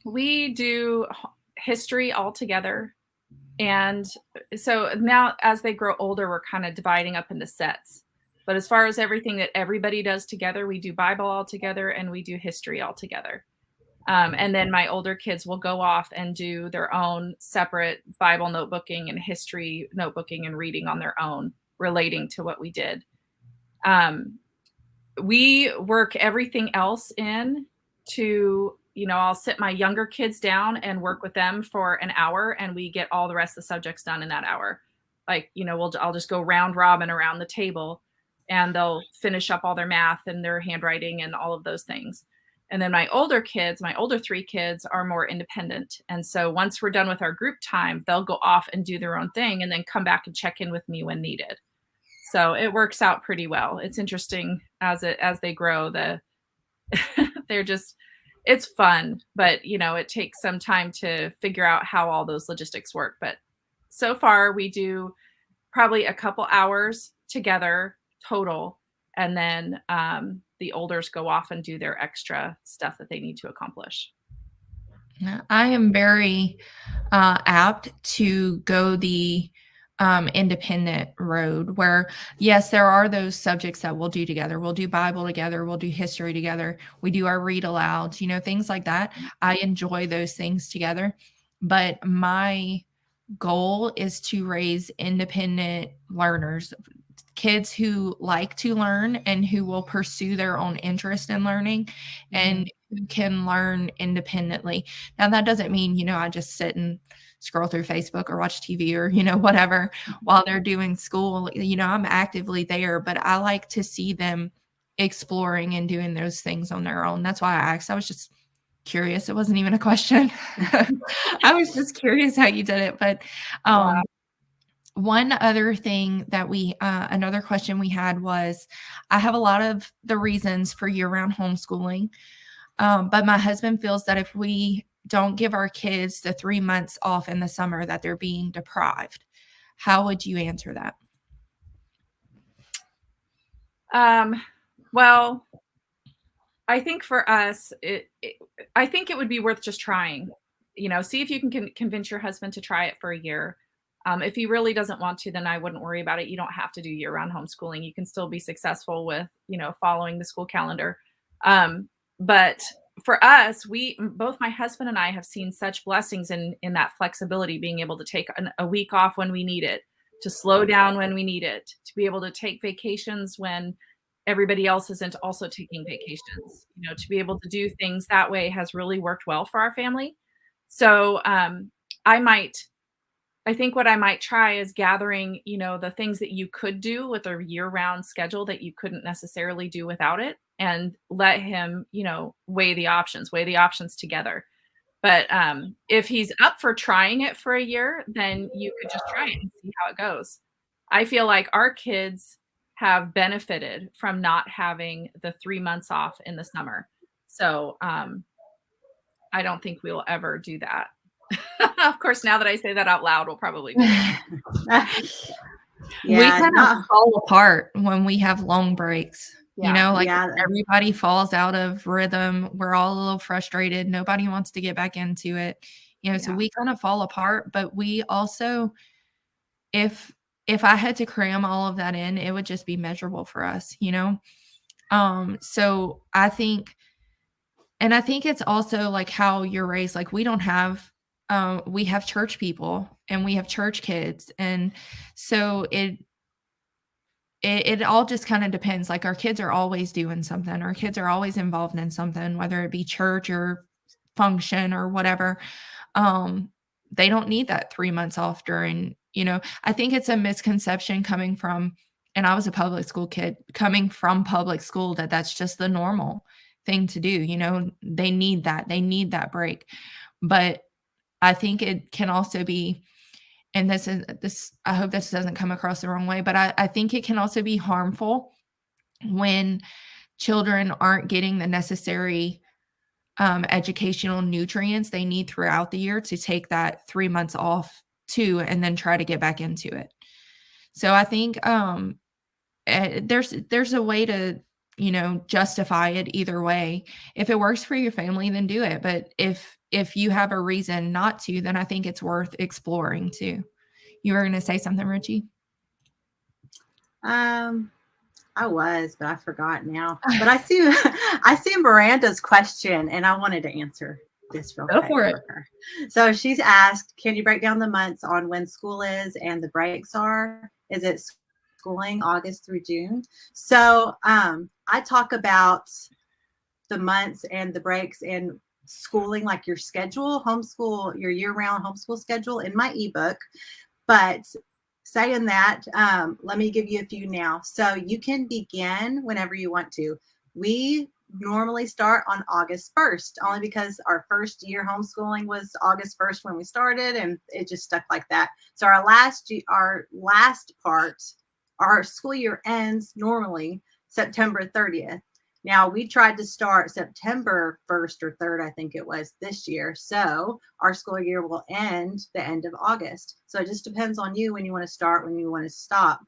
S3: We do history all together. And so now as they grow older, we're kind of dividing up into sets. But as far as everything that everybody does together, we do Bible all together and we do history all together. And then my older kids will go off and do their own separate Bible notebooking and history notebooking and reading on their own relating to what we did. We work everything else in to, I'll sit my younger kids down and work with them for an hour, and we get all the rest of the subjects done in that hour. Like, I'll just go round robin around the table, and they'll finish up all their math and their handwriting and all of those things. And then my older 3 kids are more independent. And so once we're done with our group time, they'll go off and do their own thing and then come back and check in with me when needed. So it works out pretty well. It's interesting as they grow, it's fun, but it takes some time to figure out how all those logistics work. But so far we do probably a couple hours together total. And then the olders go off and do their extra stuff that they need to accomplish.
S4: I am very apt to go the independent road where, yes, there are those subjects that we'll do together. We'll do Bible together. We'll do history together. We do our read alouds, things like that. I enjoy those things together. But my goal is to raise independent learners, kids who like to learn and who will pursue their own interest in learning and who can learn independently. Now, that doesn't mean, I just sit and scroll through Facebook or watch TV or, whatever while they're doing school. I'm actively there, but I like to see them exploring and doing those things on their own. That's why I asked. I was just curious. It wasn't even a question. I was just curious how you did it. But one other thing that another question we had was, I have a lot of the reasons for year-round homeschooling, but my husband feels that if we don't give our kids the 3 months off in the summer, that they're being deprived. How would you answer that?
S3: Well, I think for us, I think it would be worth just trying, see if you can convince your husband to try it for a year. If he really doesn't want to, then I wouldn't worry about it. You don't have to do year-round homeschooling. You can still be successful with, following the school calendar. But for us, both my husband and I have seen such blessings in that flexibility, being able to take a week off when we need it, to slow down when we need it, to be able to take vacations when everybody else isn't also taking vacations, to be able to do things that way has really worked well for our family. So I might I think what I might try is gathering, the things that you could do with a year-round schedule that you couldn't necessarily do without it, and let him, weigh the options together. But if he's up for trying it for a year, then you could just try it and see how it goes. I feel like our kids have benefited from not having the 3 months off in the summer. So I don't think we will ever do that. Of course, now that I say that out loud, we'll probably do it.
S4: We kind of fall apart when we have long breaks. Everybody falls out of rhythm. We're all a little frustrated. Nobody wants to get back into it. So we kind of fall apart, but we also, if I had to cram all of that in, it would just be measurable for us, So I think it's also like how you're raised. Like we don't have, we have church people and we have church kids. And so it all just kind of depends. Like our kids are always doing something. Our kids are always involved in something, whether it be church or function or whatever. They don't need that 3 months off during, I think it's a misconception coming from, and I was a public school kid, coming from public school, that's just the normal thing to do. They need that break. But I think it can also be, and I hope this doesn't come across the wrong way, but I think it can also be harmful when children aren't getting the necessary educational nutrients they need throughout the year to take that 3 months off too, and then try to get back into it. So I think there's a way to, justify it either way. If it works for your family, then do it. But if you have a reason not to, then I think it's worth exploring too. You were going to say something, Richie?
S2: I was, but I forgot now. But I see Miranda's question, and I wanted to answer this real quick.
S4: Go for it.
S2: So she's asked, can you break down the months on when school is and the breaks are? Is it schooling August through June? So I talk about the months and the breaks and schooling, like your schedule, homeschool, your year-round homeschool schedule in my ebook. But saying that, let me give you a few now. So you can begin whenever you want to. We normally start on August 1st, only because our first year homeschooling was August 1st when we started, and it just stuck like that. So our last part, our school year ends normally September 30th. Now, we tried to start September 1st or 3rd, I think it was, this year. So our school year will end the end of August. So it just depends on you when you want to start, when you want to stop.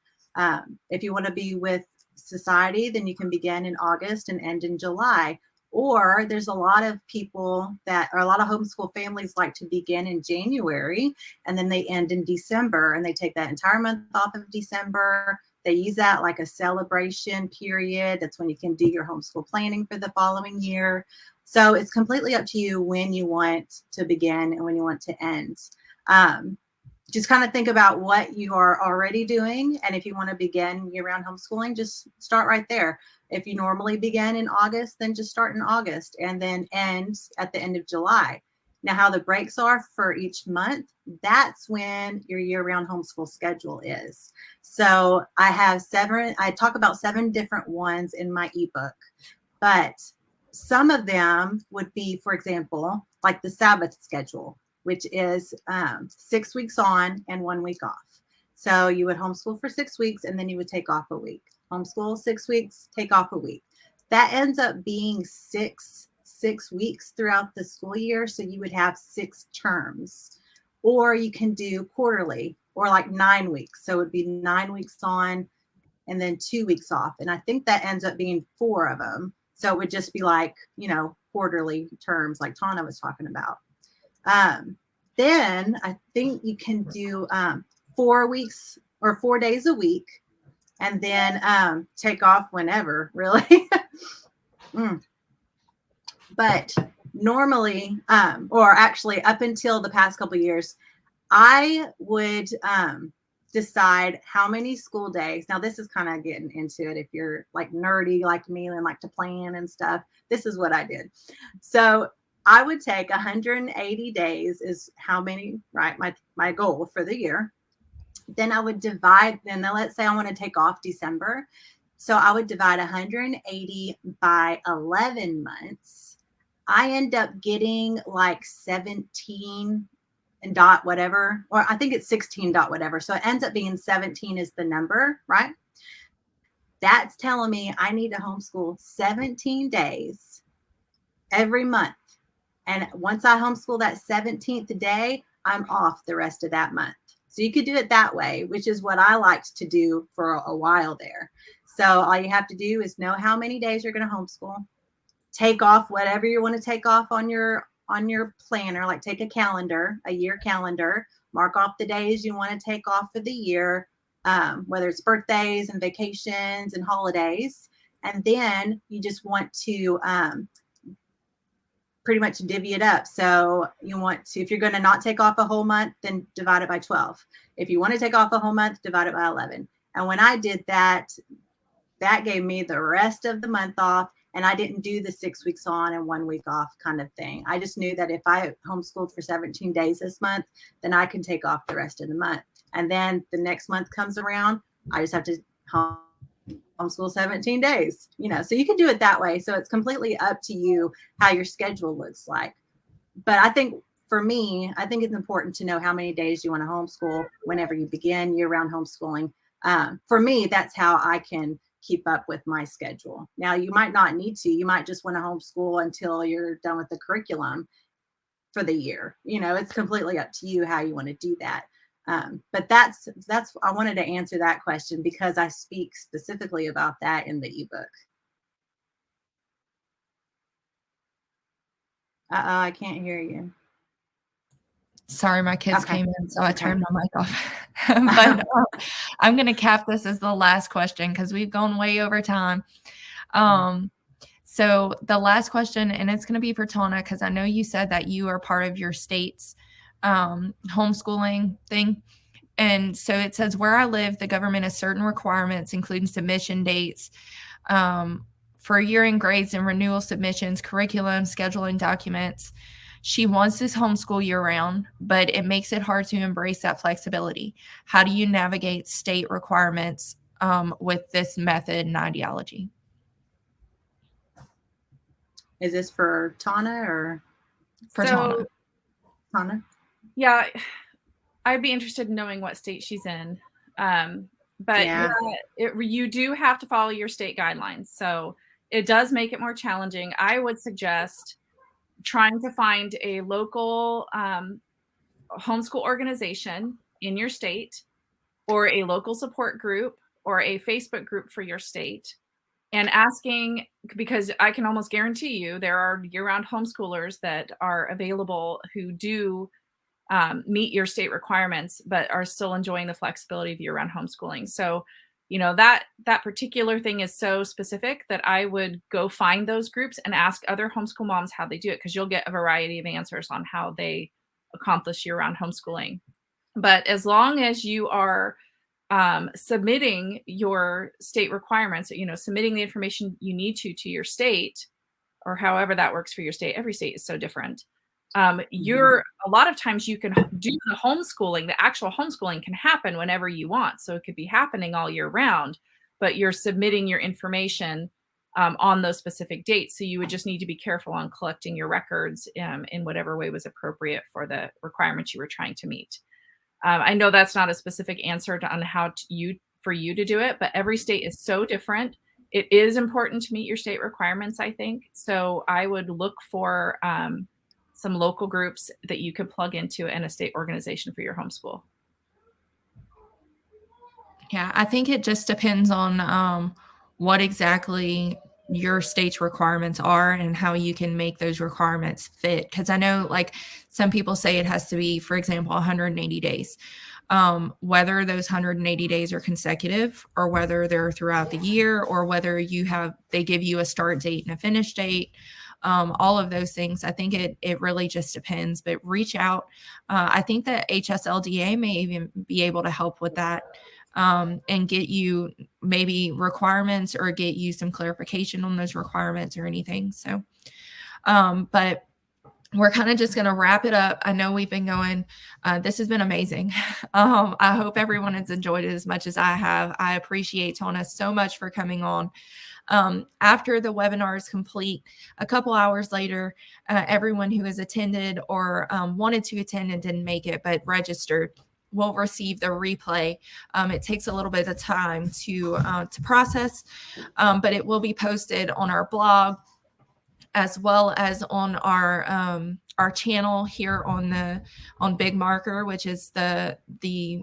S2: If you want to be with society, then you can begin in August and end in July. Or there's a lot of people a lot of homeschool families like to begin in January, and then they end in December, and they take that entire month off of December. They use that like a celebration period. That's when you can do your homeschool planning for the following year. So it's completely up to you when you want to begin and when you want to end. Just kind of think about what you are already doing. And if you want to begin year-round homeschooling, just start right there. If you normally begin in August, then just start in August and then end at the end of July. Now, how the breaks are for each month, that's when your year-round homeschool schedule is. So I talk about 7 different ones in my ebook, but some of them would be, for example, like the Sabbath schedule, which is 6 weeks on and 1 week off. So you would homeschool for 6 weeks, and then you would take off a week. Homeschool 6 weeks, take off a week. That ends up being six weeks throughout the school year. So you would have 6 terms, or you can do quarterly, or like 9 weeks. So it would be 9 weeks on and then 2 weeks off. And I think that ends up being 4 of them. So it would just be like, quarterly terms like Tauna was talking about. Then I think you can do 4 weeks or 4 days a week, and then take off whenever, really. But normally, or actually up until the past couple of years, I would decide how many school days. Now, this is kind of getting into it. If you're like nerdy like me and like to plan and stuff, this is what I did. So I would take 180 days is how many, right? My goal for the year. Then I would divide, then let's say I want to take off December. So I would divide 180 by 11 months. I end up getting like 17 and dot whatever, or I think it's 16 dot whatever. So it ends up being 17 is the number, right? That's telling me I need to homeschool 17 days every month. And once I homeschool that 17th day, I'm off the rest of that month. So you could do it that way, which is what I liked to do for a while there. So all you have to do is know how many days you're going to homeschool, take off whatever you want to take off on your planner, like take a calendar, a year calendar, mark off the days you want to take off for the year, whether it's birthdays and vacations and holidays. And then you just want to pretty much divvy it up. So you want to, if you're going to not take off a whole month, then divide it by 12. If you want to take off a whole month, divide it by 11. And when I did that, that gave me the rest of the month off. And I didn't do the 6 weeks on and 1 week off kind of thing. I just knew that if I homeschooled for 17 days this month, then I can take off the rest of the month. And then the next month comes around, I just have to homeschool 17 days, so you can do it that way. So it's completely up to you how your schedule looks like. But I think for me, I think it's important to know how many days you want to homeschool whenever you begin year-round homeschooling. For me, that's how I can keep up with my schedule. Now, you might not need to. You might just want to homeschool until you're done with the curriculum for the year. It's completely up to you how you want to do that. But that's I wanted to answer that question because I speak specifically about that in the ebook. I can't hear you.
S4: Sorry, my kids came in, so I turned my mic off. But I'm going to cap this as the last question because we've gone way over time. So the last question, and it's going to be for Tauna, because I know you said that you are part of your state's homeschooling thing. And so it says, where I live, the government has certain requirements, including submission dates for year-end grades and renewal submissions, curriculum, scheduling documents. She wants this homeschool year-round, but it makes it hard to embrace that flexibility. How do you navigate state requirements with this method and ideology?
S2: Is this for Tauna or
S4: for Tauna?
S2: Tauna?
S3: Yeah, I'd be interested in knowing what state she's in. But you do have to follow your state guidelines. So it does make it more challenging. I would suggest trying to find a local homeschool organization in your state, or a local support group, or a Facebook group for your state, and asking, because I can almost guarantee you there are year-round homeschoolers that are available who do meet your state requirements, but are still enjoying the flexibility of year-round homeschooling. So, that particular thing is so specific that I would go find those groups and ask other homeschool moms how they do it, because you'll get a variety of answers on how they accomplish year-round homeschooling. But as long as you are submitting your state requirements, submitting the information you need to your state, or however that works for your state, every state is so different. A lot of times you can do the homeschooling, the actual homeschooling can happen whenever you want. So it could be happening all year round, but you're submitting your information on those specific dates. So you would just need to be careful on collecting your records in whatever way was appropriate for the requirements you were trying to meet. I know that's not a specific answer on how for you to do it, but every state is so different. It is important to meet your state requirements, I think. So I would look for some local groups that you could plug into in a state organization for your homeschool.
S4: Yeah, I think it just depends on what exactly your state's requirements are and how you can make those requirements fit. Because I know, like, some people say it has to be, for example, 180 days. Whether those 180 days are consecutive, or whether they're throughout the year, or whether they give you a start date and a finish date. All of those things. I think it really just depends, but reach out. I think that HSLDA may even be able to help with that and get you maybe requirements, or get you some clarification on those requirements or anything. So, but we're kind of just going to wrap it up. I know we've been going, this has been amazing. I hope everyone has enjoyed it as much as I have. I appreciate Tauna so much for coming on. After the webinar is complete, a couple hours later, everyone who has attended or wanted to attend and didn't make it but registered will receive the replay. It takes a little bit of time to process, but it will be posted on our blog as well as on our channel here on Big Marker, which is the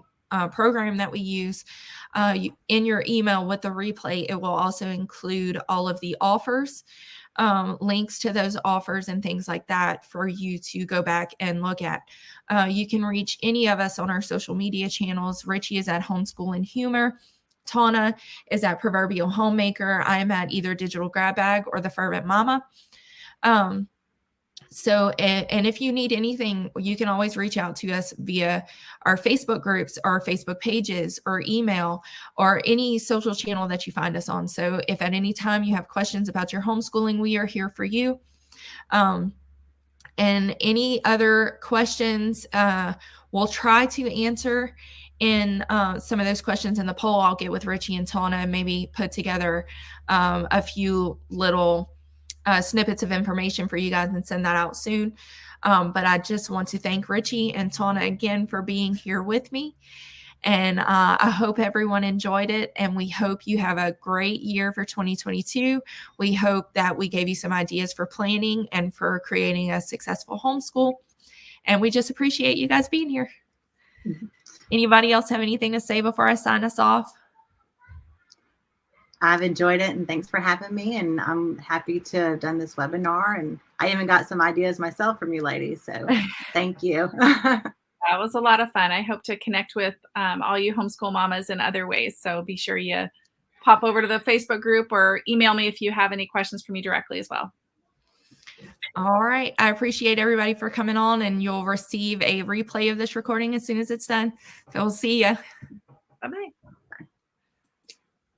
S4: program that we use. In your email with the replay, it will also include all of the offers, links to those offers and things like that for you to go back and look at. You can reach any of us on our social media channels. Richie is at Homeschool and Humor. Tauna is at Proverbial Homemaker. I am at either Digital Grab Bag or The Fervent Mama. So, and if you need anything, you can always reach out to us via our Facebook groups, our Facebook pages, or email, or any social channel that you find us on. So if at any time you have questions about your homeschooling, we are here for you. And any other questions, we'll try to answer in some of those questions in the poll. I'll get with Richie and Tauna and maybe put together a few little snippets of information for you guys and send that out soon. But I just want to thank Richie and Tauna again for being here with me. And I hope everyone enjoyed it. And we hope you have a great year for 2022. We hope that we gave you some ideas for planning and for creating a successful homeschool. And we just appreciate you guys being here. Anybody else have anything to say before I sign us off?
S2: I've enjoyed it, and thanks for having me. And I'm happy to have done this webinar. And I even got some ideas myself from you ladies. So thank you.
S3: That was a lot of fun. I hope to connect with all you homeschool mamas in other ways. So be sure you pop over to the Facebook group or email me if you have any questions for me directly as well.
S4: All right. I appreciate everybody for coming on, and you'll receive a replay of this recording as soon as it's done. So we'll see you.
S3: Bye-bye.